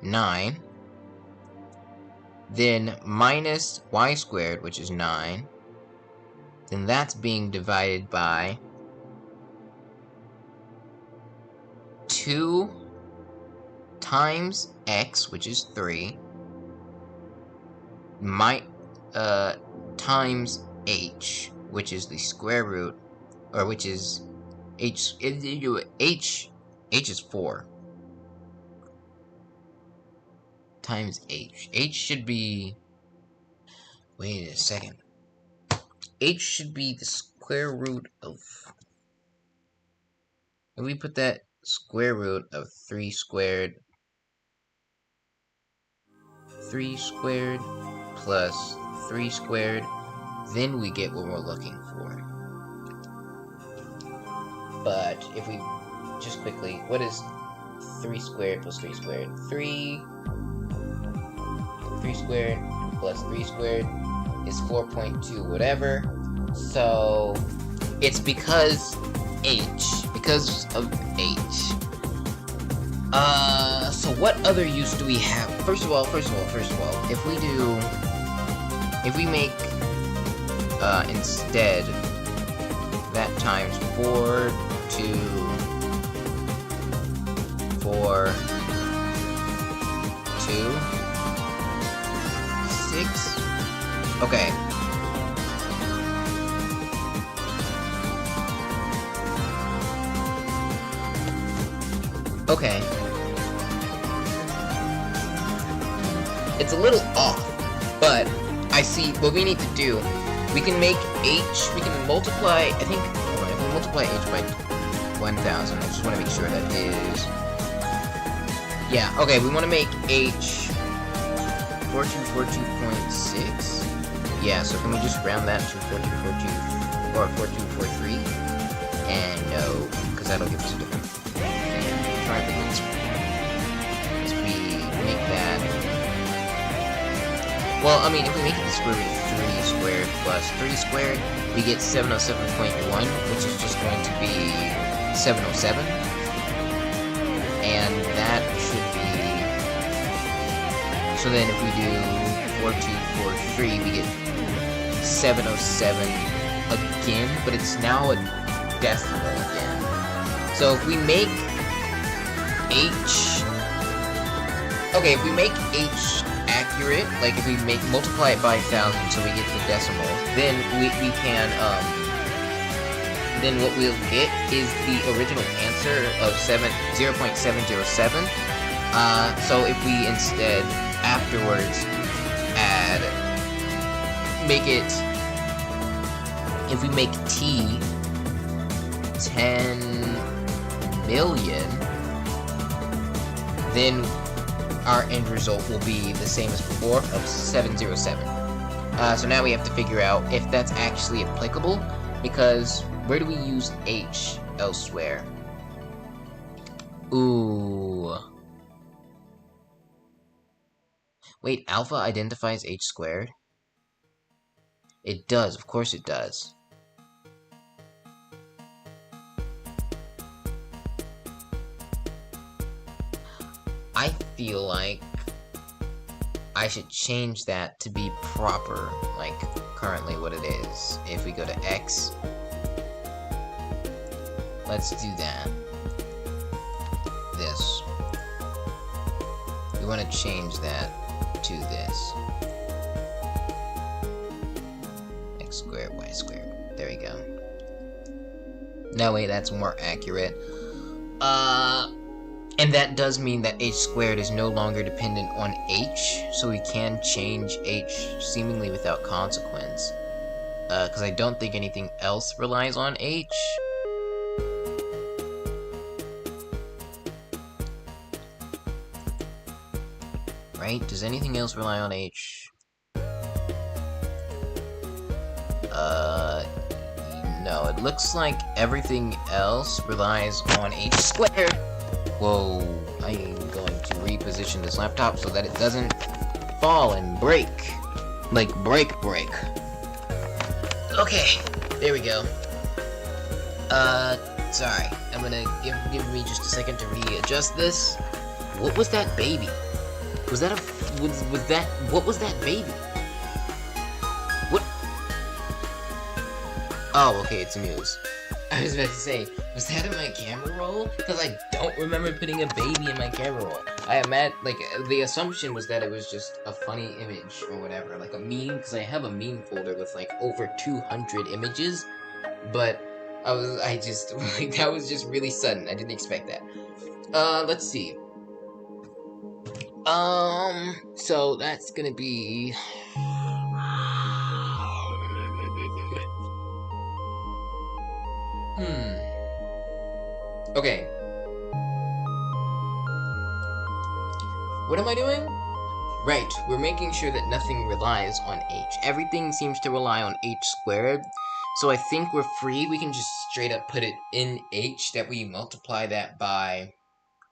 9, then minus Y squared, which is 9, then that's being divided by 2 times X, which is 3, times H, which is the square root, or which is H is 4, times H. H should be... Wait a second. H should be the square root of... If we put that square root of 3 squared... 3 squared plus 3 squared, then we get what we're looking for. But if we just quickly, what is 3 squared plus 3 squared? 3 squared plus 3 squared is 4.2 whatever. So it's because of H. So what other use do we have? First of all, if we make instead that times 4 2 6. Okay. Okay. It's a little off, but I see what we need to do. We can make H, we can multiply, I think, if we multiply H by 1000, I just want to make sure that is... Yeah, okay, we want to make H 4242.6. Yeah, so can we just round that to 4242 or 4243? And no, because that'll give us a different thing. Try to as we make that. Well, I mean, if we make it the square root of 3 squared plus 3 squared, we get 707.1, which is just going to be 707. And that should be... So then if we do 4243, we get 707 again, but it's now a decimal again. So if we make H... Okay, if we make H accurate, like if we multiply it by 1000 so we get the decimal, then we can, then what we'll get is the original answer of 0.707. So if we instead afterwards if we make T 10 million, then our end result will be the same as before of 707. So now we have to figure out if that's actually applicable, because where do we use H elsewhere? Ooh. Wait, alpha identifies H squared? It does, of course it does. I feel like I should change that to be proper, like currently what it is. If we go to X, let's do that. This. We want to change that to this. X squared, Y squared. There we go. No, wait, that's more accurate. And that does mean that H squared is no longer dependent on H, so we can change H seemingly without consequence. Because I don't think anything else relies on H. Right? Does anything else rely on H? No, it looks like everything else relies on H squared. Whoa, I am going to reposition this laptop so that it doesn't fall and break. Like, break. Okay, there we go. Sorry. I'm gonna give me just a second to readjust this. What was that baby? Was that what was that baby? What? Oh, okay, it's a muse. I was about to say, was that in my camera roll? Because I don't remember putting a baby in my camera roll. The assumption was that it was just a funny image or whatever, like a meme, because I have a meme folder with like over 200 images, but that was just really sudden. I didn't expect that. Let's see. So that's gonna be... Okay. What am I doing? Right, we're making sure that nothing relies on h. Everything seems to rely on h squared, so I think we're free. We can just straight up put it in h, that we multiply that by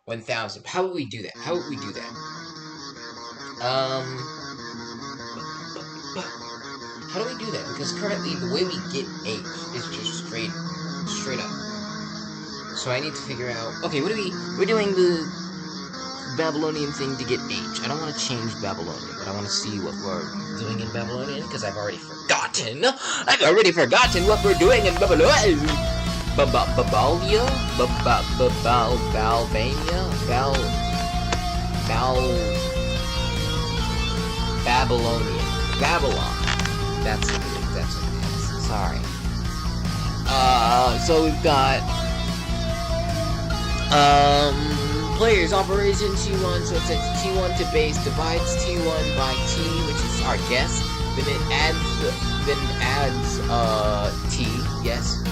1000. How would we do that? How would we do that? How do we do that? Because currently the way we get h is just straight up. So I need to figure out... Okay, we're doing the Babylonian thing to get h. I don't want to change Babylonian, but I want to see what we're doing in Babylonian, because I've already forgotten. I've already forgotten what we're doing in Babylonian. Babalia? Balbania? Babylonian. Babylon. That's what it is. Sorry. So we've got players operation T1, so it says T1 to base divides T1 by T, which is our guess. Then it adds T, yes.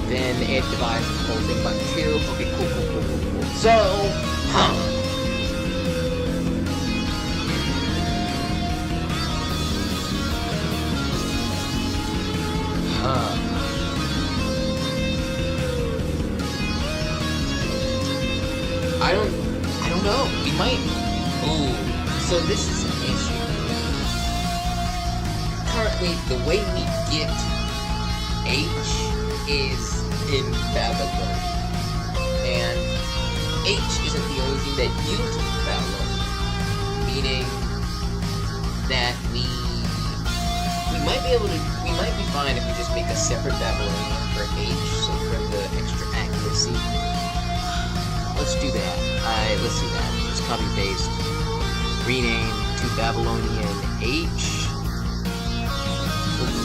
Then it divides the whole thing by 2. Okay, cool. So, I don't know. We might. Ooh. So this is an issue. Currently, the way we get h is in Babylon, and h isn't the only thing that uses Babylon. Meaning that we might be able to. We might be fine if we just make a separate Babylonian for h, so for the extra accuracy. Let's do that. Let's do that. Just copy paste. Rename to Babylonian h.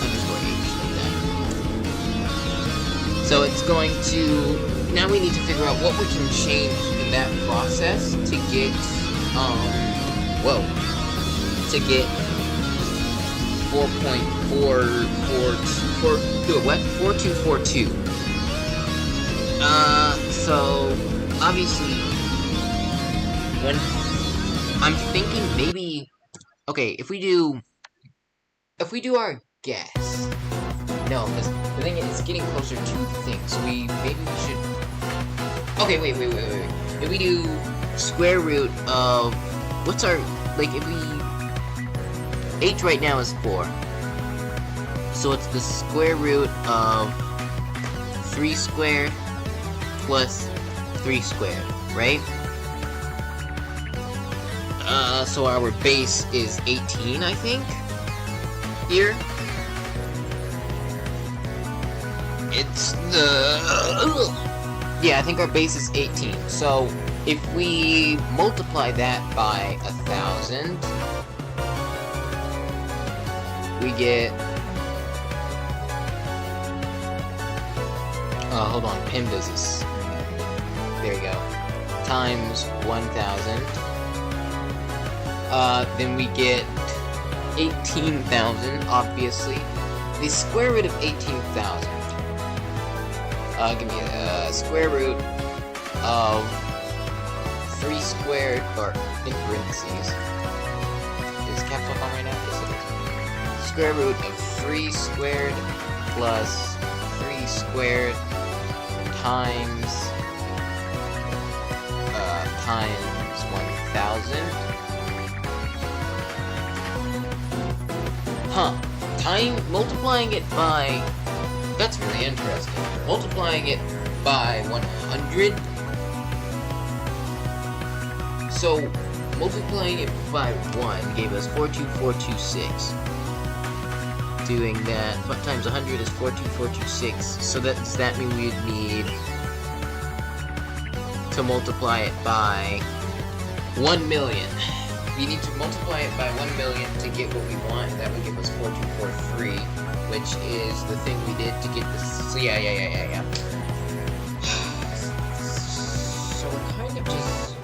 Underscore h, like that. So it's going to. Now we need to figure out what we can change in that process to get. To get 4242. So obviously, when I'm thinking maybe, okay, if we do our guess, no, because the thing is, it's getting closer to the thing, so maybe we should, okay, wait, if we do square root of, what's our, like, if we, h right now is 4, so it's the square root of 3 squared plus 3 squared, right? So our base is 18, I think, here. It's the... Yeah, I think our base is 18. So, if we multiply that by 1,000, we get... hold on, Pim does this. There you go. Times 1,000. Then we get 18,000, obviously. The square root of 18,000. Give me a square root of 3 squared, or in parentheses. Is caps lock on right now? Yes, it is. Square root of 3 squared plus 3 squared times 1,000. Multiplying it by... That's really interesting. Multiplying it by 100. So, multiplying it by 1 gave us 42426. Doing that, times 100 is 42426. So does that mean we'd need to multiply it by 1 million? We need to multiply it by 1 million to get what we want, and that would give us 4243, which is the thing we did to get this. So yeah. So we're kind of just...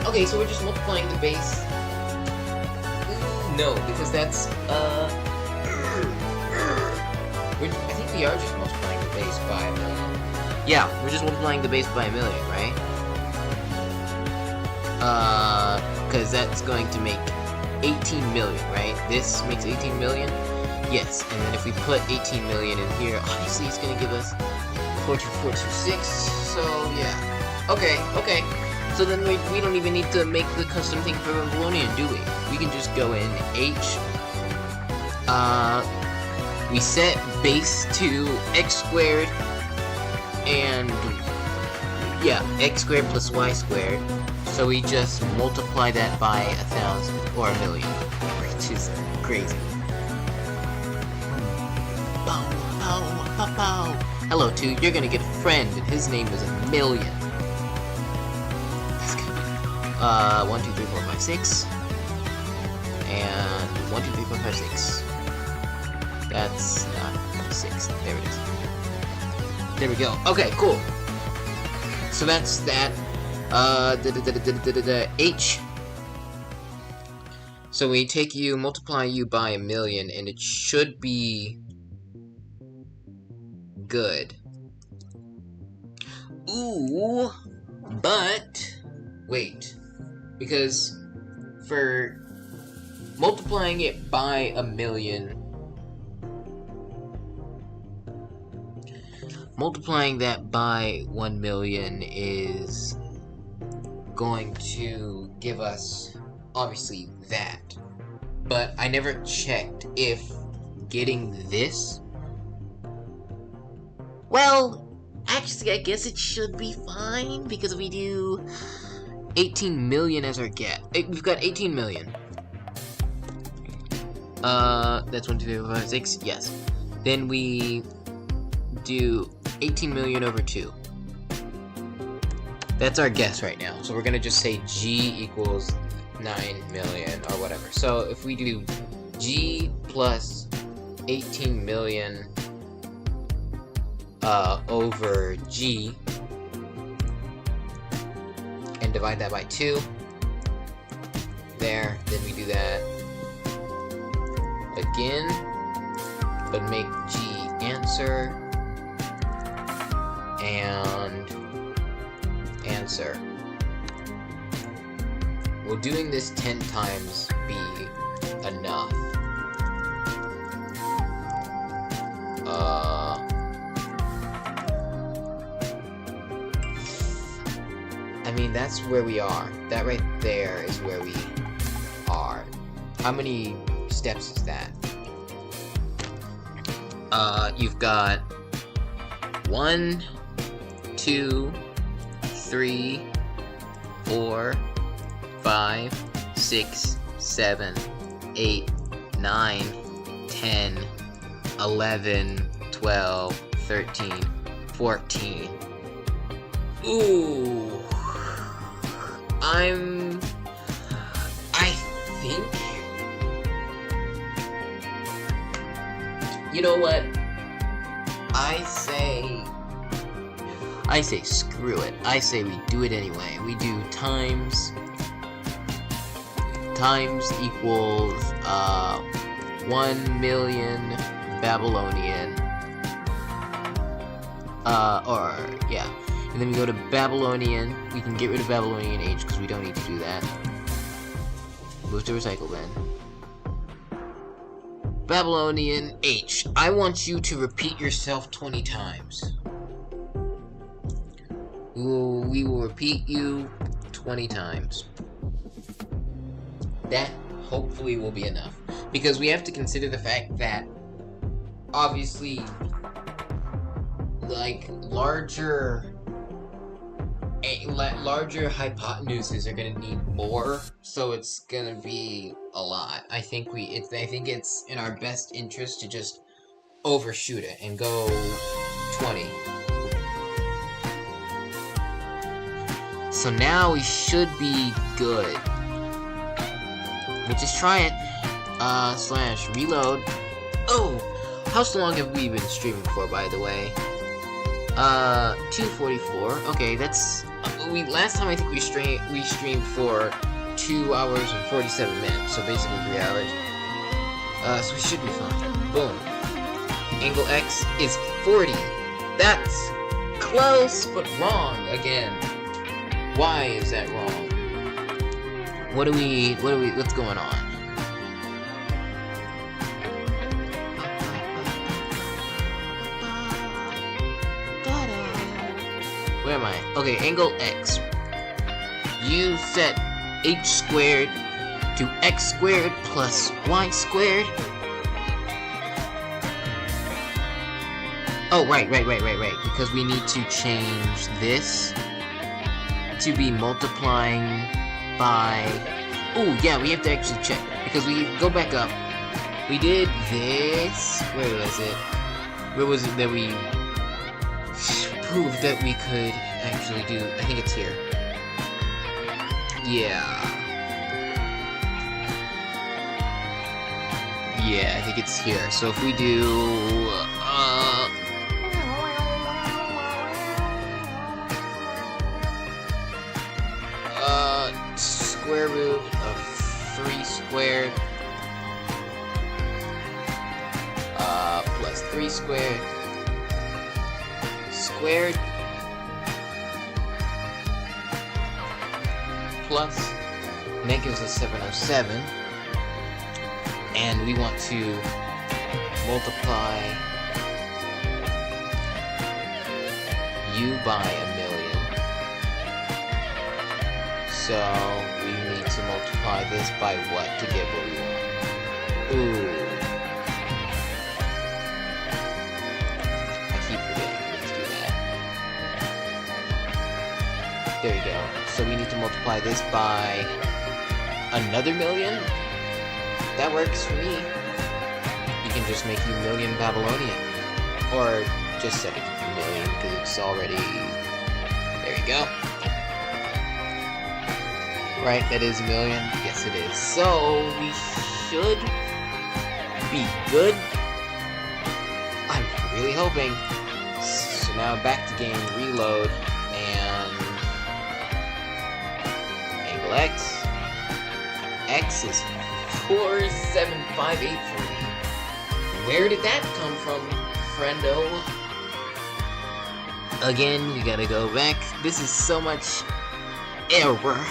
Okay, so we're just multiplying the base. No, because that's, I think we are just multiplying the base by 1 million. Yeah, we're just multiplying the base by 1,000,000, right? Because that's going to make 18 million, right? This makes 18 million? Yes, and then if we put 18 million in here, obviously it's going to give us 42426, so yeah. Okay. So then we don't even need to make the custom thing for Babylonian, do we? We can just go in H, we set base to x squared, and yeah, x squared plus y squared. So we just multiply that by 1,000 or 1,000,000, which is crazy. Bow, bow, bow, bow. Hello, 2. You're gonna get a friend, and his name is 1,000,000. That's good. 1, 2, 3, 4, 5, 6, and 1, 2, 3, 4, 5, 6. That's not 6. There it is. There we go. Okay, cool. So that's that. H. So we take you, multiply you by 1,000,000, and it should be good. Ooh, but wait, because for multiplying it by 1,000,000, multiplying that by 1,000,000 is going to give us, obviously, that. But I never checked if getting this... Well, actually, I guess it should be fine, because we do 18 million as our get. We've got 18 million. That's 1, 2, 3, 4, 5, 6, yes. Then we do 18 million over 2. That's our guess right now. So we're gonna just say G equals 9 million or whatever. So if we do G plus 18 million over G and divide that by 2, there, then we do that again, but make G answer and answer. Will doing this 10 times be enough? I mean, that's where we are. That right there is where we are. How many steps is that? You've got 1, 2, 3, 4, 5, 6, 7, 8, 9, 10, 11, 12, 13, 14. Ooh. I think... You know what? I say screw it. I say we do it anyway. We do times equals 1 million Babylonian, or yeah, and then we go to Babylonian. We can get rid of Babylonian H because we don't need to do that. Move to recycle bin. Babylonian H. I want you to repeat yourself 20 times. We will repeat you 20 times. That hopefully will be enough. Because we have to consider the fact that, obviously, like, larger hypotenuses are gonna need more, so it's gonna be a lot. I think it's in our best interest to just overshoot it and go 20. So now we should be good. We'll just try it. / reload. Oh! How long have we been streaming for, by the way? 2:44. Okay, that's... last time I think we streamed for 2 hours and 47 minutes, so basically 3 hours. So we should be fine. Boom. Angle X is 40. That's close, but wrong again. Why is that wrong? What's going on? Where am I? Okay, angle X. You set h squared to x squared plus y squared. Oh, right. Because we need to change this to be multiplying by... Oh, yeah, we have to actually check. Because we go back up. We did this... Where was it? Where was it that we proved that we could actually do... I think it's here. Yeah. Yeah, I think it's here. So if we do... square root of 3 squared plus 3 squared squared plus, and that gives us 707, and we want to multiply u by 1,000,000. So we need to multiply this by what to get what we want? Ooh. I keep forgetting. Let's do that. There you go. So we need to multiply this by another 1,000,000? That works for me. You can just make you 1,000,000 Babylonian. Or just set it to 1,000,000 because it's already... There you go. Right, that is 1,000,000. Yes, it is. So we should be good. I'm really hoping. So now back to game, reload, and angle X. X is 47583. Where did that come from, friendo? Again, we gotta go back. This is so much error.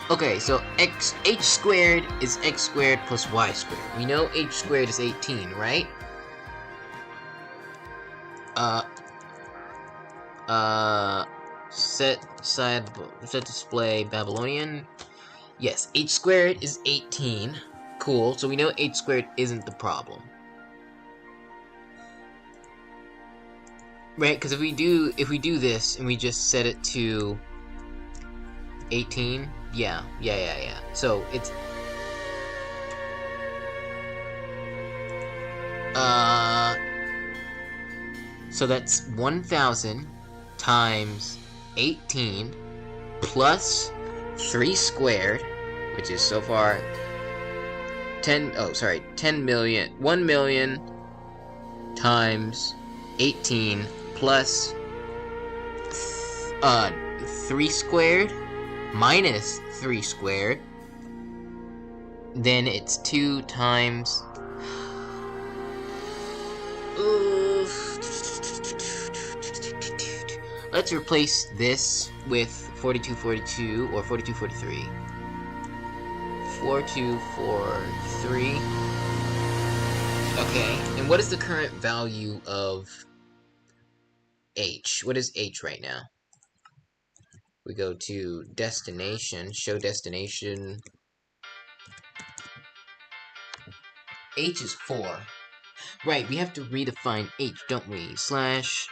Okay, so h squared is x squared plus y squared. We know h squared is 18, right? Set display Babylonian. Yes, h squared is 18. Cool. So we know h squared isn't the problem. Right? Because if we do this and we just set it to 18, yeah. So it's so that's 1,000 times 18 plus 3 squared, which is so far 10 million. 1,000,000 times 18 plus 3 squared minus 3 squared, then it's 2 times... Let's replace this with 4242 or 4243. 4243. Okay, and what is the current value of H? What is H right now? We go to destination, show destination. H is 4. Right, we have to redefine H, don't we? Slash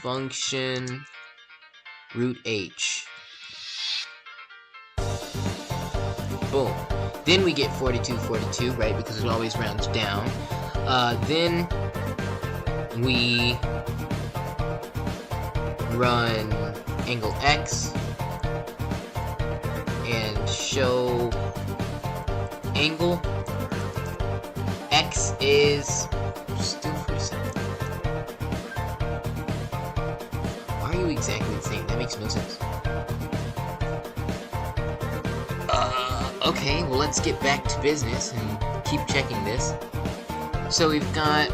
function root H. Boom. Then we get 4242, right? Because it always rounds down. Then we run angle X and show angle. X is still 47. Why are you exactly the same? That makes no sense. Okay, well let's get back to business and keep checking this. So we've got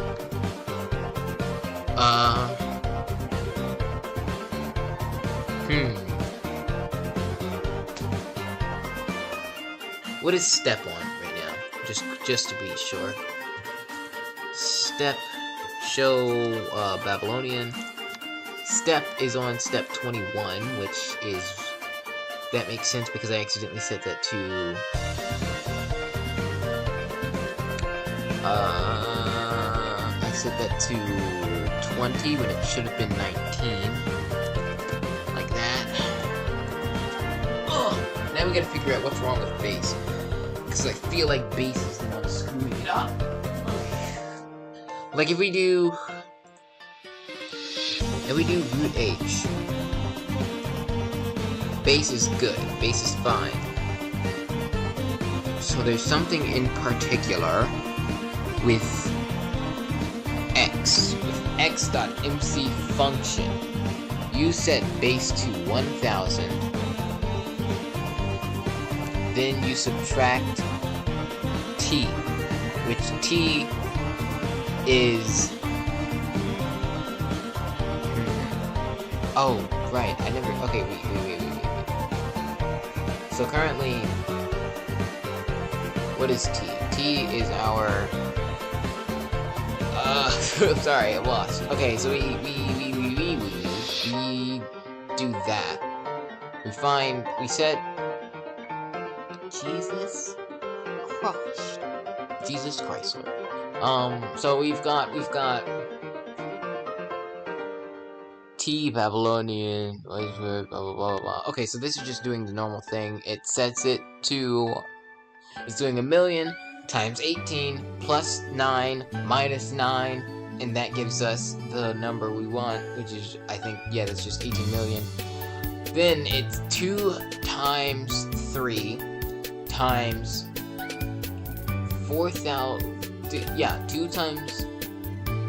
What is step on right now? Just to be sure. Step, show, Babylonian. Step is on step 21, which is... That makes sense because I accidentally set that to... I set that to 20 when it should have been 19. Like that. Ugh! Now we gotta figure out what's wrong with base. Because I feel like base is the one screwing it up. Like if we do root H, base is good, base is fine. So there's something in particular with x.mc function. You set base to 1000, then you subtract t, which t is... Oh, right, I never... Okay, wait. So currently, what is t? T is our... sorry, I'm lost. Okay, so we do that. We set... Jesus Christ, Lord. So we've got T, Babylonian, blah, blah, blah, blah. Okay, so this is just doing the normal thing. It sets it to... It's doing 1,000,000 times 18 plus 9 minus 9, and that gives us the number we want, which is, I think, yeah, that's just 18 million. Then it's 2 times 3 times 4,000... Yeah, 2 times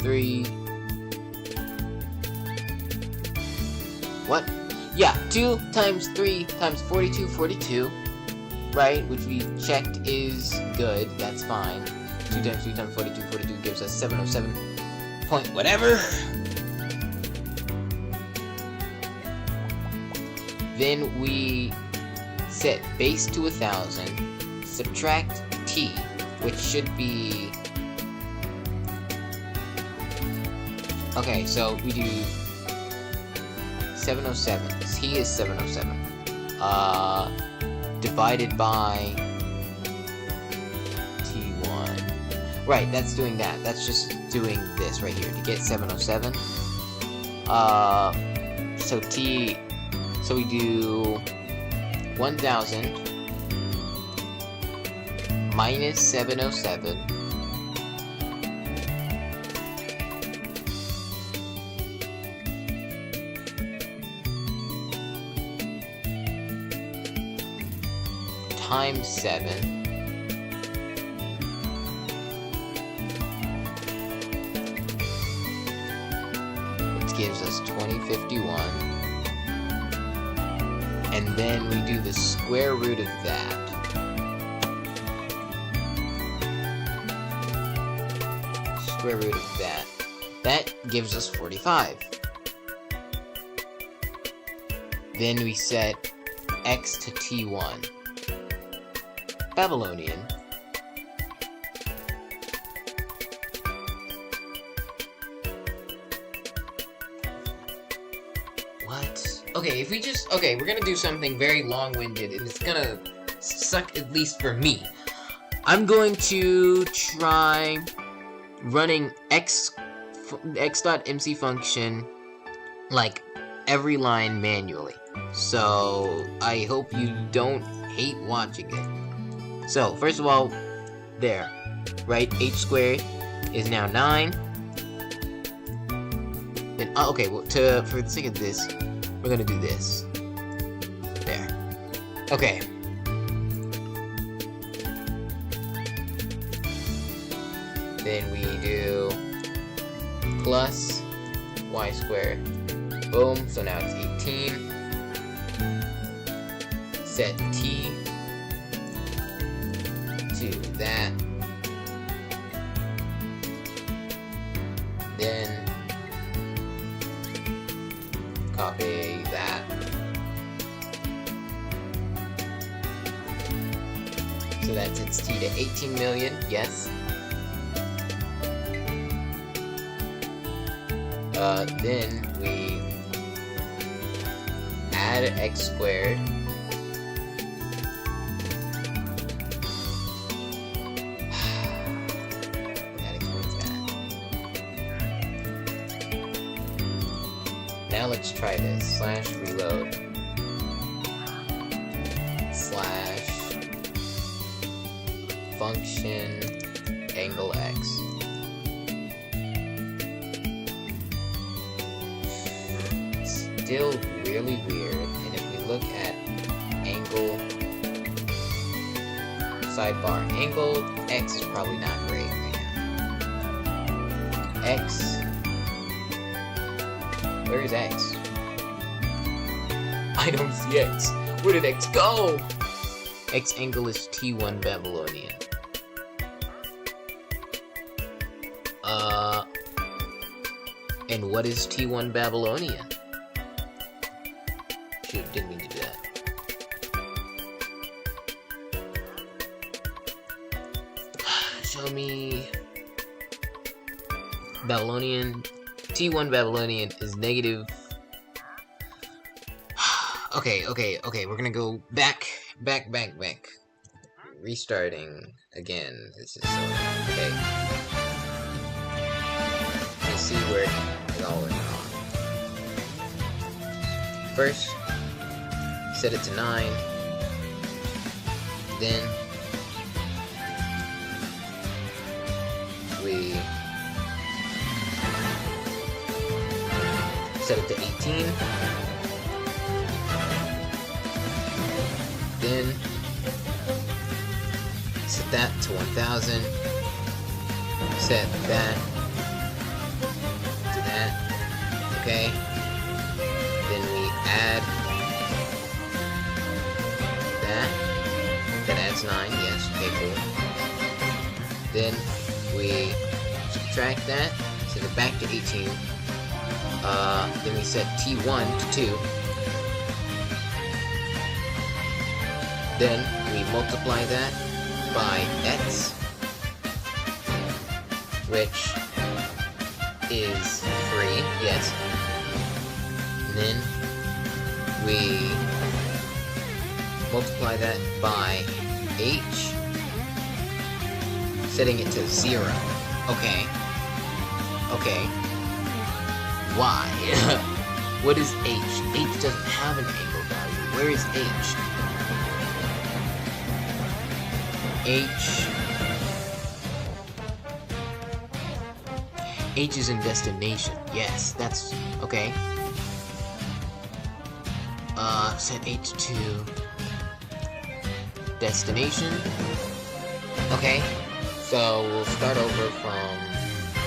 3... What? Yeah, 2 times 3 times 42, right? Which we checked is good, that's fine. 2 times 3 times 42 gives us 707 point whatever. Then we set base to 1000, subtract t, which should be... Okay, so we do 707. T is 707. Divided by T1. Right, that's doing that. That's just doing this right here to get 707. So T... So we do 1000 minus 707 times 7 which gives us 2051. And then we do the square root of that. Square root of that. That gives us 45. Then we set x to t1. Babylonian. What? Okay, if we just... Okay, we're gonna do something very long-winded, and it's gonna suck, at least for me. I'm going to try running x.mc function, like, every line manually. So, I hope you don't hate watching it. So, first of all, there. Right? H squared is now 9. Then, okay, well, for the sake of this, we're gonna do this. There. Okay. Then we do plus y squared. Boom. So now it's 18. Set t to that. Then So that sets t to 18 million, yes. Then we add x squared. That explains that. Now let's try this. Slash reload. Slash function angle x. Still really weird, and if we look at angle sidebar, angle x is probably not great right now. X, where is x? I don't see x. Where did x go? X angle is T1 Babylonian. And what is T1 Babylonian? Shoot, didn't mean to do that. Show me Babylonian. T1 Babylonian is negative. Okay, we're gonna go back. Restarting again. This is so okay. Let's see where it all went wrong. First, set it to 9. Then we set it to 18. Then set that to 1000. Set that to that. Okay. Then we add that. That adds 9. Yes. Okay. Cool. Then we subtract that. Set it back to 18. Then we set T1 to 2. Then we multiply that by x, which is 3, yes. And then we multiply that by h, setting it to 0. Okay. Why? What is h? H doesn't have an angle value. Where is h? H is in destination. Yes, that's okay. Set H to destination. Okay, so we'll start over from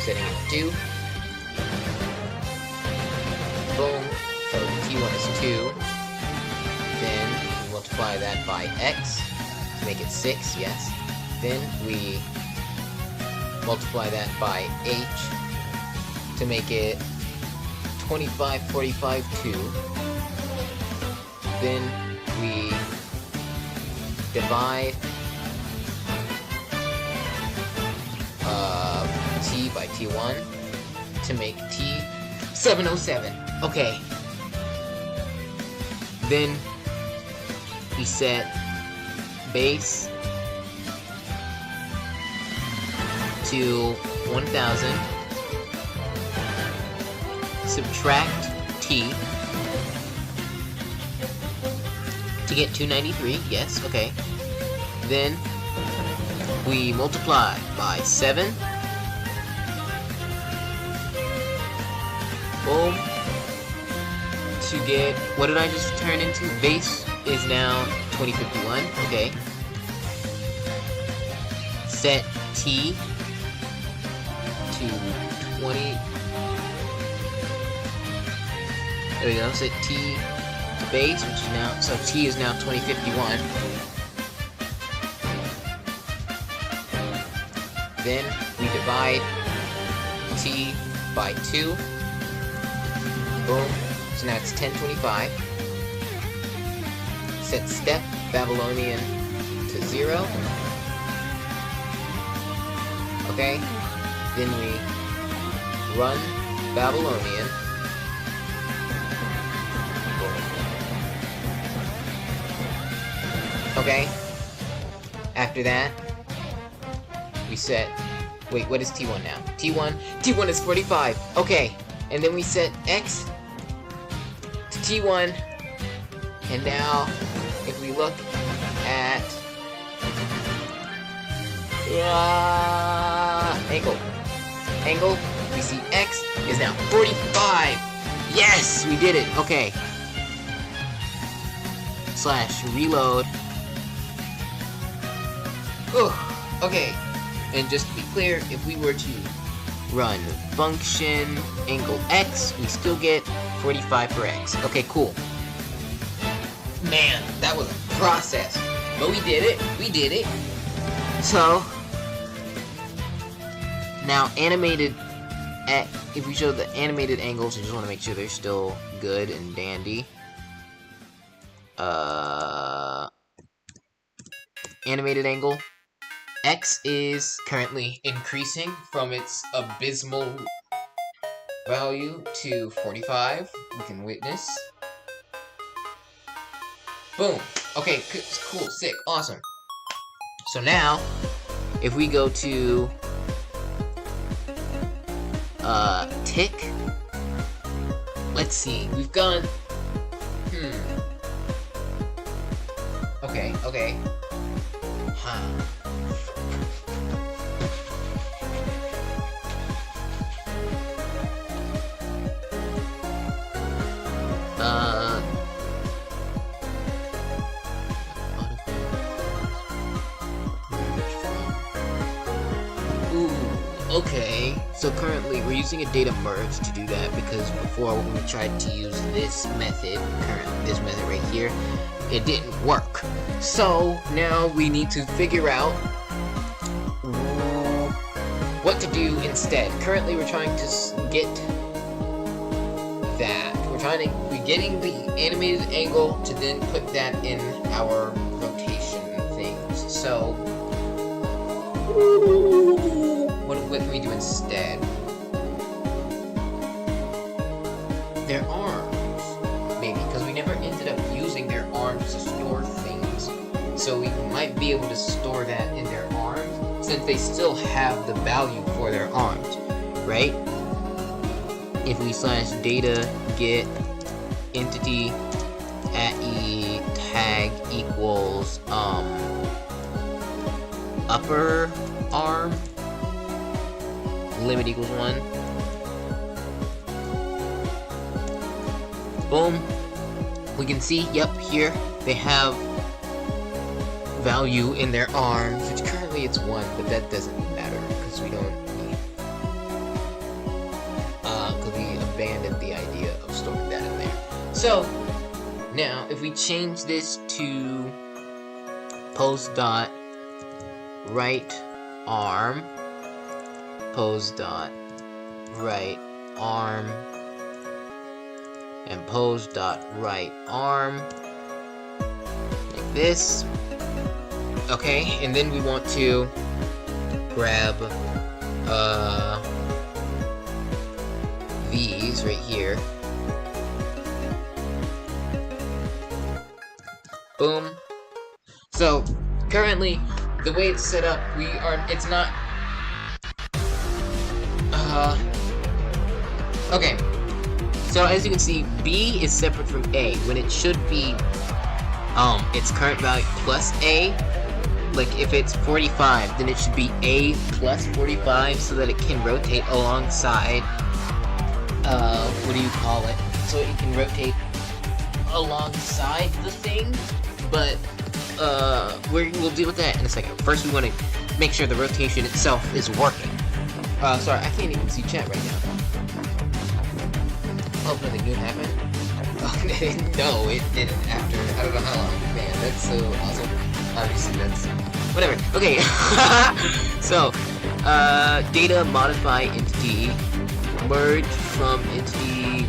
setting it to 2. Boom. So T1 is 2. Then we multiply that by x. Make it 6, yes. Then we multiply that by h to make it 25, 45, 2. Then we divide t by t1 to make t 707. Okay. Then we set base to 1000, subtract t to get 293, yes, okay. Then we multiply by 7, boom, to get, what did I just turn into? Base is now 2051, okay. Set t to 20. There we go. Set t to base, which is now, so t is now 2051. Then we divide t by 2. Boom. So now it's 1025. Set step Babylonian to 0. Okay? Then we run Babylonian. Okay? After that, we set... Wait, what is T1 now? T1 is 45! Okay, and then we set X to T1, and now, if we look at... Angle, we see X is now 45! Yes! We did it! Okay. / reload. Ugh, okay. And just to be clear, if we were to run function angle X, we still get 45 for X. Okay, cool. Man, that was a process. But we did it. We did it. So, now animated, if we show the animated angles, I just want to make sure they're still good and dandy. Animated angle. X is currently increasing from its abysmal value to 45. We can witness. Boom. Okay, cool, sick, awesome. So now, if we go to tick, let's see, we've gone, okay, okay, so currently we're using a data merge to do that because before when we tried to use this method, this method right here, it didn't work. So now we need to figure out what to do instead. Currently we're trying to get that. We're getting the animated angle to then put that in our rotation things. So what can we do instead? Their arms, maybe, because we never ended up using their arms to store things. So we might be able to store that in their arms, since they still have the value for their arms, right? If we / data get entity at e tag equals upper arm, limit equals 1. Boom. We can see, yep, here they have value in their arms, which currently it's 1, but that doesn't matter because we don't need, because we abandoned the idea of storing that in there. So now if we change this to pose dot right arm, pose dot right arm, and pose dot right arm, like this. Okay, and then we want to grab these right here. Boom. So currently the way it's set up, it's not okay. So as you can see, B is separate from A when it should be its current value plus A. Like if it's 45, then it should be A plus 45 so that it can rotate alongside what do you call it? So it can rotate alongside the thing, but we'll deal with that in a second. First we want to make sure the rotation itself is working. Sorry, I can't even see chat right now. Hope nothing good happened. No, it didn't after, I don't know how long. Man, that's so awesome. Obviously, that's... whatever. Okay. So, data modify entity, merge from entity...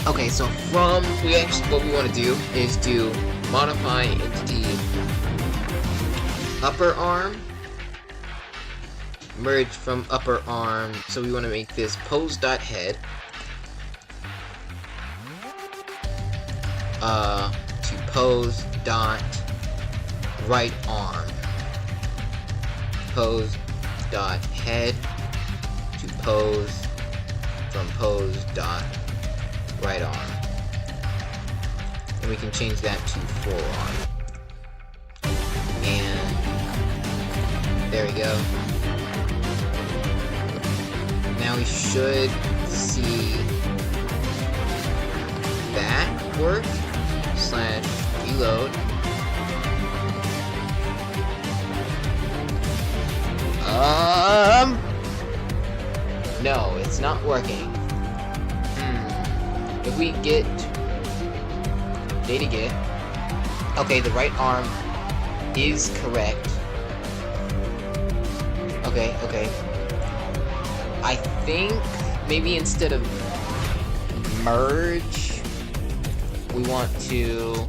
Okay, so from... what we want to do is to modify entity upper arm, merge from upper arm, so we want to make this pose.head to pose.right arm. Pose.head to pose from pose.right arm. And we can change that to forearm. And there we go. Now we should see that work. /reload. No, it's not working. If we get data get, okay, the right arm is correct. Okay. I think maybe instead of merge, we want to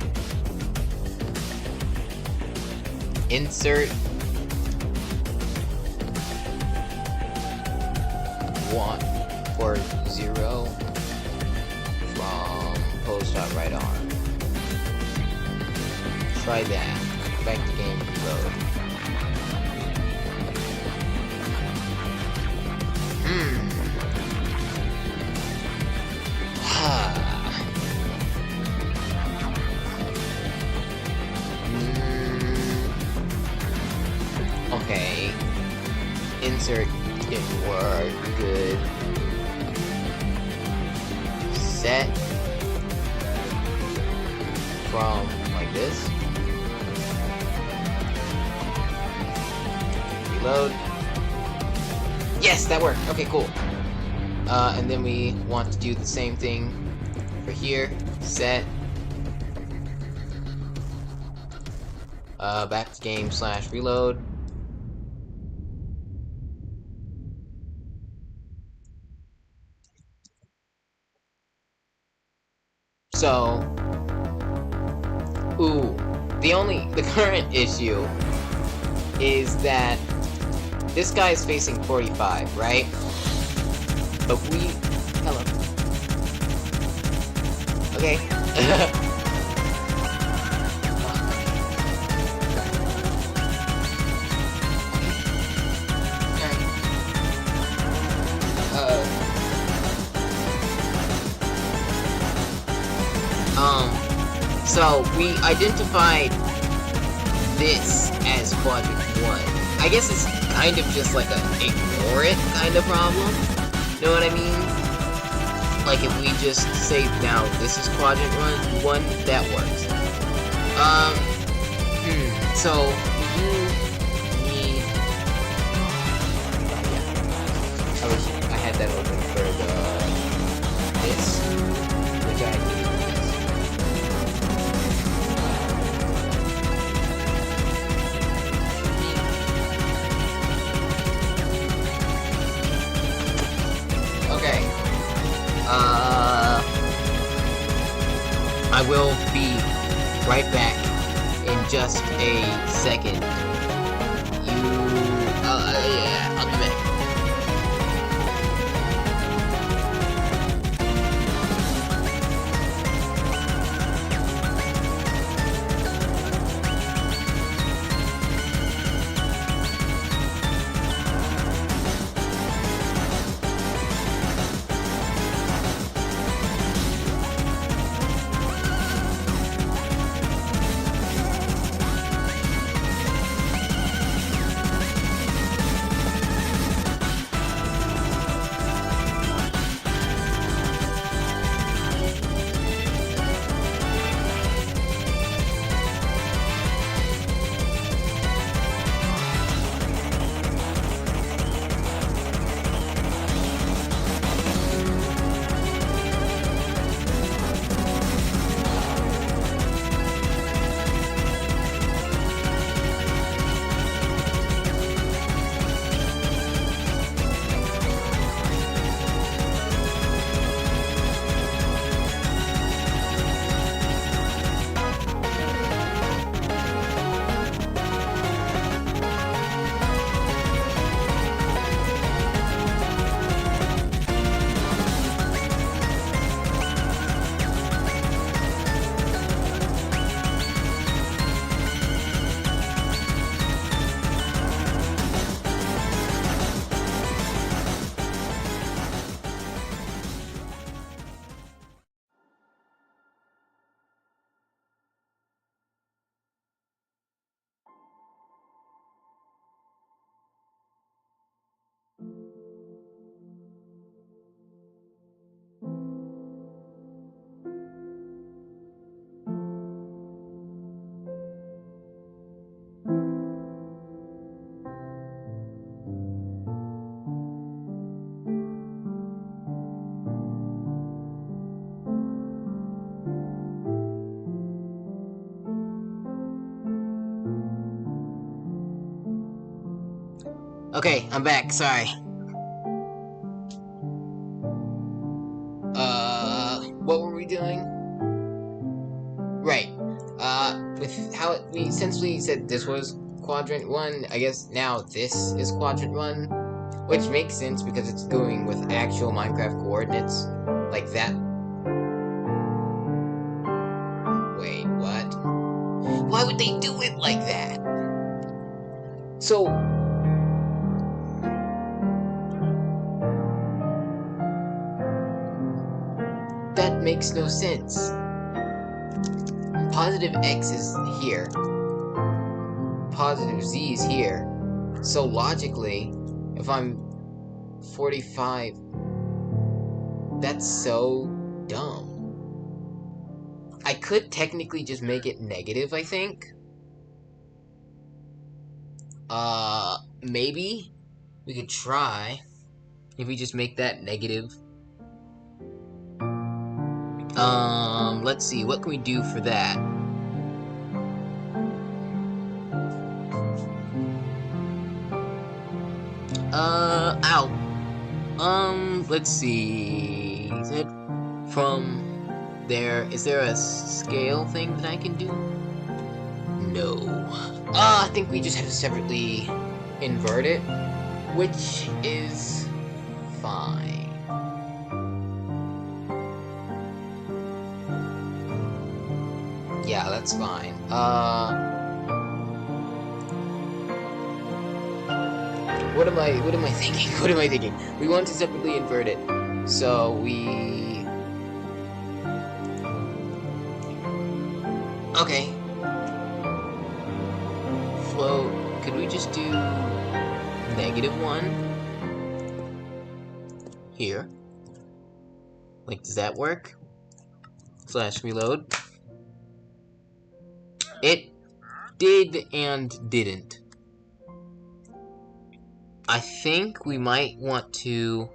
insert 1 or 0 from pose.right arm. Try that. Back to game reload. Okay. Insert didn't work. Good. Set from like this. Reload. Yes, that worked. Okay, cool. And then we want to do the same thing for here. Set. Back to game /reload. So, the current issue is that this guy is facing 45, right? But hello. Okay. So we identified this as quadrant 1. I guess it's kind of just like a ignore it kind of problem. Know what I mean? Like if we just say now this is quadrant 1, that works. So we need. I had that open for this, which I need. I will be right back in just a second. Yeah, I'll be back. Okay, I'm back, sorry. What were we doing? Right. With how since we said this was quadrant 1, I guess now this is quadrant 1, which makes sense because it's going with actual Minecraft coordinates, like that. Wait, what? Why would they do it like that? So, that makes no sense. Positive X is here. Positive Z is here. So logically, if I'm 45, that's so dumb. I could technically just make it negative, I think. Maybe we could try if we just make that negative. Let's see, what can we do for that? Let's see, is it from there, is there a scale thing that I can do? No. I think we just have to separately invert it, which is fine. Yeah, that's fine. What am I thinking? What am I thinking? We want to separately invert it. So we... Okay. Float. Could we just do -1 here? Like, does that work? / reload. It did and didn't. I think we might want to...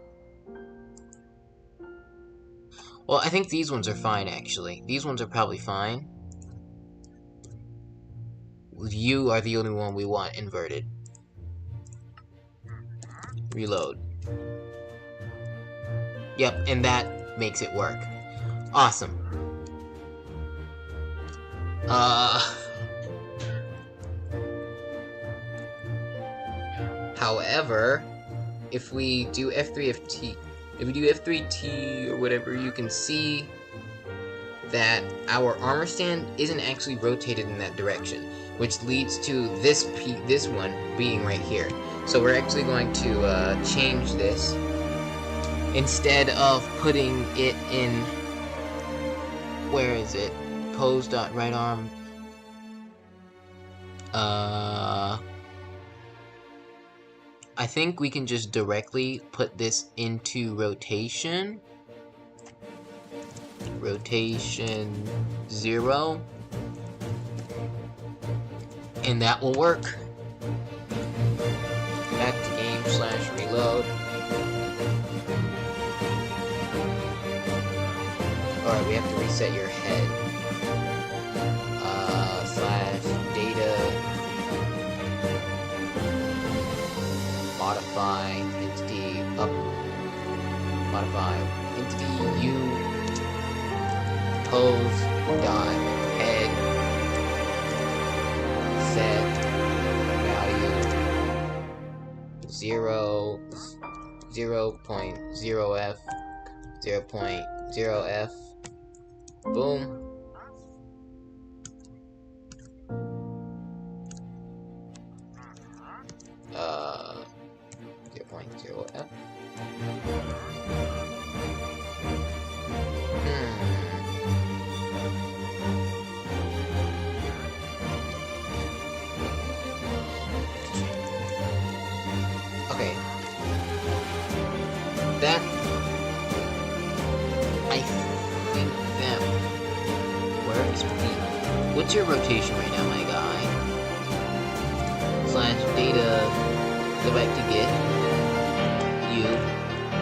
Well, I think these ones are fine, actually. These ones are probably fine. You are the only one we want inverted. Reload. Yep, and that makes it work. Awesome. However, if we do F3FT, if we do F3T or whatever, you can see that our armor stand isn't actually rotated in that direction, which leads to this one being right here. So we're actually going to change this. Instead of putting it in, where is it? Pose.rightArm. I think we can just directly put this into rotation. Rotation 0. And that will work. Back to game / reload. Alright, we have to reset your head. / data. Modify entity up. Modify entity U. Pose dot head. Set value 0.0f 0.0f. Boom. Uh, 0.0f. Okay. That, I think that works. What's your rotation right now, my guy? / data, go back to get you.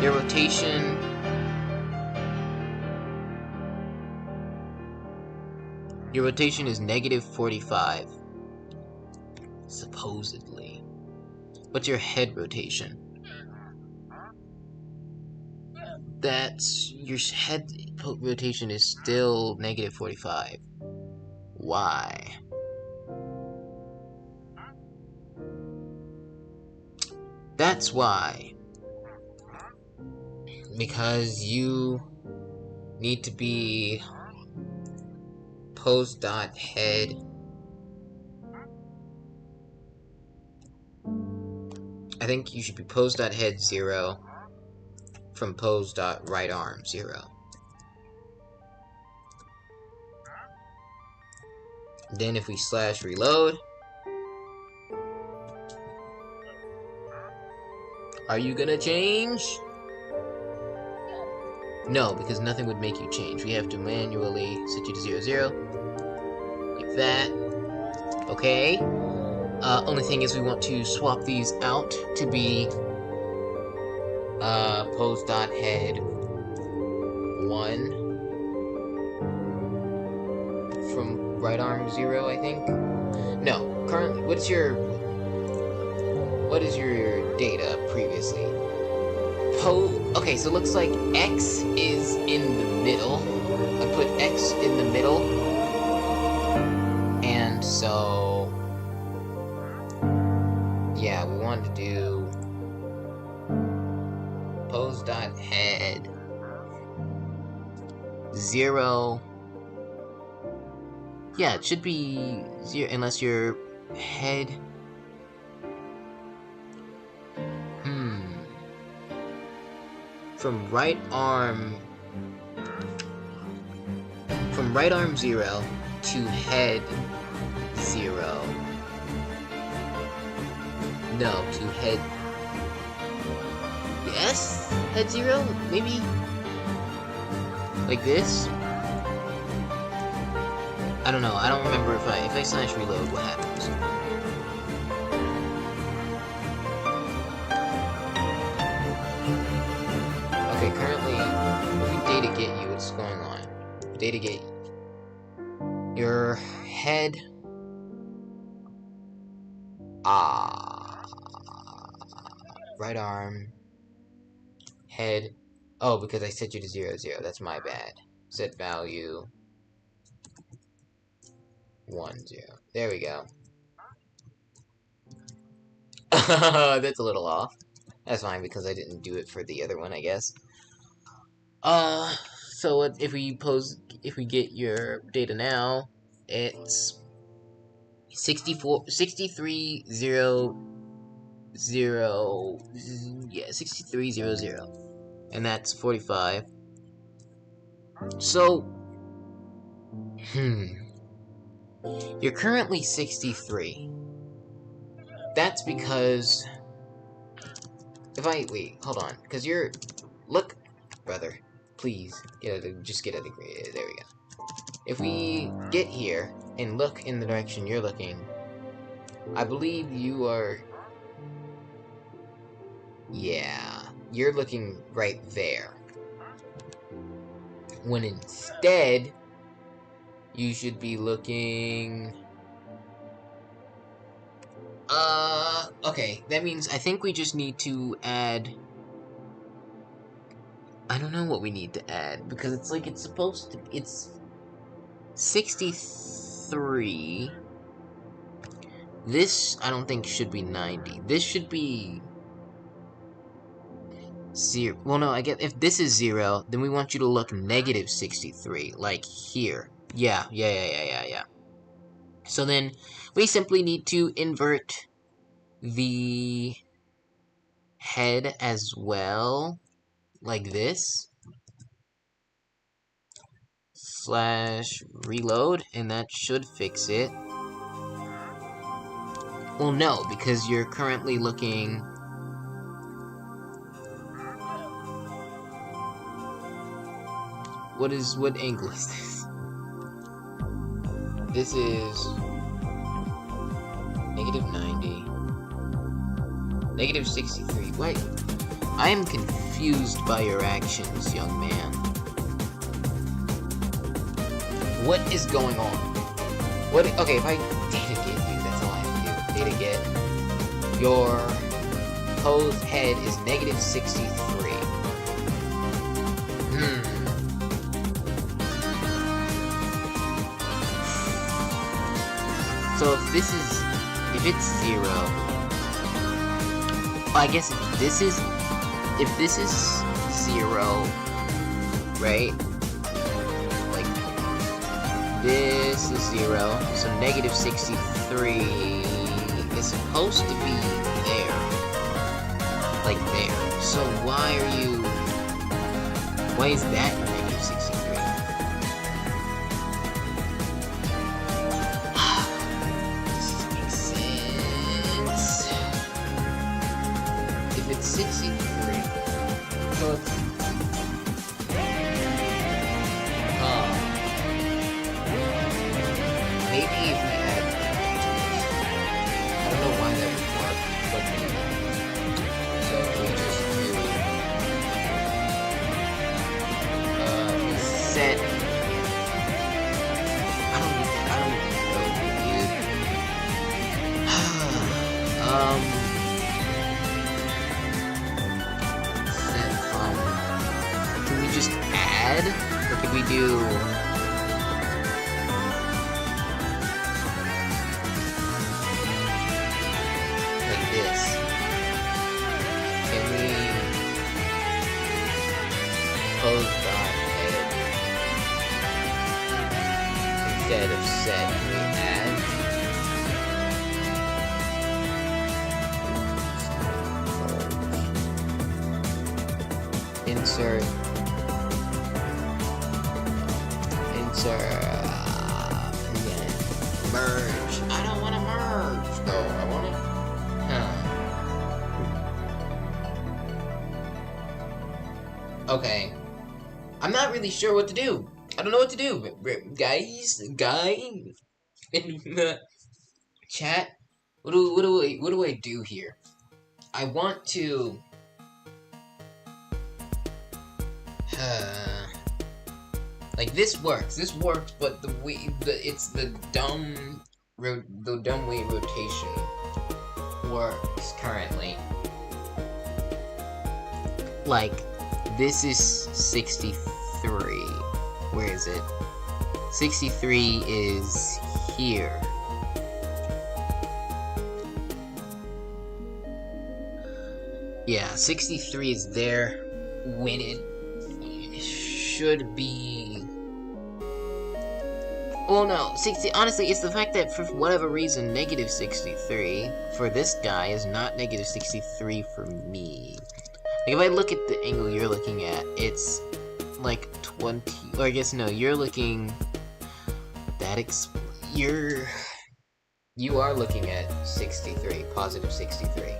Your rotation. Your rotation is -45. Supposedly. What's your head rotation? That's... your head rotation is still negative 45. Why? That's why. Because you need to be pose.head. I think you should be pose.head 0 from pose.right arm 0. Then if we slash reload, are you gonna change? No, because nothing would make you change. We have to manually set you to 0, 0. Like that. Okay. Only thing is we want to swap these out to be pose.head 1 from right arm 0, I think. No, currently, what is your data previously? Okay, so it looks like X is in the middle. I put X in the middle, and so yeah, we wanted to do pose.head 0. Yeah, it should be 0 unless your head. From right arm 0 to head 0. No, to head. Yes? Head 0? Maybe? Like this? I don't know. I don't remember if I slash reload, what happens. Okay, currently, if we data get you, what's going on? Data get your head. Right arm. Head. Oh, because I set you to 0, 0. That's my bad. Set value 1, 0. There we go. That's a little off. That's fine because I didn't do it for the other one, I guess. So what if we get your data now, it's 6300, yeah, 6300, and that's 45. So, you're currently 63. That's because wait, hold on, because look, brother, please, just get a degree, there we go. If we get here, and look in the direction you're looking, I believe you are, yeah, you're looking right there. When instead, you should be looking, okay, that means I think we just need to add, I don't know what we need to add, because it's like, it's 63, this, I don't think should be 90, this should be 0, well no, I get, if this is 0, then we want you to look negative 63, like here, yeah. So then, we simply need to invert the head as well, like this, slash reload, and that should fix it. Well, no, because you're currently looking, what angle is this? This is negative 90, negative 63. Wait, I am confused by your actions, young man. What is going on? Okay, if I data get you, that's all I have to do. Data get your opposed head is negative 63. So if it's 0, I guess if this is 0, right? Like, this is 0, so negative 63 is supposed to be there. Like there. So why is that negative 63? This makes sense. If it's 63, so it's maybe if we add, I don't know why that would work, but so we just do set. I don't know, dude. Set can we just add, or can we do? Instead of set, we add insert merge. I don't want to merge though. I want to okay, I'm not really sure what to do. I don't know what to do, guys. Guy in the chat. What do I do here? I want to. Like this works. This works, but it's the dumb way rotation works currently. Like this is 63. Where is it? 63 is here. Yeah, 63 is there when it should be. Well, no, honestly, it's the fact that for whatever reason, negative 63 for this guy is not negative 63 for me. Like, if I look at the angle you're looking at, it's like 20, or I guess no, you're looking, you are looking at 63, positive 63.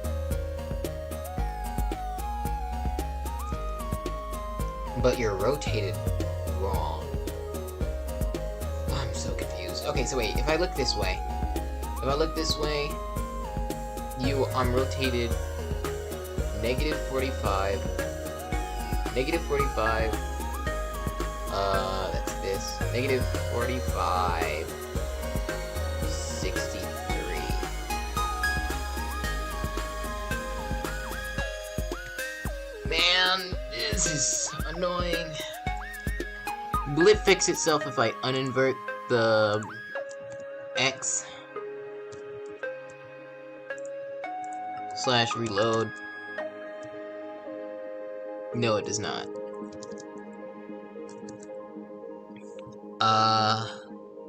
But you're rotated wrong. I'm so confused. Okay, so wait, if I look this way, I'm rotated negative 45, that's this, negative 45, 63. Man, this is annoying. Will it fix itself if I uninvert the X / reload? No, it does not.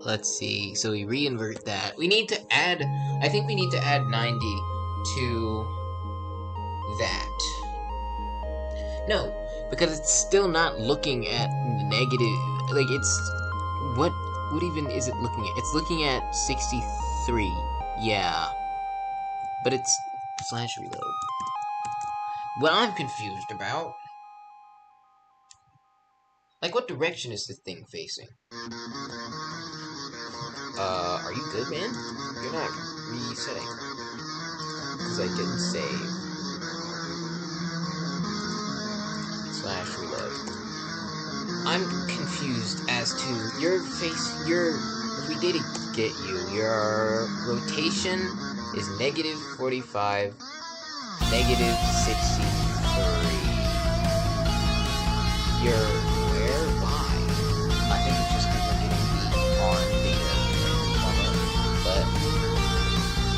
Let's see. So we reinvert that. We need to add, I think we need to add 90 to that. No, because it's still not looking at negative, like it's, what even is it looking at? It's looking at 63, yeah. But it's / reload. What I'm confused about, like, what direction is this thing facing? Are you good, man? You're not resetting. Because I didn't save. / reload. I'm confused as to if we did get you, your rotation is negative 45, negative 63. You're where? Why? I think it's just because we're getting the on data but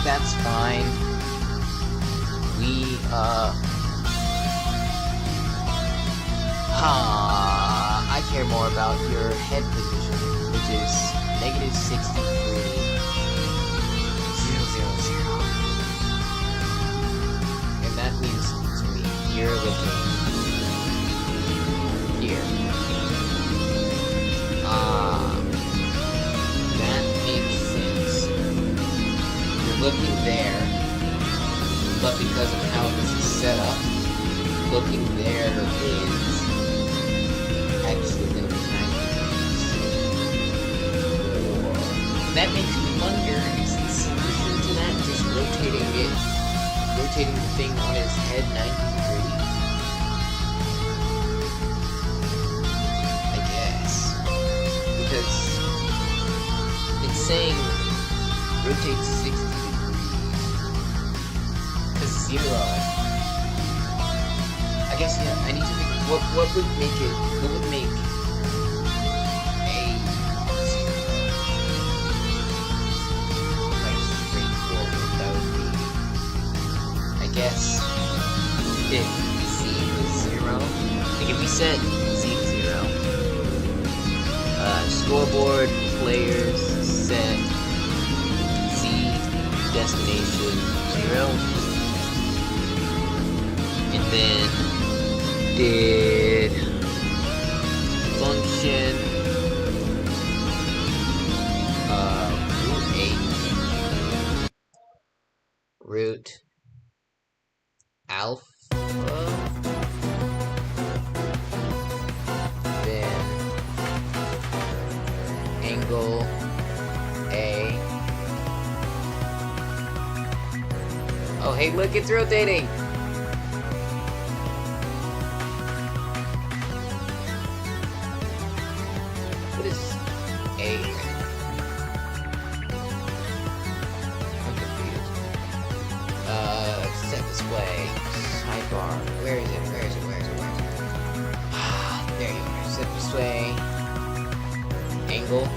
that's fine. We, I care more about your head position, which is negative 63, 000. And that means to me, you're looking here. That makes sense. You're looking there, but because of how this is set up, looking there is actually going to be 90 degrees. That makes me wonder, is the solution to that just rotating the thing on his head 90 degrees? I guess. Because it's saying rotate 60 degrees. Because 0. I guess, yeah, I need to think, what would make it, what would make a 0? Like, straightforward, that would be, I guess, if Z was 0, like if we set Z to 0, scoreboard, players, set Z, destination 0, and then did function root alpha, then angle A. Oh hey, look, it's rotating. Set display, sidebar, where is it? There you are, set display, angle,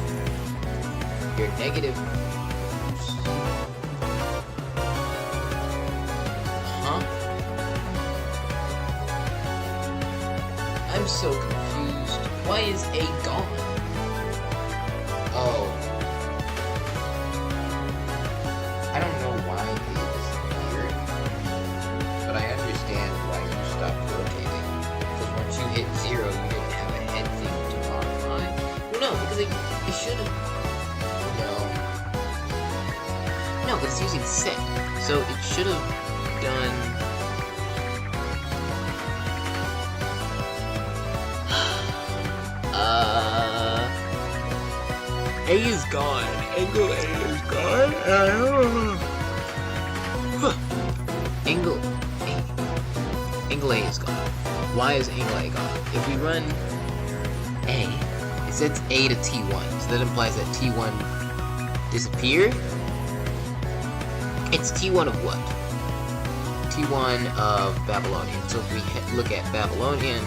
your negative, I'm so confused, why is A gone? Oh. I don't know why it is weird, but I understand why you stopped rotating. Because once you hit 0, you didn't have a head thing to modify. Well, no, because it should have. No, but it's using set, so it should have done. A is gone. Angle A is gone. Angle A is gone. Why is angle A gone? If we run A, it sets A to T1, so that implies that T1 disappeared. It's T1 of what? T1 of Babylonian. So if we look at Babylonian,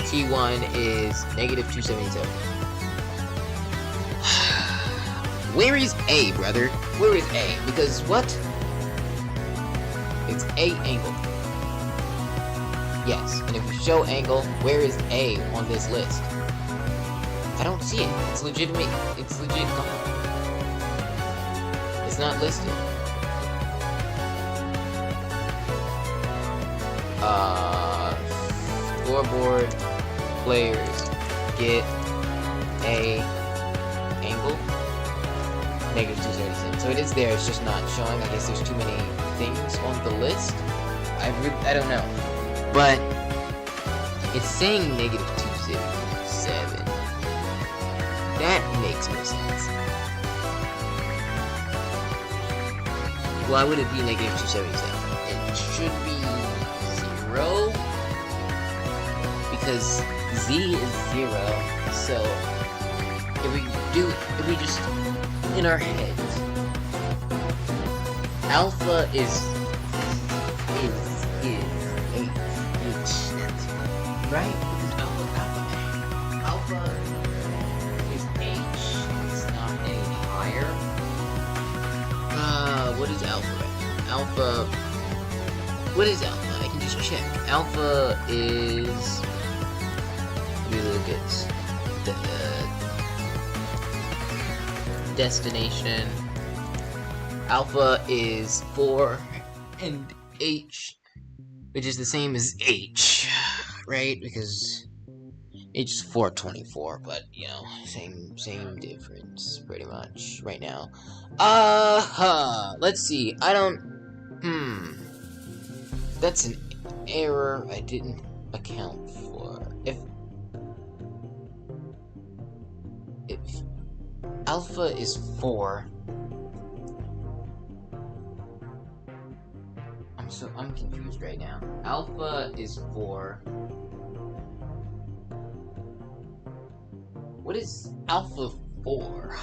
T1 is negative 277. Where is A, brother? Where is A? Because what? It's A angle. Yes, and if we show angle, where is A on this list? I don't see it. It's legitimate. It's legit gone. It's not listed. Scoreboard, players, get A angle. Negative 277. So it is there, it's just not showing. I guess there's too many things on the list. I don't know. But it's saying negative 277. That makes no sense. Why would it be negative 277? It should be 0. Because Z is 0. So if we just in our heads, alpha is right? Because alpha is H. It's not any higher. What is alpha right now? Alpha. What is alpha? I can just check. Alpha is. Let me look at the destination. Alpha is 4, and H, which is the same as H, right? Because H is 424, but you know, same difference pretty much right now. Let's see. That's an error I didn't account for. If alpha is 4, I'm confused right now. Alpha is 4. What is alpha 4?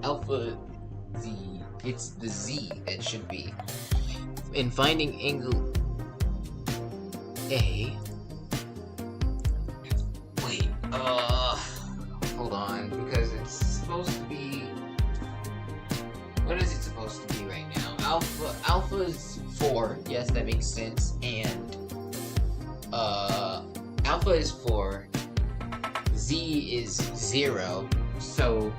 Alpha Z. It's the Z that should be. In finding angle A. Wait, hold on, because it's supposed to be. What is it supposed to be right now? Alpha is 4. Yes, that makes sense. And alpha is 4. Z is 0. So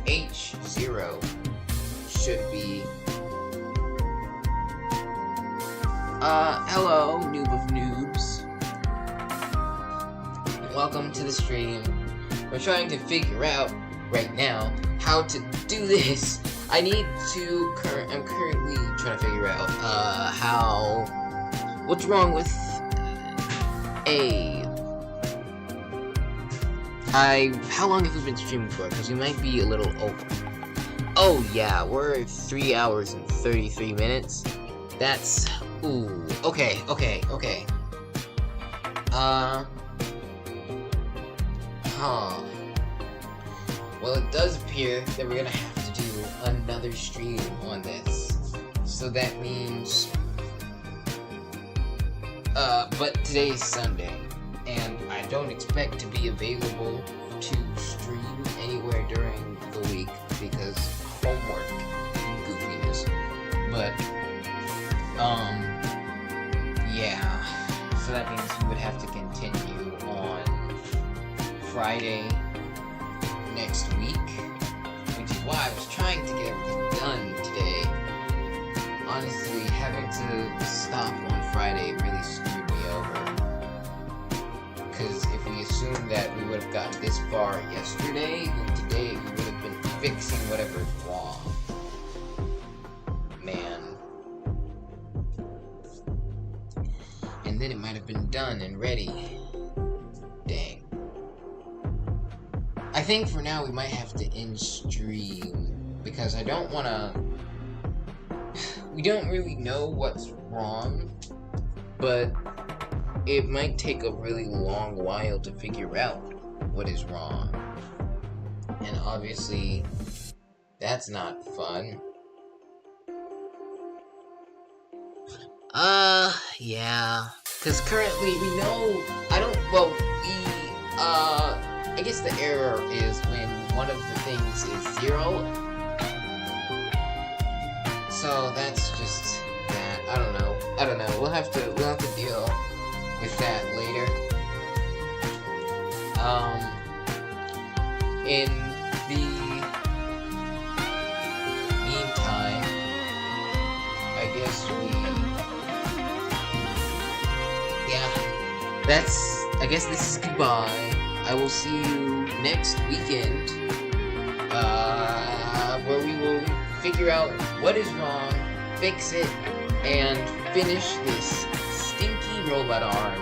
H0 should be. Hello, noob of noobs. Welcome to the stream. We're trying to figure out right now how to do this. I'm currently trying to figure out, what's wrong with A. How long have we been streaming for? Because we might be a little over. Oh yeah, we're 3 hours and 33 minutes. That's, ooh, okay. Well, it does appear that we're gonna have to do another stream on this. So that means, but today's Sunday, and I don't expect to be available to stream anywhere during the week because homework and goofiness. But, yeah. So that means we would have to continue on Friday next week, which is why I was trying to get everything done today. Honestly, having to stop on Friday really screwed me over. Because if we assume that we would have gotten this far yesterday, then today we would have been fixing whatever's wrong. Man. And then it might have been done and ready. Dang. I think for now we might have to end stream because I don't want to. We don't really know what's wrong, but it might take a really long while to figure out what is wrong. And obviously, that's not fun. Yeah. Because currently we know. I guess the error is when one of the things is 0. So that's just that. I don't know. We'll have to deal with that later. In the meantime, I guess I guess this is goodbye. I will see you next weekend, where we will figure out what is wrong, fix it, and finish this stinky robot arm.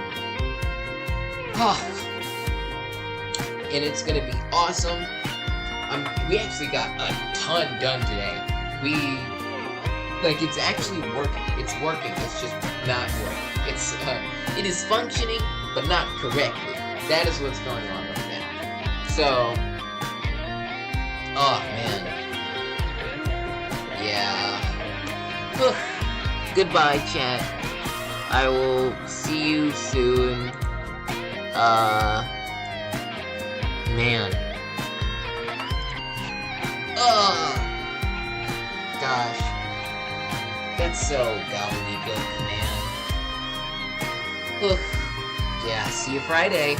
And it's gonna be awesome. We actually got a ton done today. It's actually working. It's working. It's just not working. It is functioning, but not correctly. That is what's going on right now. So, oh man. Yeah. Goodbye, chat. I will see you soon. Man. Ugh. Gosh. That's so gobbledygook, man. Oof. Yeah, see you Friday.